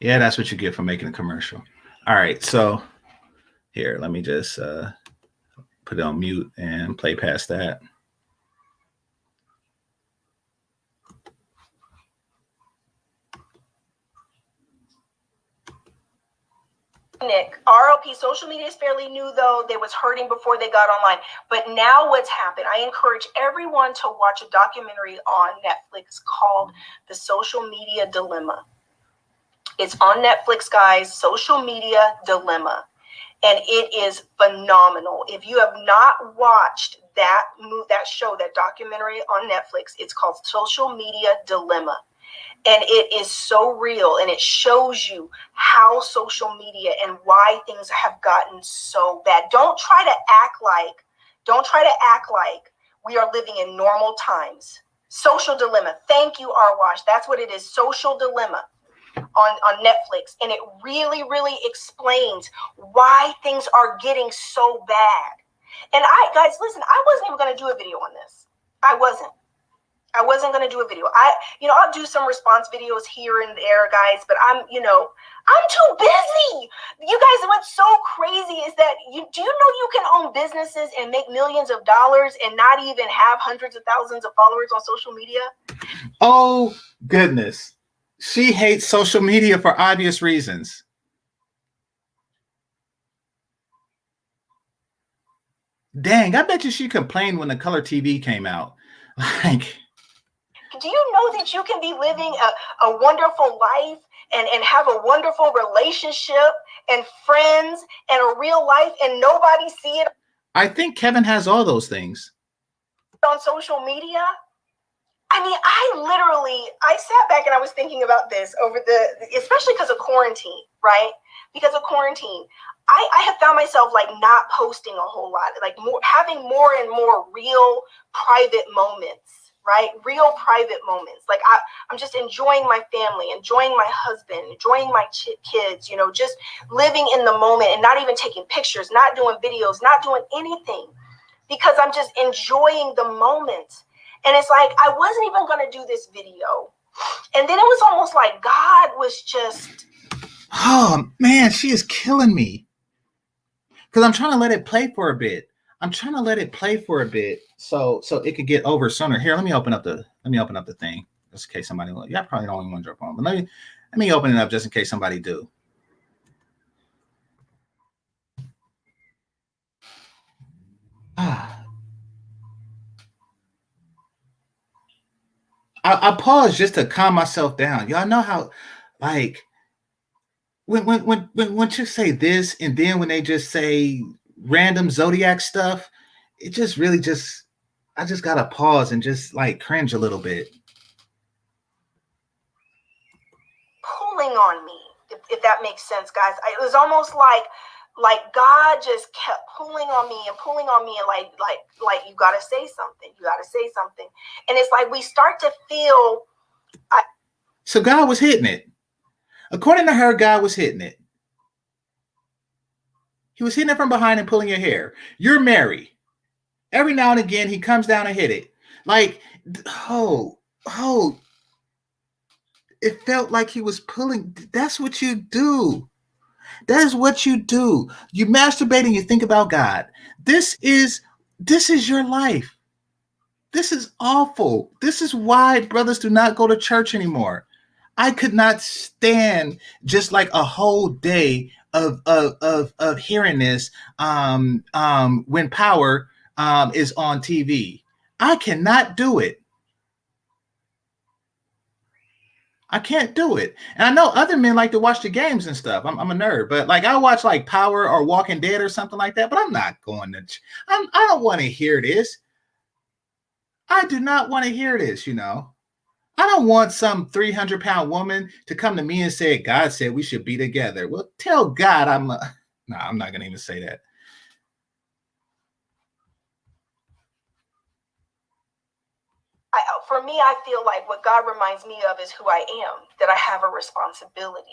Yeah, that's what you get for making a commercial. All right, so here, let me just put put it on mute and play past that. Nick, RLP, social media is fairly new though. They was hurting before they got online. But now what's happened, I encourage everyone to watch a documentary on Netflix called The Social Media Dilemma. It's on Netflix, guys, Social Media Dilemma. And it is phenomenal. If you have not watched that show, that documentary on Netflix, it's called Social Media Dilemma. And it is so real, and it shows you how social media and why things have gotten so bad. Don't try to act like we are living in normal times. Social Dilemma. Thank you, Arwash. That's what it is. Social Dilemma on Netflix. And it really, really explains why things are getting so bad. And guys, listen, I wasn't even going to do a video on this. I wasn't going to do a video. I'll do some response videos here and there, guys, but I'm too busy. You guys, what's so crazy is that do you know you can own businesses and make millions of dollars and not even have hundreds of thousands of followers on social media? Oh, goodness. She hates social media for obvious reasons. Dang, I bet you she complained when the color TV came out. Like, do you know that you can be living a wonderful life and have a wonderful relationship and friends and a real life and nobody see it? I think Kevin has all those things on social media. I mean, I sat back and I was thinking about this especially because of quarantine, right? Because of quarantine, I have found myself like not posting a whole lot, like having more and more real private moments, right? Real private moments. Like I'm just enjoying my family, enjoying my husband, enjoying my kids, just living in the moment and not even taking pictures, not doing videos, not doing anything, because I'm just enjoying the moment. And it's like, I wasn't even going to do this video. And then it was almost like God was just... Oh, man, she is killing me. Because I'm trying to let it play for a bit. So it could get over sooner. Here, let me open up the thing. Just in case somebody... Yeah, I probably don't even want to drop on. But let me open it up just in case somebody do. I pause just to calm myself down. Y'all know how, like, when you say this and then when they just say random zodiac stuff, it just really I just gotta pause and just like cringe a little bit. Pulling on me, if that makes sense, guys. It was almost like God just kept pulling on me and like you gotta say something, and it's like we start to feel. So God was hitting it. According to her, God was hitting it. He was hitting it from behind and pulling your hair. You're married. Every now and again, he comes down and hit it. Like, it felt like he was pulling. That's what you do. That is what you do. You masturbate and you think about God. This is your life. This is awful. This is why brothers do not go to church anymore. I could not stand just like a whole day of hearing this when Power is on TV. I cannot do it. I can't do it. And I know other men like to watch the games and stuff. I'm a nerd, but like I watch like Power or Walking Dead or something like that, but I'm not going to, I don't want to hear this. I do not want to hear this, I don't want some 300-pound woman to come to me and say, God said we should be together. Well, tell God I'm not going to even say that. For me, I feel like what God reminds me of is who I am, that I have a responsibility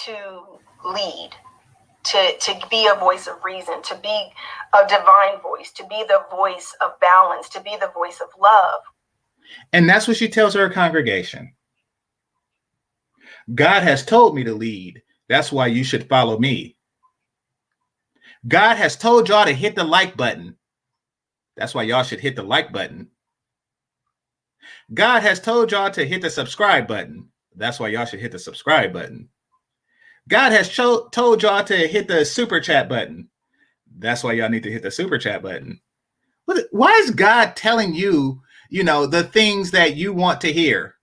to lead, to be a voice of reason, to be a divine voice, to be the voice of balance, to be the voice of love. And that's what she tells her congregation. God has told me to lead. That's why you should follow me. God has told y'all to hit the like button. That's why y'all should hit the like button. God has told y'all to hit the subscribe button. That's why y'all should hit the subscribe button. God has told y'all to hit the super chat button. That's why y'all need to hit the super chat button. Why is God telling you, the things that you want to hear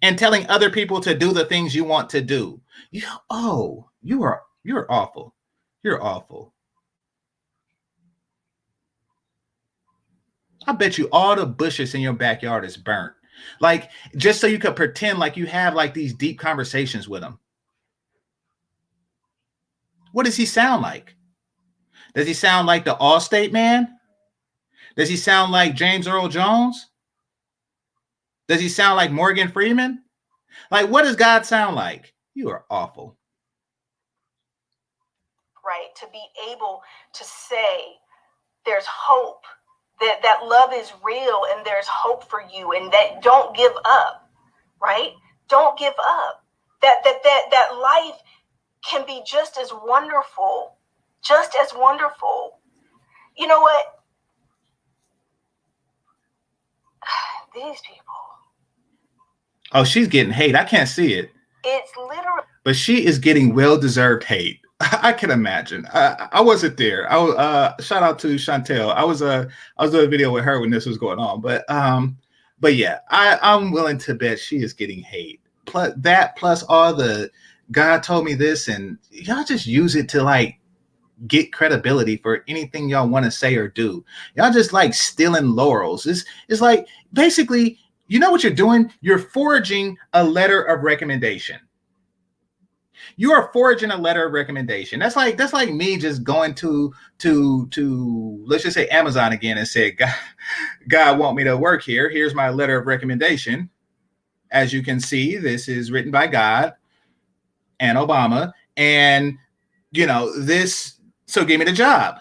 and telling other people to do the things you want to do? You're awful. You're awful. I bet you all the bushes in your backyard is burnt. Like, just so you could pretend like you have like these deep conversations with him. What does he sound like? Does he sound like the Allstate man? Does he sound like James Earl Jones? Does he sound like Morgan Freeman? Like, what does God sound like? You are awful. Right. To be able to say there's hope, that love is real and there's hope for you, and that don't give up, right? Don't give up. That life can be just as wonderful. You know what? These people. Oh, she's getting hate. I can't see it. It's literally. But she is getting well-deserved hate. I can imagine. I wasn't there. Shout out to Chantel. I was doing a video with her when this was going on. But yeah, I'm willing to bet she is getting hate. Plus all the God told me this, and y'all just use it to like get credibility for anything y'all want to say or do. Y'all just like stealing laurels. It's like basically, you know what you're doing? You're forging a letter of recommendation. You are forging a letter of recommendation. That's like me just going to let's just say Amazon again and say, God want me to work here. Here's my letter of recommendation. As you can see, this is written by God and Obama, and this. So give me the job.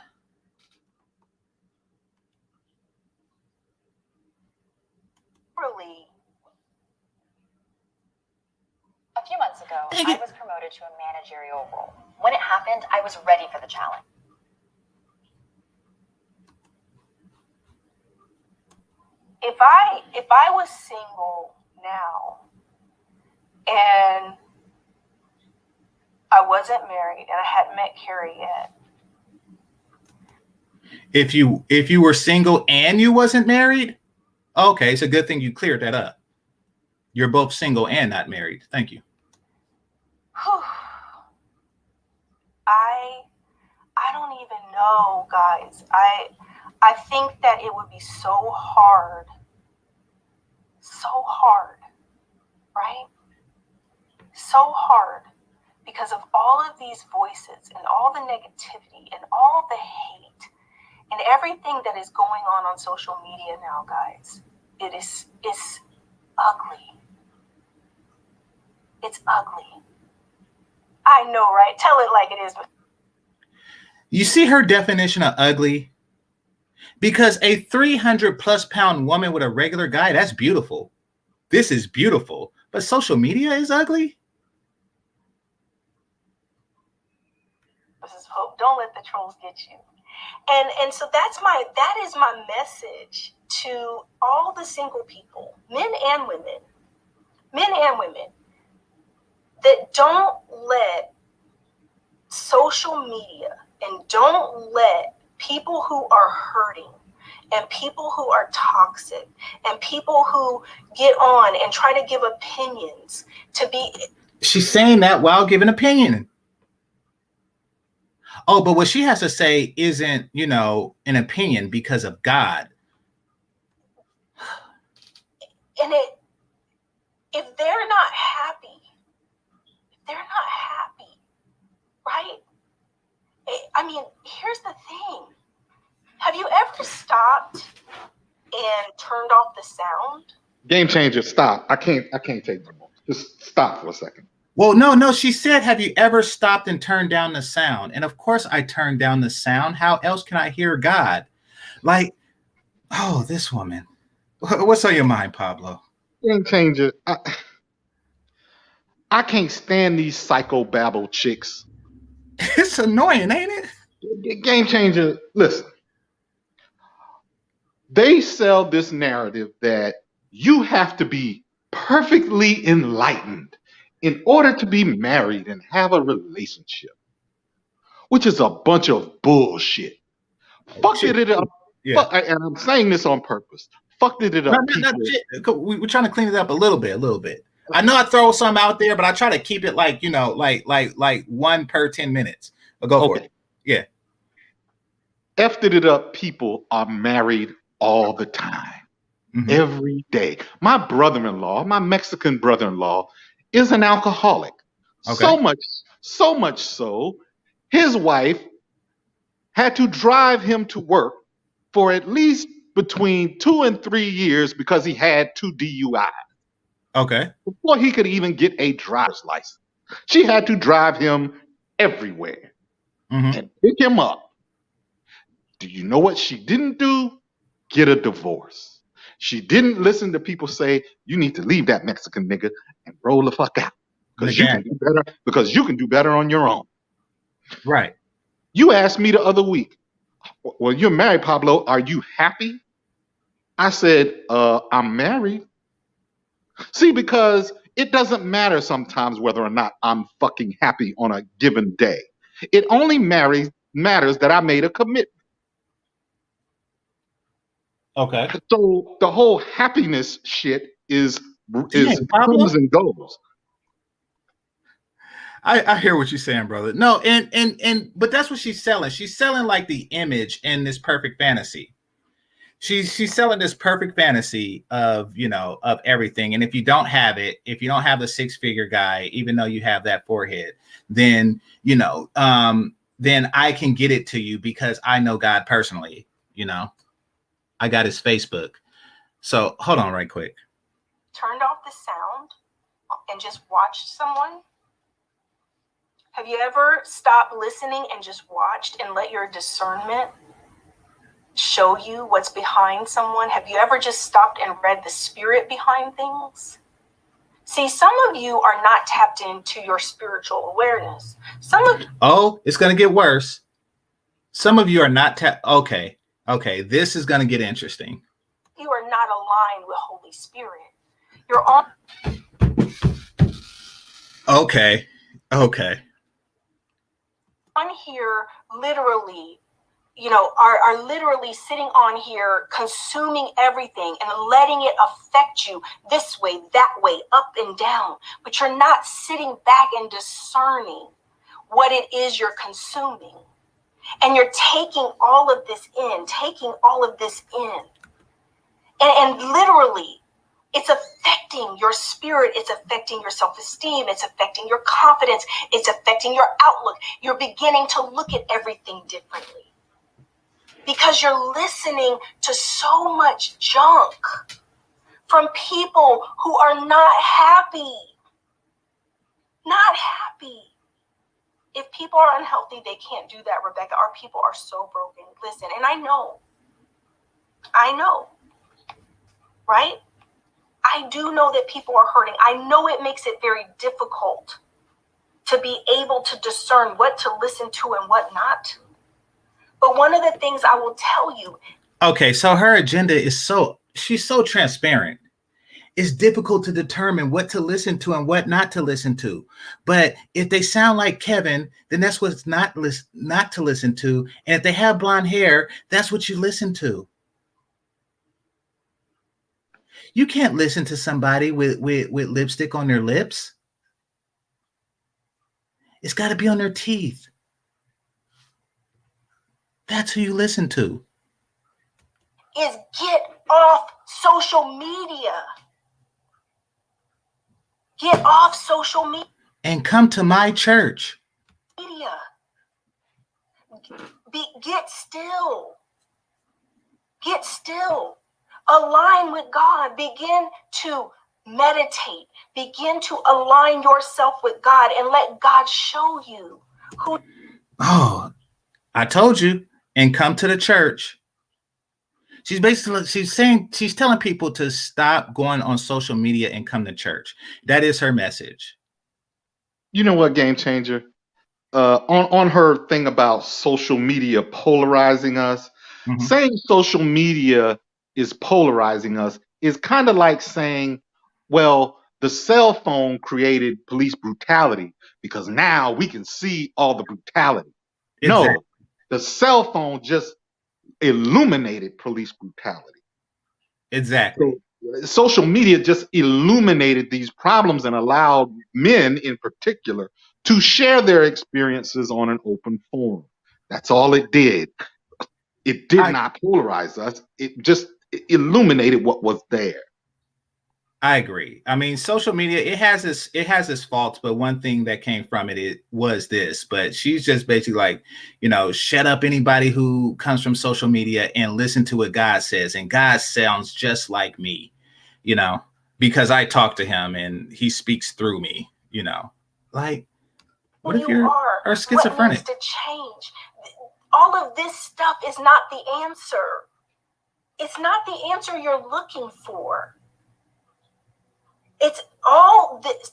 Really. A few months ago, I was promoted to a managerial role. When it happened, I was ready for the challenge. If I was single now and I wasn't married and I hadn't met Carrie yet. If you were single and you wasn't married, okay, it's a good thing you cleared that up. You're both single and not married. Thank you. I don't even know, guys. I think that it would be so hard, right? So hard because of all of these voices and all the negativity and all the hate and everything that is going on social media now, guys. It's ugly. It's ugly. I know, right? Tell it like it is. You see her definition of ugly? Because a 300+ pound woman with a regular guy, that's beautiful. This is beautiful. But social media is ugly? This is hope. Don't let the trolls get you. And so that is my message to all the single people, men and women, that don't let social media and don't let people who are hurting and people who are toxic and people who get on and try to give opinions to be. She's saying that while giving opinion. Oh, but what she has to say isn't, an opinion because of God. And if they're not happy, right? I mean, here's the thing. Have you ever stopped and turned off the sound? Game changer, stop. I can't take no more. Just stop for a second. Well, no, she said, have you ever stopped and turned down the sound? And of course I turned down the sound. How else can I hear God? Like, oh, this woman. What's on your mind, Pablo? Game changer. I can't stand these psychobabble chicks It's annoying, ain't it? Game changer. Listen, they sell this narrative that you have to be perfectly enlightened in order to be married and have a relationship, which is a bunch of bullshit. Fucked it up. Yeah. And I'm saying this on purpose. Fucked it up, people. We're trying to clean it up a little bit. I know I throw some out there, but I try to keep it like, like one per 10 minutes. But go for it. Yeah. Effed it up people are married all the time, every day. My brother-in-law, my Mexican brother-in-law, is an alcoholic. So much so, his wife had to drive him to work for at least between 2 and 3 years because he had 2 DUIs. Okay. Before he could even get a driver's license. She had to drive him everywhere and pick him up. Do you know what she didn't do? Get a divorce. She didn't listen to people say, you need to leave that Mexican nigga and roll the fuck out. Because you can do better on your own. Right. You asked me the other week, well, you're married, Pablo. Are you happy? I said, I'm married. See, because it doesn't matter sometimes whether or not I'm fucking happy on a given day. It only matters that I made a commitment. Okay. So the whole happiness shit is comes and goes. I hear what you're saying, brother. No, but that's what she's selling. She's selling like the image in this perfect fantasy. She's selling this perfect fantasy of, of everything. And if you don't have it, if you don't have the 6-figure guy, even though you have that forehead, then, then I can get it to you because I know God personally, I got his Facebook. So hold on right quick. Turned off the sound and just watched someone? Have you ever stopped listening and just watched and let your discernment show you what's behind someone? Have you ever just stopped and read the spirit behind things? See, some of you are not tapped into your spiritual awareness. It's going to get worse. Some of you are not Okay, this is going to get interesting. You are not aligned with Holy Spirit. You're on. Okay. On here, literally, are literally sitting on here, consuming everything and letting it affect you this way, that way, up and down. But you're not sitting back and discerning what it is you're consuming. And you're taking all of this in. And literally, it's affecting your spirit. It's affecting your self-esteem. It's affecting your confidence. It's affecting your outlook. You're beginning to look at everything differently because you're listening to so much junk from people who are not happy. Not happy. If people are unhealthy, they can't do that, Rebecca. Our people are so broken. Listen, and I know, right? I do know that people are hurting. I know it makes it very difficult to be able to discern what to listen to and what not to. But one of the things I will tell you. Okay, so her agenda is she's so transparent. It's difficult to determine what to listen to and what not to listen to. But if they sound like Kevin, then that's what's not to listen to. And if they have blonde hair, that's what you listen to. You can't listen to somebody with lipstick on their lips. It's got to be on their teeth. That's who you listen to. Is get off social media. Get off social media. And come to my church. Get still. Get still. Align with God. Begin to meditate. Begin to align yourself with God and let God show you who. Oh, I told you. And come to the church. She's telling people to stop going on social media and come to church. That is her message. You know what, game changer? on her thing about social media polarizing us, saying social media is polarizing us is kind of like saying, well, the cell phone created police brutality because now we can see all the brutality. Exactly. No, the cell phone just illuminated police brutality. Exactly. So, social media just illuminated these problems and allowed men in particular to share their experiences on an open forum. That's all it did. It did not polarize us. It just illuminated what was there. I agree. I mean, social media, it has its faults, but one thing that came from it was this. But she's just basically like, shut up anybody who comes from social media and listen to what God says. And God sounds just like me, because I talk to him and he speaks through me, like, what if you are schizophrenic? What needs to change? All of this stuff is not the answer. It's not the answer you're looking for. It's all this.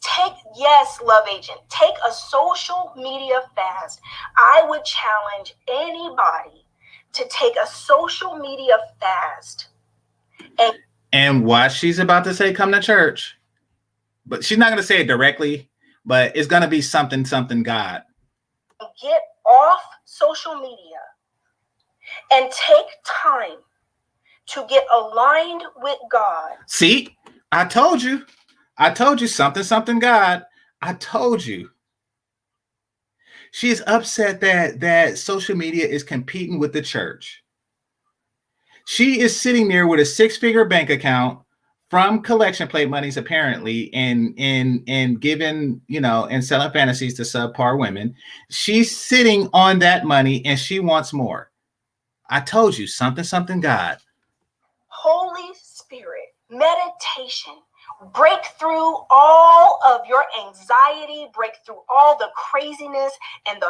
Yes, love agent, take a social media fast. I would challenge anybody to take a social media fast. And what she's about to say, come to church. But she's not going to say it directly, but it's going to be something God. Get off social media and take time to get aligned with God. See, I told you something God. I told you. She's upset that social media is competing with the church. She is sitting there with a 6-figure bank account from collection plate monies, apparently, and giving, and selling fantasies to subpar women. She's sitting on that money and she wants more. I told you something God. Holy Spirit, meditation. Break through all of your anxiety, break through all the craziness and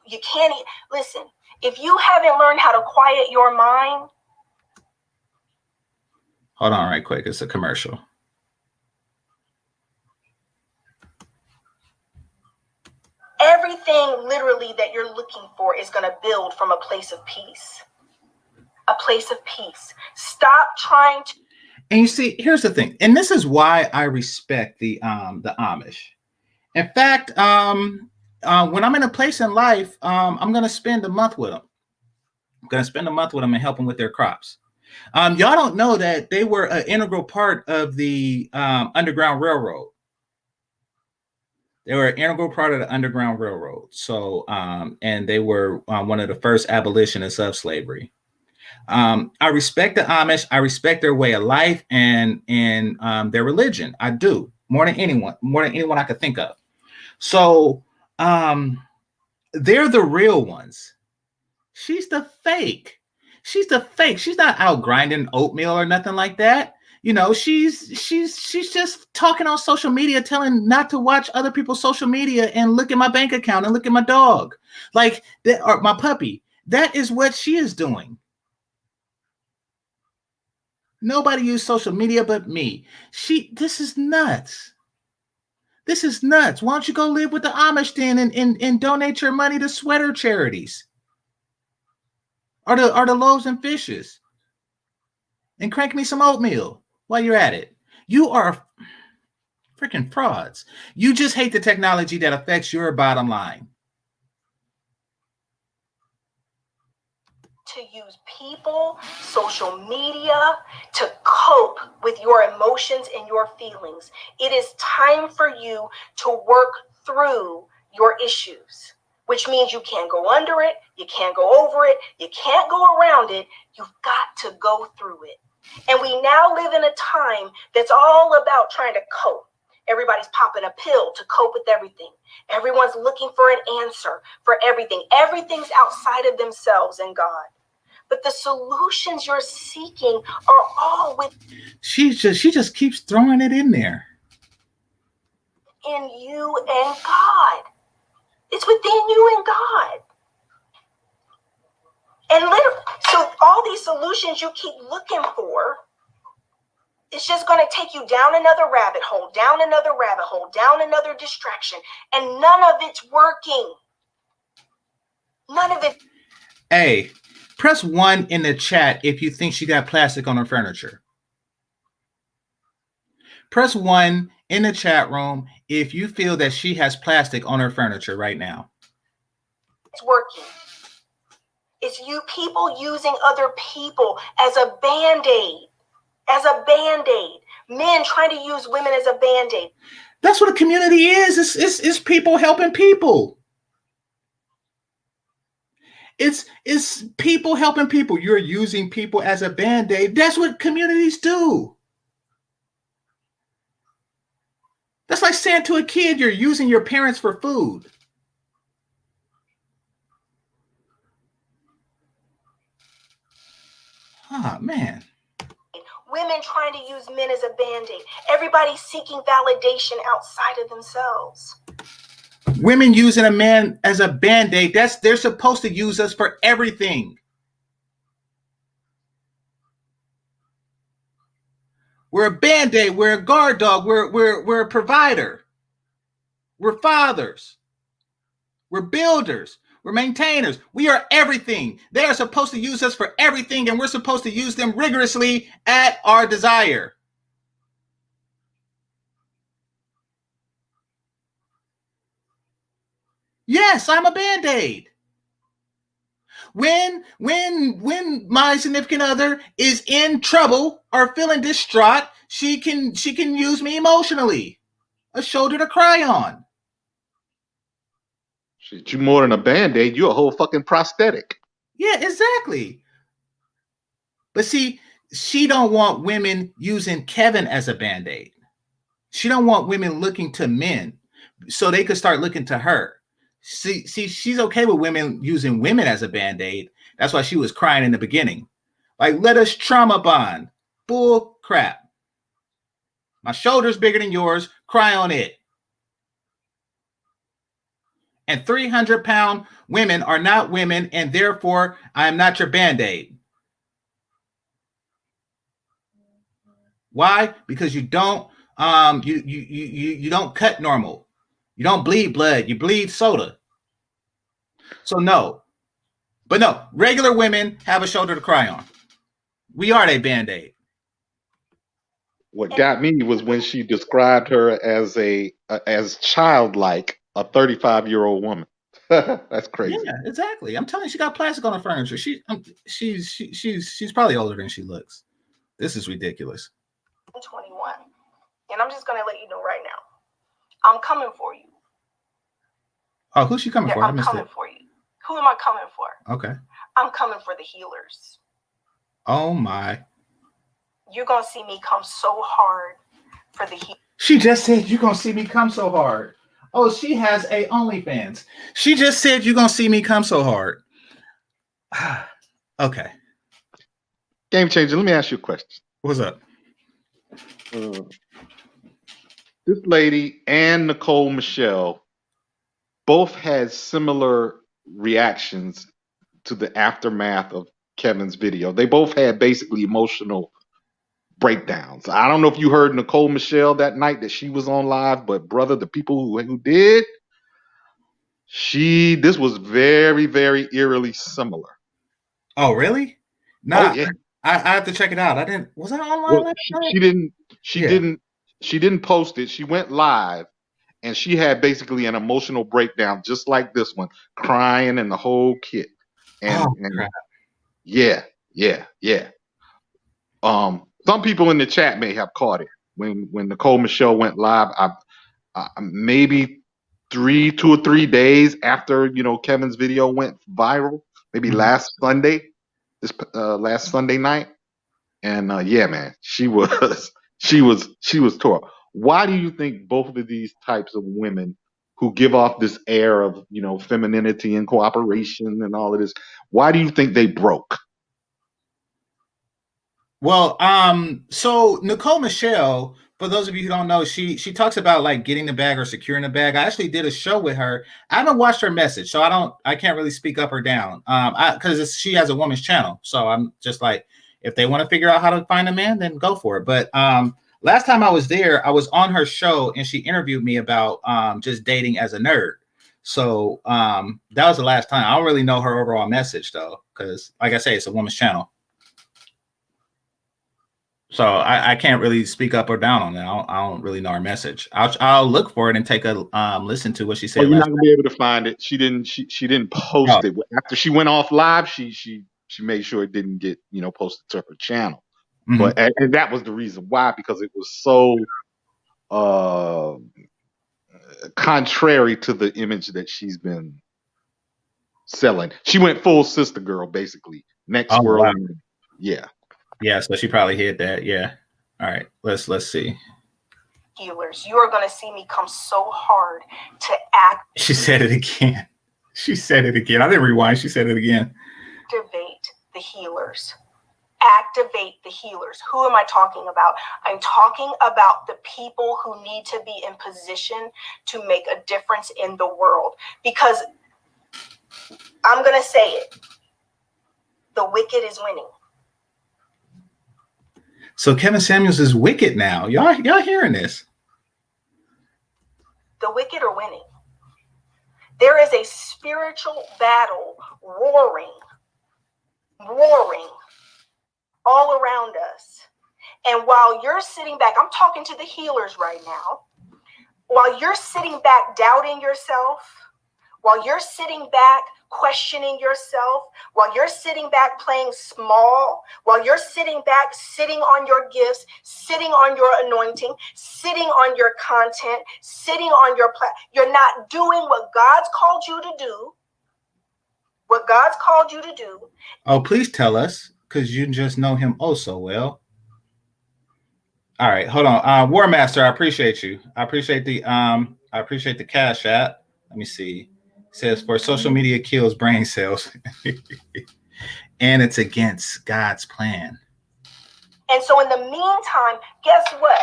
you can't listen. If you haven't learned how to quiet your mind. Hold on right quick. It's a commercial. Everything literally that you're looking for is going to build from a place of peace. A place of peace. Stop trying to. And you see, here's the thing, and this is why I respect the Amish. In fact, when I'm in a place in life, I'm going to spend a month with them. I'm going to spend a month with them and help them with their crops. Y'all don't know that they were an integral part of the Underground Railroad. They were an integral part of the Underground Railroad. So, and they were one of the first abolitionists of slavery. I respect the Amish. I respect their way of life and their religion. I do, more than anyone I could think of. So they're the real ones. She's the fake. She's not out grinding oatmeal or nothing like that. She's just talking on social media, telling not to watch other people's social media and look at my bank account and look at my dog, like that, or my puppy. That is what she is doing. Nobody used social media but me. This is nuts. This is nuts. Why don't you go live with the Amish then and donate your money to sweater charities? Or the loaves and fishes. And crank me some oatmeal while you're at it. You are freaking frauds. You just hate the technology that affects your bottom line. To use people, social media to cope with your emotions and your feelings. It is time for you to work through your issues, which means you can't go under it, you can't go over it, you can't go around it. You've got to go through it. And we now live in a time that's all about trying to cope. Everybody's popping a pill to cope with everything. Everyone's looking for an answer for everything. Everything's outside of themselves and God. But the solutions you're seeking are all with. She just keeps throwing it in there. In you and God. It's within you and God. And literally, so all these solutions you keep looking for, it's just going to take you down another rabbit hole, down another rabbit hole, down another distraction, and none of it's working. None of it. Hey, press 1 in the chat if you think she got plastic on her furniture. Press 1 in the chat room if you feel that she has plastic on her furniture right now. It's working. It's you people using other people as a band-aid. As a band-aid. Men trying to use women as a band-aid. That's what a community is. It's people helping people. It's people helping people. You're using people as a band-aid. That's what communities do. That's like saying to a kid, you're using your parents for food. Oh, man. Women trying to use men as a band-aid. Everybody seeking validation outside of themselves. Women using a man as a band-aid. They're supposed to use us for everything. We're a band-aid. We're a guard dog. We're a provider. We're fathers. We're builders. We're maintainers. We are everything. They are supposed to use us for everything, and we're supposed to use them rigorously at our desire. Yes, I'm a band-aid. When my significant other is in trouble or feeling distraught, she can use me emotionally, a shoulder to cry on. Shit, you more than a band-aid, you a whole fucking prosthetic. Yeah, exactly. But see, she don't want women using Kevin as a band-aid. She don't want women looking to men so they could start looking to her. See, she's okay with women using women as a band-aid. That's why she was crying in the beginning. Like, let us trauma bond. Bull crap. My shoulder's bigger than yours. Cry on it. And 300-pound women are not women, and therefore I am not your band-aid. Why? Because you don't you don't cut normal. You don't bleed blood. You bleed soda. So no. But no, regular women have a shoulder to cry on. We are a band-aid. What got me was when she described her as childlike, a 35-year-old woman. That's crazy. Yeah, exactly. I'm telling you, she got plastic on her furniture. She's probably older than she looks. This is ridiculous. 21. And I'm just going to let you know right now. I'm coming for you. Oh, who's she coming for? I'm coming for you. Who am I coming for? Okay. I'm coming for the healers. Oh my. You're going to see me come so hard for the healers. She just said you're going to see me come so hard. Oh, she has a OnlyFans. She just said you're going to see me come so hard. Okay. Game changer, let me ask you a question. What's up? This lady and Nicole Michelle both had similar reactions to the aftermath of Kevin's video. They both had basically emotional breakdowns. I don't know if you heard Nicole Michelle that night that she was on live, but brother, the people who did, this was very, very eerily similar. Oh, really? Nah, oh, yeah. I have to check it out. Was I online? Well, she didn't post it. She went live and she had basically an emotional breakdown just like this one, crying and the whole kit. And yeah. Some people in the chat may have caught it when Nicole Michelle went live. Maybe 2 or 3 days after Kevin's video went viral, maybe last Sunday night, and yeah, man, she was tore. Why do you think both of these types of women who give off this air of femininity and cooperation and all of this, why do you think they broke? Well, so Nicole Michelle, for those of you who don't know, she talks about like getting the bag or securing the bag. I actually did a show with her. I haven't watched her message, so I can't really speak up or down. Because she has a woman's channel, so I'm just like, if they want to figure out how to find a man, then go for it. But last time I was there, I was on her show and she interviewed me about just dating as a nerd. So that was the last time. I don't really know her overall message though, because like I say, it's a woman's channel. So I can't really speak up or down on that. I don't really know her message. I'll look for it and take a listen to what she said. Oh, you're not gonna be able to find it. She didn't post it after she went off live. She made sure it didn't get posted to her channel. Mm-hmm. But and that was the reason why, because it was so contrary to the image that she's been selling. She went full sister girl, basically. Next world. Wow. Yeah. Yeah, so she probably hit that. Yeah. All right. Let's see. Healers, you are going to see me come so hard to act. She said it again. She said it again. I didn't rewind. She said it again. Activate the healers. Activate the healers. Who am I talking about? I'm talking about the people who need to be in position to make a difference in the world. Because I'm going to say it. The wicked is winning. So Kevin Samuels is wicked now. Y'all hearing this? The wicked are winning. There is a spiritual battle roaring all around us. And while you're sitting back, I'm talking to the healers right now. While you're sitting back doubting yourself, while you're sitting back questioning yourself, while you're sitting back playing small, while you're sitting back sitting on your gifts, sitting on your anointing, sitting on your content, sitting on your you're not doing what God's called you to do. What God's called you to do. Oh, please tell us, because you just know him oh so well. All right, hold on. War Master, I appreciate you. I appreciate the Cash App. Let me see. It says for social media kills brain cells. And it's against God's plan. And so in the meantime, guess what?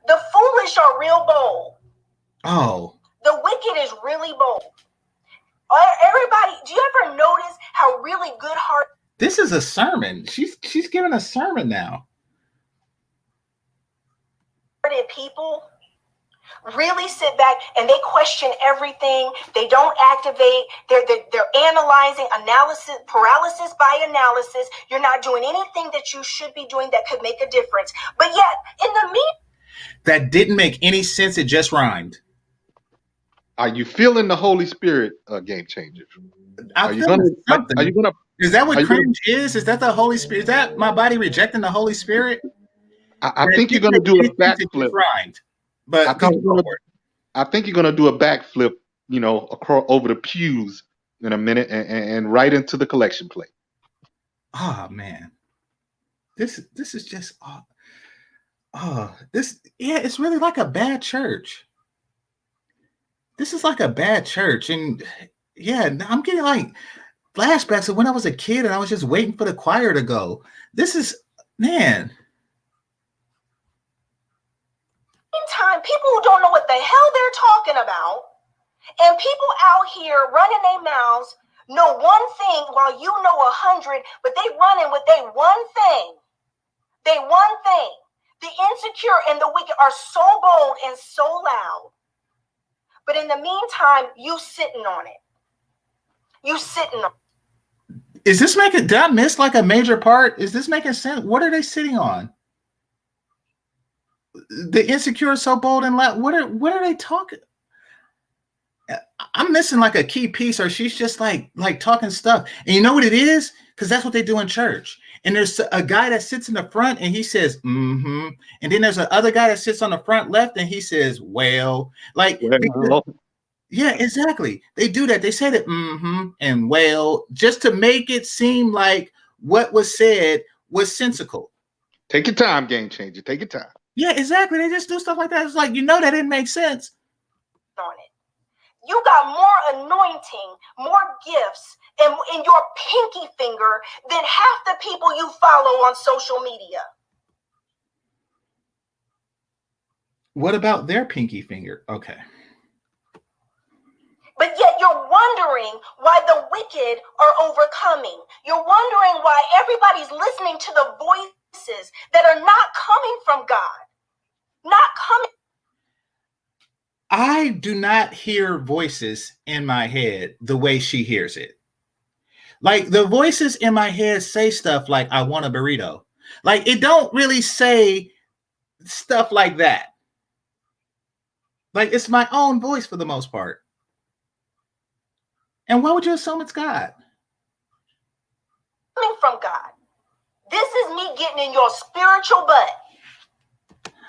The foolish are real bold. Oh. The wicked is really bold. Everybody, do you ever notice how really good heart? This is a sermon. She's giving a sermon now. People really sit back and they question everything. They don't activate. They're analyzing, paralysis by analysis. You're not doing anything that you should be doing that could make a difference. But yet, in the that didn't make any sense. It just rhymed. Are you feeling the Holy Spirit, Game Changer? Are you gonna? Is that what cringe is? Is that the Holy Spirit? Is that my body rejecting the Holy Spirit? I think you're gonna do a backflip. But I think you're gonna do a backflip, across over the pews in a minute and right into the collection plate. Oh man, this is just it's really like a bad church. This is like a bad church, and yeah, I'm getting like flashbacks of when I was a kid and I was just waiting for the choir to go. This is man. Time, people who don't know what the hell they're talking about, and people out here running their mouths know one thing while you know 100, but they running with they one thing. They one thing. The insecure and the wicked are so bold and so loud. But in the meantime, you sitting on it. You sitting on it. Is this making, did I miss like a major part? Is this making sense? What are they sitting on? The insecure is so bold and loud. What are they talking? I'm missing like a key piece, or she's just like talking stuff. And you know what it is? Because that's what they do in church. And there's a guy that sits in the front and he says, mm-hmm. And then there's another guy that sits on the front left and he says, well, like, yeah, exactly. They do that. They say that mm-hmm and well, just to make it seem like what was said was sensical. Take your time, Game Changer. Take your time. Yeah, exactly. They just do stuff like that. It's like, that didn't make sense. On it. You got more anointing, more gifts in your pinky finger than half the people you follow on social media. What about their pinky finger? Okay. But yet you're wondering why the wicked are overcoming. You're wondering why everybody's listening to the voices that are not coming from God. Not coming. I do not hear voices in my head the way she hears it. Like the voices in my head say stuff like I want a burrito. Like it don't really say stuff like that. Like it's my own voice for the most part. And why would you assume it's God? Coming from God. This is me getting in your spiritual butt.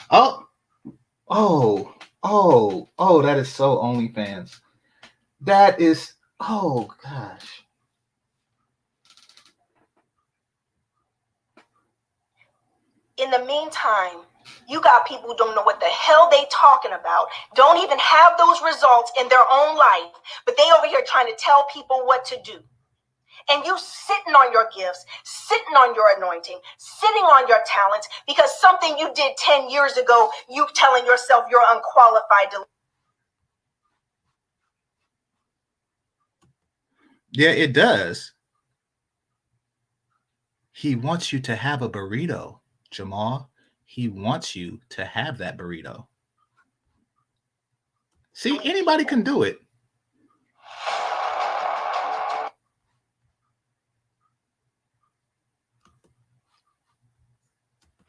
Oh, that is so OnlyFans. That is, oh gosh. In the meantime, you got people who don't know what the hell they talking about, don't even have those results in their own life, but they over here trying to tell people what to do. And you sitting on your gifts, sitting on your anointing, sitting on your talents, because something you did 10 years ago, you telling yourself you're unqualified to. Yeah, it does. He wants you to have a burrito, Jamal. He wants you to have that burrito. See, anybody can do it.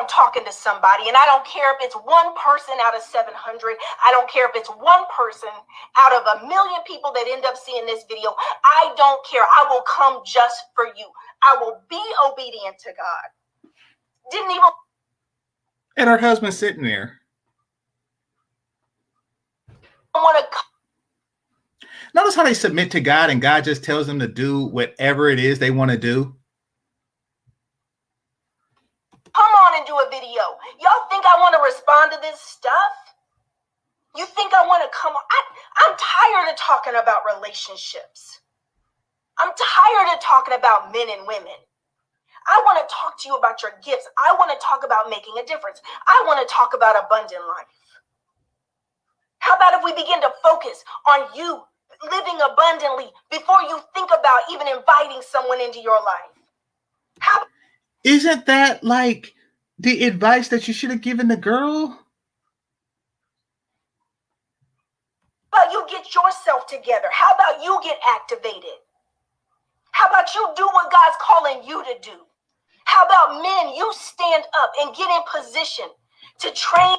I'm talking to somebody, and I don't care if it's one person out of 700. I don't care if it's one person out of 1 million people that end up seeing this video. I don't care. I will come just for you. I will be obedient to God. Didn't even. And her husband sitting there. Want to. Notice how they submit to God and God just tells them to do whatever it is they want to do. Come on and do a video. Y'all think I want to respond to this stuff? You think I want to come on? I'm tired of talking about relationships. I'm tired of talking about men and women. I want to talk to you about your gifts. I want to talk about making a difference. I want to talk about abundant life. How about if we begin to focus on you living abundantly before you think about even inviting someone into your life? How Isn't that like the advice that you should have given the girl? about you get yourself together? How about you get activated? How about you do what God's calling you to do? How about men, you stand up and get in position to train?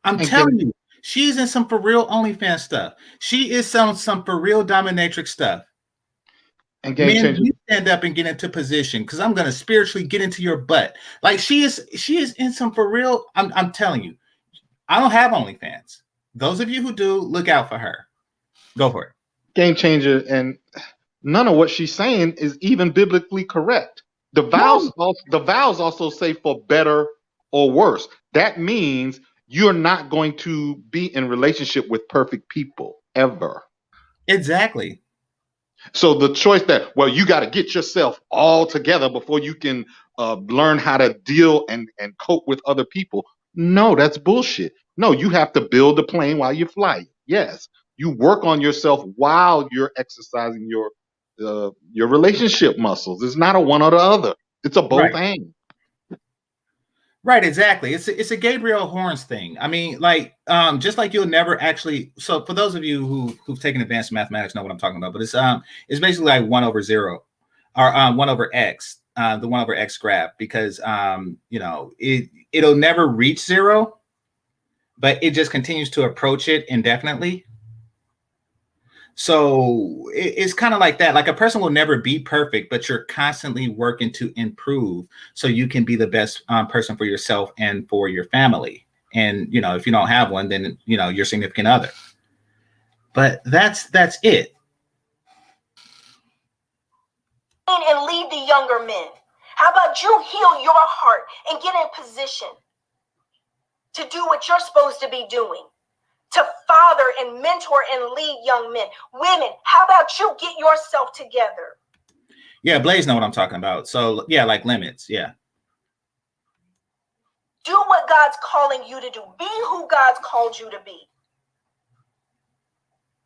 I'm telling you, she's in some for real OnlyFans stuff. She is some for real dominatrix stuff. And game Men, changer. you stand up and get into position because I'm gonna spiritually get into your butt. Like she is in some for real. I'm telling you, I don't have OnlyFans. Those of you who do, look out for her. Go for it. Game changer, and none of what she's saying is even biblically correct. The vows also say for better or worse. That means you're not going to be in relationship with perfect people ever. Exactly. So the choice that, well, you got to get yourself all together before you can learn how to deal and cope with other people. No, that's bullshit. No, you have to build a plane while you fly. Yes, you work on yourself while you're exercising your relationship muscles. It's not a one or the other. It's a both and. Right, exactly. It's a Gabriel Horns thing. I mean, like, just like you'll never actually. So, for those of you who've taken advanced mathematics, know what I'm talking about. But it's basically like 1 over 0, or 1 over x, the 1 over x graph, because it'll never reach 0, but it just continues to approach it indefinitely. So it's kind of like that. Like a person will never be perfect, but you're constantly working to improve so you can be the best person for yourself and for your family. And, if you don't have one, then, your significant other. But that's it. And lead the younger men. How about you heal your heart and get in position to do what you're supposed to be doing? To father and mentor and lead young men. Women, how about you get yourself together? Yeah, Blaze know what I'm talking about. So, yeah, like limits. Yeah. Do what God's calling you to do. Be who God's called you to be.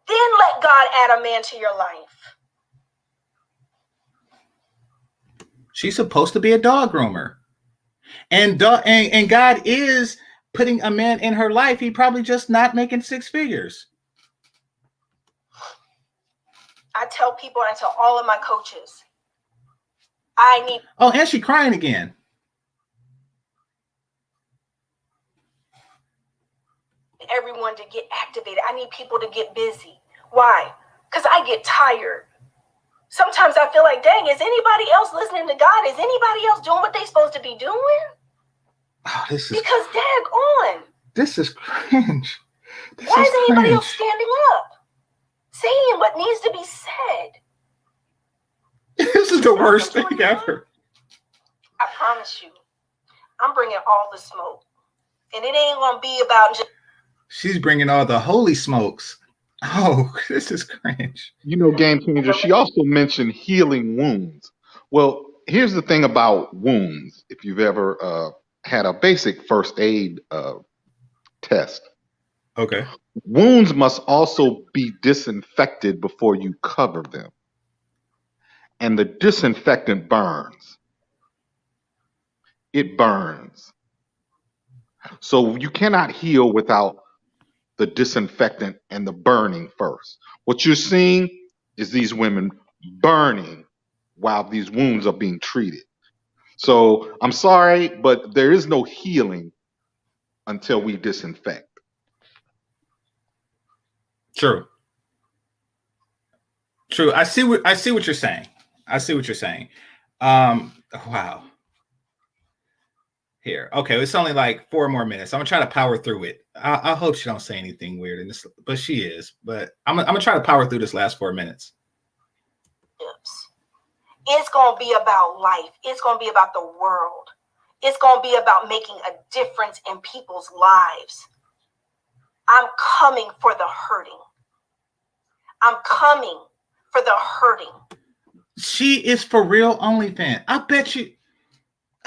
Then let God add a man to your life. She's supposed to be a dog groomer. And God is putting a man in her life, he probably just not making six figures. I tell people, I tell all of my coaches, I need. Oh, and she crying again. Everyone to get activated. I need people to get busy. Why? Because I get tired. Sometimes I feel like, dang, is anybody else listening to God? Is anybody else doing what they're supposed to be doing? Oh, this is because dag on. This is cringe. Why is anybody else standing up, saying what needs to be said? This is the worst thing ever. I promise you, I'm bringing all the smoke, and it ain't gonna be about just. She's bringing all the holy smokes. Oh, this is cringe. You know, Game Changer, she also mentioned healing wounds. Well, here's the thing about wounds. If you've ever had a basic first aid test. Okay. Wounds must also be disinfected before you cover them. And the disinfectant burns. It burns. So you cannot heal without the disinfectant and the burning first. What you're seeing is these women burning while these wounds are being treated. So I'm sorry, but there is no healing until we disinfect. True. True. I see what you're saying. I see what you're saying. Wow. Here. Okay, it's only like 4 more minutes. I'm gonna try to power through it. I hope she don't say anything weird in this, but she is. But I'm gonna try to power through this last 4 minutes. It's gonna be about life. It's gonna be about the world. It's gonna be about making a difference in people's lives. I'm coming for the hurting. I'm coming for the hurting. She is for real OnlyFans. I bet you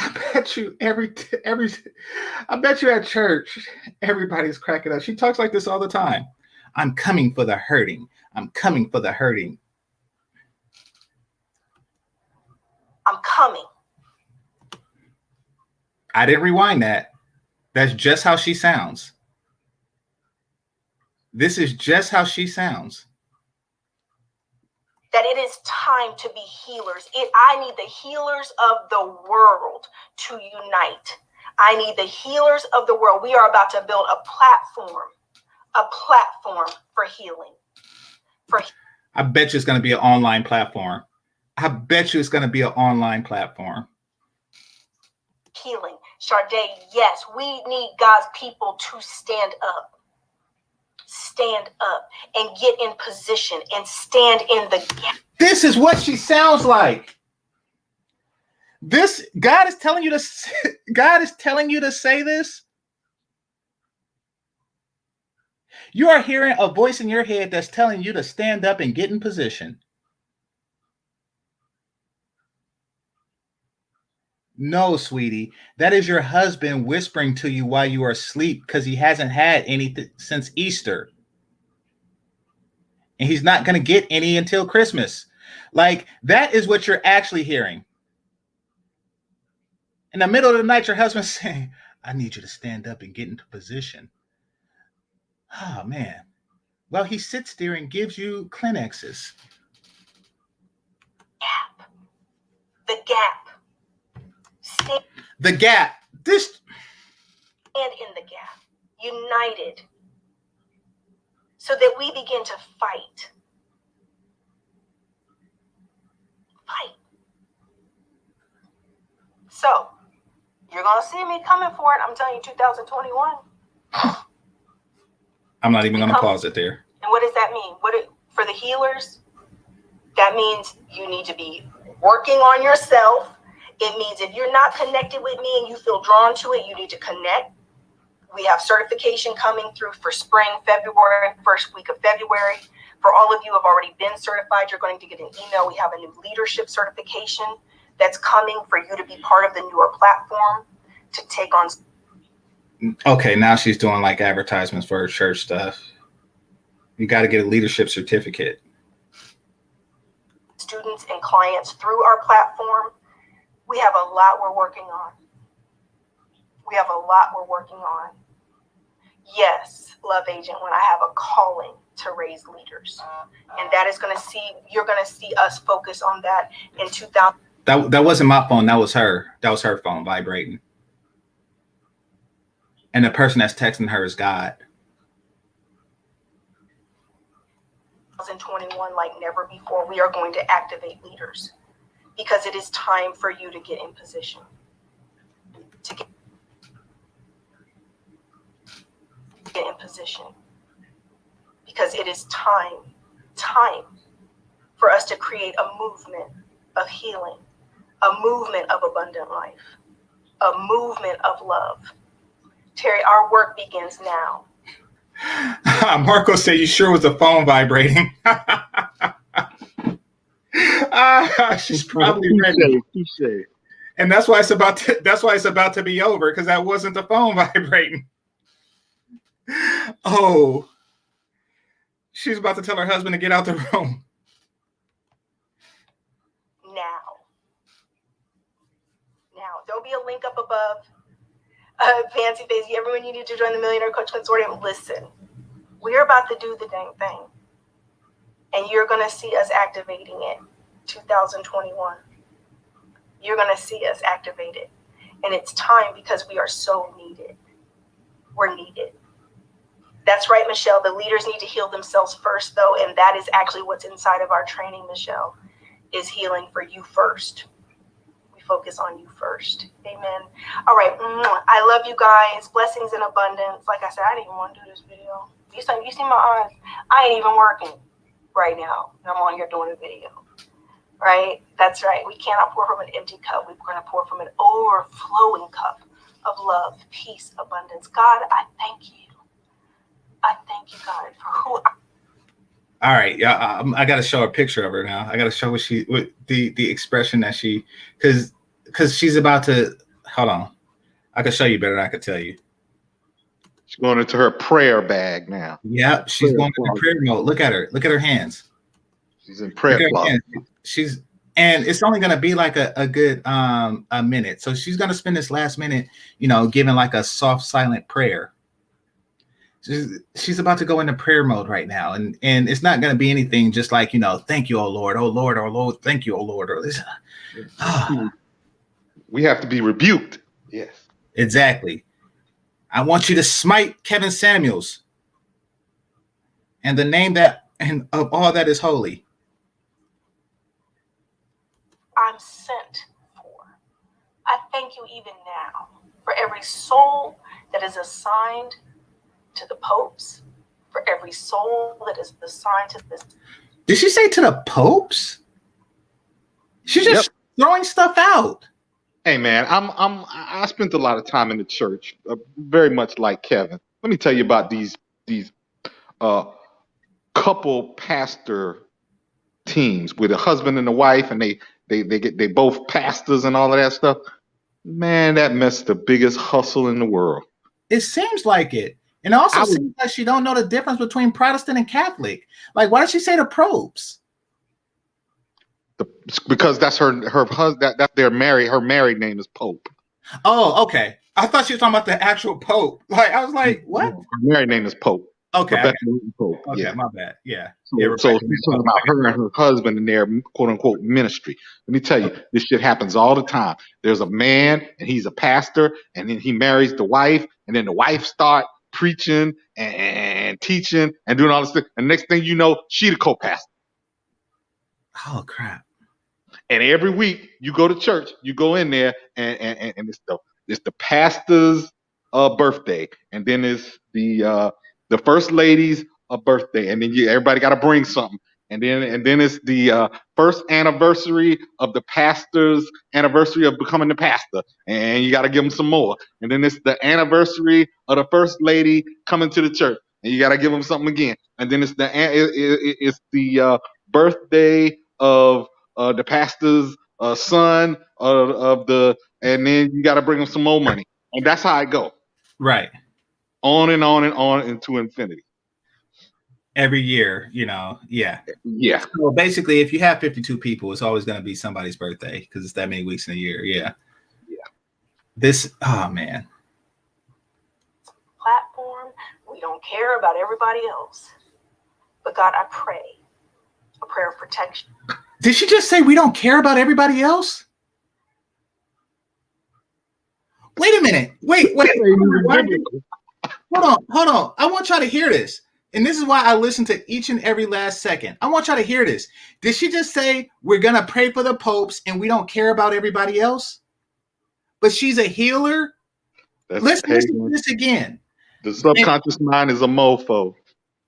I bet you at church, everybody's cracking up. She talks like this all the time. I'm coming for the hurting. I'm coming for the hurting. I'm coming. I didn't rewind that. That's just how she sounds. This is just how she sounds. That it is time to be healers. I need the healers of the world to unite. I need the healers of the world. We are about to build a platform for healing. I bet you it's going to be an online platform. I bet you it's going to be an online platform. Healing. Sade, yes, we need God's people to stand up. Stand up and get in position and stand in the gap. This is what she sounds like. God is telling you to say this. You are hearing a voice in your head that's telling you to stand up and get in position. No, sweetie, that is your husband whispering to you while you are asleep because he hasn't had anything since Easter. And he's not going to get any until Christmas. Like, that is what you're actually hearing. In the middle of the night, your husband's saying, I need you to stand up and get into position. Oh, man. Well, he sits there and gives you Kleenexes. Gap. The gap. The gap. This. Stand in the gap. United. So that we begin to fight. Fight. So, you're going to see me coming for it. I'm telling you, 2021. I'm not even going to pause it there. And what does that mean? For the healers, that means you need to be working on yourself. It means if you're not connected with me and you feel drawn to it, you need to connect. We have certification coming through for spring, February, first week of February. For all of you who have already been certified, you're going to get an email. We have a new leadership certification that's coming for you to be part of the newer platform to take on. Okay, now she's doing like advertisements for her church stuff. You got to get a leadership certificate. Students and clients through our platform. We have a lot we're working on. Yes, love agent, when I have a calling to raise leaders. And that is you're going to see us focus on that in 2000. That wasn't my phone. That was her. That was her phone vibrating. And the person that's texting her is God. 2021, like never before, we are going to activate leaders because it is time for you to get in position. To get in position. Because it is time for us to create a movement of healing, a movement of abundant life, a movement of love. Terry, our work begins now. Marco said, "You sure was the phone vibrating?" She's probably ready. And that's why it's about to be over, because that wasn't the phone vibrating. Oh, she's about to tell her husband to get out the room. Now, there'll be a link up above. Fancy face, everyone you need to join the Millionaire Coach Consortium. Listen, we're about to do the dang thing. And you're going to see us activating it 2021. You're going to see us activate it. And it's time because we are so needed. We're needed. That's right, Michelle. The leaders need to heal themselves first, though. And that is actually what's inside of our training, Michelle, is healing for you first. We focus on you first. Amen. All right. I love you guys. Blessings in abundance. Like I said, I didn't even want to do this video. You see my eyes? I ain't even working right now. And I'm on here doing a video. Right? That's right. We cannot pour from an empty cup. We're going to pour from an overflowing cup of love, peace, abundance. God, I thank you. I thank you, God, for who I am. All right, yeah, I got to show a picture of her now. I got to show what the expression that because she's about to. Hold on, I can show you better than I could tell you. She's going into her prayer bag now. Yeah, she's going into prayer mode. Look at her. Look at her hands. She's in prayer closet. And it's only going to be like a good a minute. So she's going to spend this last minute, giving like a soft, silent prayer. She's about to go into prayer mode right now, and it's not going to be anything just like, thank you, oh Lord, thank you, oh Lord. Or this. We have to be rebuked. Yes, exactly. I want you to smite Kevin Samuels and the name and of all that is holy. I'm sent for. I thank you even now for every soul that is assigned to the popes, for every soul that is assigned to this. Did she say to the popes? She's just throwing stuff out. Hey man, I spent a lot of time in the church, very much like Kevin. Let me tell you about these couple pastor teams with a husband and a wife, and they both pastors and all of that stuff. Man, that mess the biggest hustle in the world. It seems like it. And it also seems like she don't know the difference between Protestant and Catholic. Like, why did she say the popes? Because that's her husband. That's their married. Her married name is Pope. Oh, okay. I thought she was talking about the actual Pope. Like, I was like, what? Her married name is Pope. Okay. Pope. Okay, yeah. my bad. Yeah. So she's talking about her and her husband and their quote unquote ministry. Let me tell you, this shit happens all the time. There's a man and he's a pastor, and then he marries the wife, and then the wife start preaching and teaching and doing all this stuff. And next thing you know, she the co-pastor. Oh crap. And every week you go to church, you go in there and it's the pastor's birthday, and then it's the first lady's birthday, and then everybody got to bring something, and then it's the first anniversary of the pastor's anniversary of becoming the pastor, and you got to give them some more, and then it's the anniversary of the first lady coming to the church, and you got to give them something again, and then it's the birthday of the pastor's son and then you got to bring them some more money, and that's how I go. Right. On and on and on into infinity. Every year, yeah. Yeah. So basically, if you have 52 people, it's always going to be somebody's birthday because it's that many weeks in a year. Yeah. Yeah. Oh man. Platform We don't care about everybody else. But God, I pray a prayer of protection. Did she just say we don't care about everybody else? Wait a minute. Wait. Hold on. I want y'all to hear this. And this is why I listen to each and every last second. I want y'all to hear this. Did she just say we're going to pray for the popes and we don't care about everybody else? But she's a healer? Let's listen to this again. The subconscious mind is a mofo.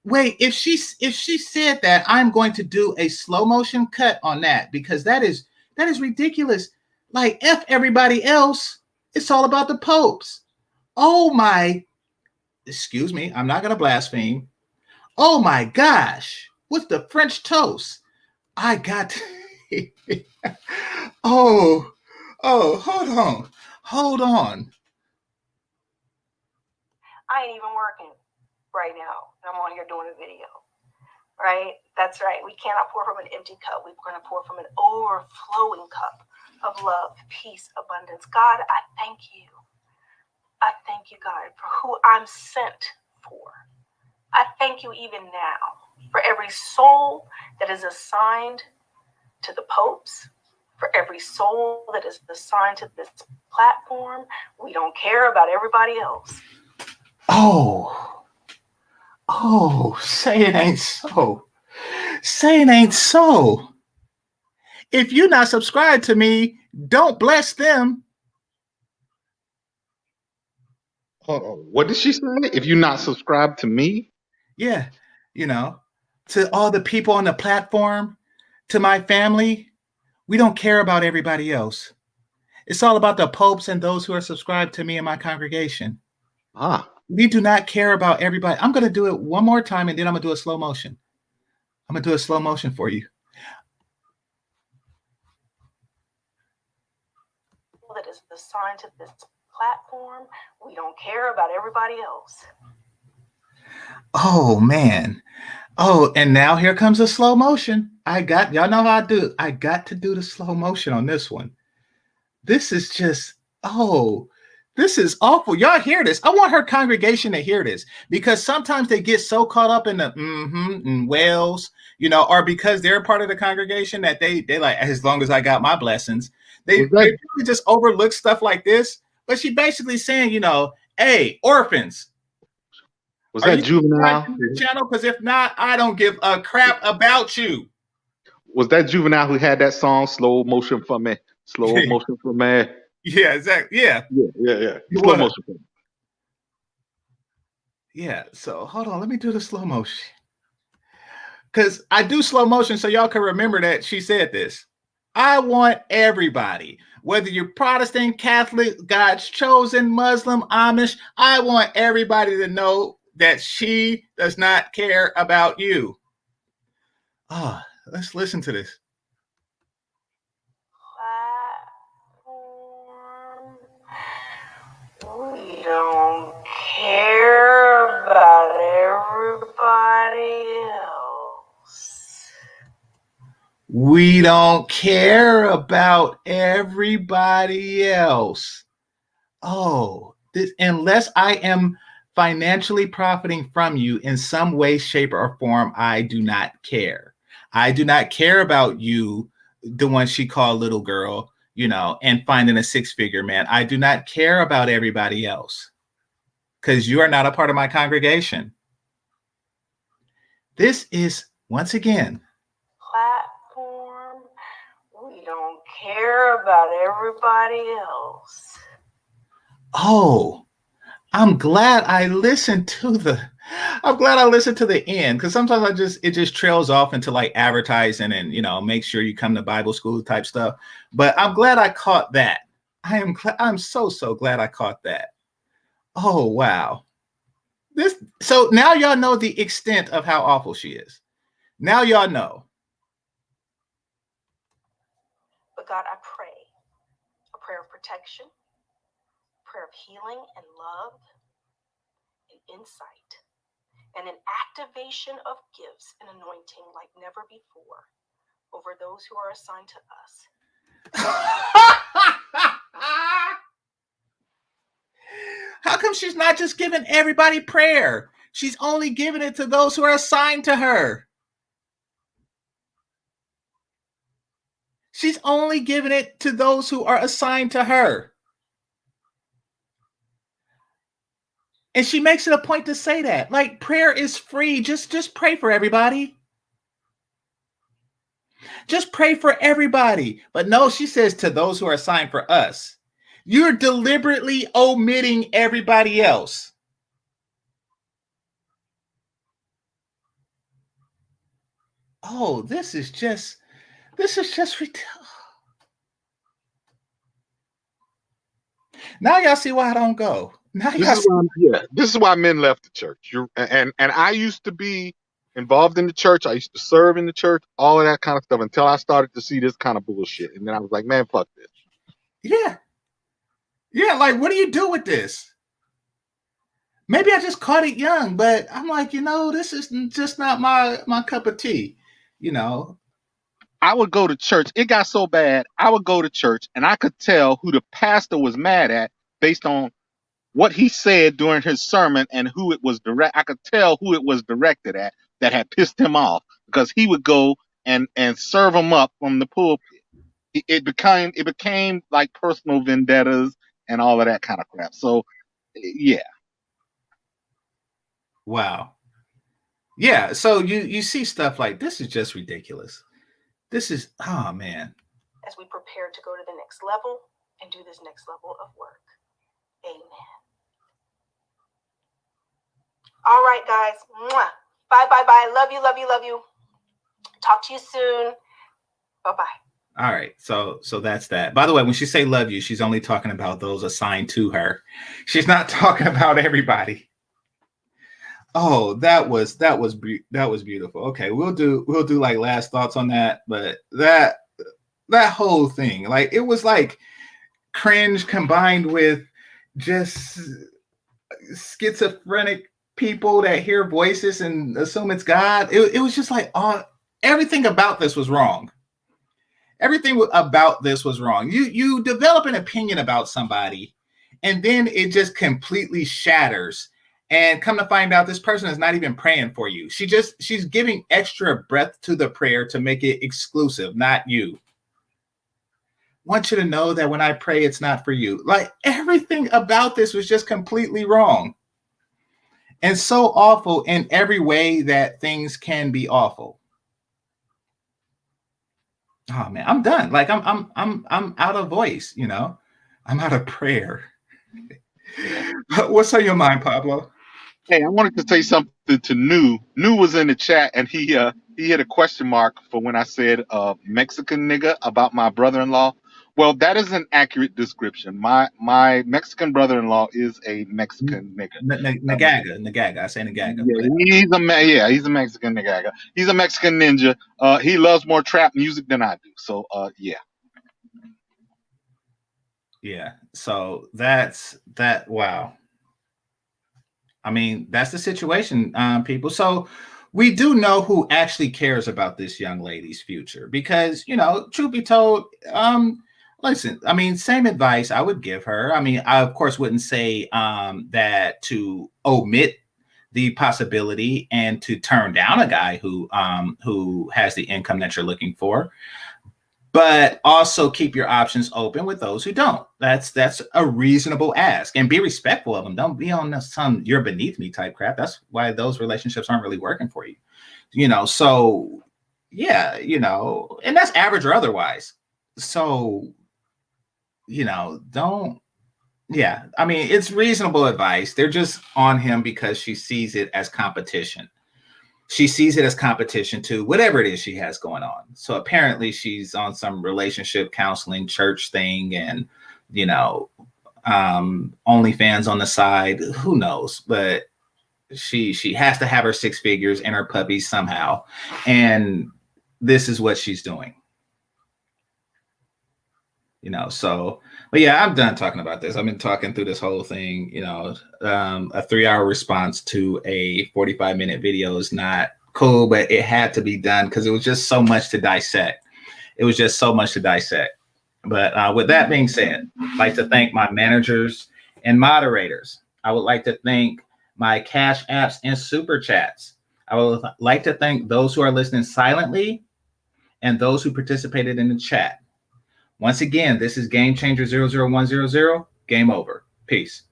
Wait, if she said that, I'm going to do a slow motion cut on that because that is ridiculous. Like F everybody else. It's all about the popes. Oh my, excuse me, I'm not going to blaspheme. Oh my gosh, what's the French toast? I got oh, hold on. I ain't even working right now. I'm on here doing a video, right? That's right. We cannot pour from an empty cup. We're going to pour from an overflowing cup of love, peace, abundance. God, I thank you. I thank you, God, for who I'm sent for. I thank you even now for every soul that is assigned to the popes, for every soul that is assigned to this platform. We don't care about everybody else. Oh, say it ain't so. Say it ain't so. If you're not subscribed to me, don't bless them. Hold on. What did she say? If you're not subscribed to me? Yeah, to all the people on the platform, to my family, we don't care about everybody else. It's all about the popes and those who are subscribed to me and my congregation. We do not care about everybody. I'm going to do it one more time and then I'm going to do a slow motion. I'm going to do a slow motion for you. That is assigned to this platform. We don't care about everybody else. Oh, man. Oh, and now here comes a slow motion. Y'all know how I do. I got to do the slow motion on this one. This is just, this is awful. Y'all hear this. I want her congregation to hear this because sometimes they get so caught up in the and wells, or because they're part of the congregation that they like, as long as I got my blessings, they really just overlook stuff like this. But she basically saying, hey, orphans. Was that Juvenile? Channel? Because if not, I don't give a crap about you. Was that Juvenile who had that song, Slow Motion for Me? Slow motion for me. Yeah, exactly. Yeah. Slow motion for me. Yeah, so hold on. Let me do the slow motion. Because I do slow motion so y'all can remember that she said this. I want everybody, whether you're Protestant, Catholic, God's chosen, Muslim, Amish, I want everybody to know that she does not care about you. Let's listen to this. We don't care about everybody else. We don't care about everybody else. Unless I am financially profiting from you in some way, shape, or form, I do not care. I do not care about you, the one she called little girl, and finding a six-figure man. I do not care about everybody else because you are not a part of my congregation. This is, once again, platform. We don't care about everybody else. I'm glad I listened to the end because sometimes it just trails off into like advertising and make sure you come to Bible school type stuff. But I'm glad I caught that. I'm so glad I caught that. Oh wow. So now y'all know the extent of how awful she is. Now y'all know. But God, I pray a prayer of protection, a prayer of healing and love and insight, and an activation of gifts and anointing like never before over those who are assigned to us. How come she's not just giving everybody prayer? She's only giving it to those who are assigned to her. She's only giving it to those who are assigned to her. And she makes it a point to say that. Like, prayer is free. Just pray for everybody. Just pray for everybody. But no, she says to those who are assigned for us. You're deliberately omitting everybody else. Oh, this is just ridiculous. Now y'all see why I don't go. Now This is why, this is why men left the church. And I used to be involved in the church. I used to serve in the church, all of that kind of stuff, until I started to see this kind of bullshit. And then I was like, man, fuck this. Yeah, like, what do you do with this? Maybe I just caught it young, but I'm like, this is just not my cup of tea, I would go to church. It got so bad, I would go to church and I could tell who the pastor was mad at based on what he said during his sermon and who it was I could tell who it was directed at that had pissed him off, because he would go and serve him up from the pulpit. It became like personal vendettas and all of that kind of crap. So, yeah. Wow. Yeah. So you see stuff like this is just ridiculous. This is, oh man. As we prepare to go to the next level and do this next level of work. Amen. All right, guys. Mwah. Bye, bye, bye. Love you, love you, love you. Talk to you soon. Bye-bye. All right. So that's that. By the way, when she say love you, she's only talking about those assigned to her. She's not talking about everybody. Oh, that was beautiful. Okay, we'll do like last thoughts on that, but that whole thing, like, it was like cringe combined with just schizophrenic people that hear voices and assume it's God. It was just like, everything about this was wrong. Everything about this was wrong. You develop an opinion about somebody, and then it just completely shatters. And come to find out, this person is not even praying for you. She's giving extra breath to the prayer to make it exclusive, not you. Want you to know that when I pray, it's not for you. Like, everything about this was just completely wrong. And so awful in every way that things can be awful. Oh man, I'm done. Like, I'm out of voice, I'm out of prayer. What's on your mind, Pablo? Hey, I wanted to say something to New. New was in the chat, and he hit a question mark for when I said Mexican nigga about my brother-in-law. Well, that is an accurate description. My Mexican brother-in-law is a Mexican nigga. Nagaga. I say Nagaga. Yeah, he's a Mexican nigga. He's a Mexican ninja. He loves more trap music than I do. So, yeah. Yeah. So that's that. Wow. I mean, that's the situation, people. So we do know who actually cares about this young lady's future, because, truth be told, listen, I mean, same advice I would give her. I mean, I, of course, wouldn't say that to omit the possibility and to turn down a guy who has the income that you're looking for. But also keep your options open with those who don't. That's a reasonable ask, and be respectful of them. Don't be on some "you're beneath me" type crap. That's why those relationships aren't really working for you. So yeah, and that's average or otherwise. So, don't. Yeah, I mean, it's reasonable advice. They're just on him because she sees it as competition. She sees it as competition to whatever it is she has going on. So apparently she's on some relationship counseling church thing, and, OnlyFans on the side. Who knows? But she has to have her 6 figures and her puppies somehow. And this is what she's doing. So, but yeah, I'm done talking about this. I've been talking through this whole thing. A 3-hour response to a 45-minute video is not cool, but it had to be done because it was just so much to dissect. But with that being said, I'd like to thank my managers and moderators. I would like to thank my cash apps, and super chats. I would like to thank those who are listening silently and those who participated in the chat. Once again, this is Game Changer 00100. Game over. Peace.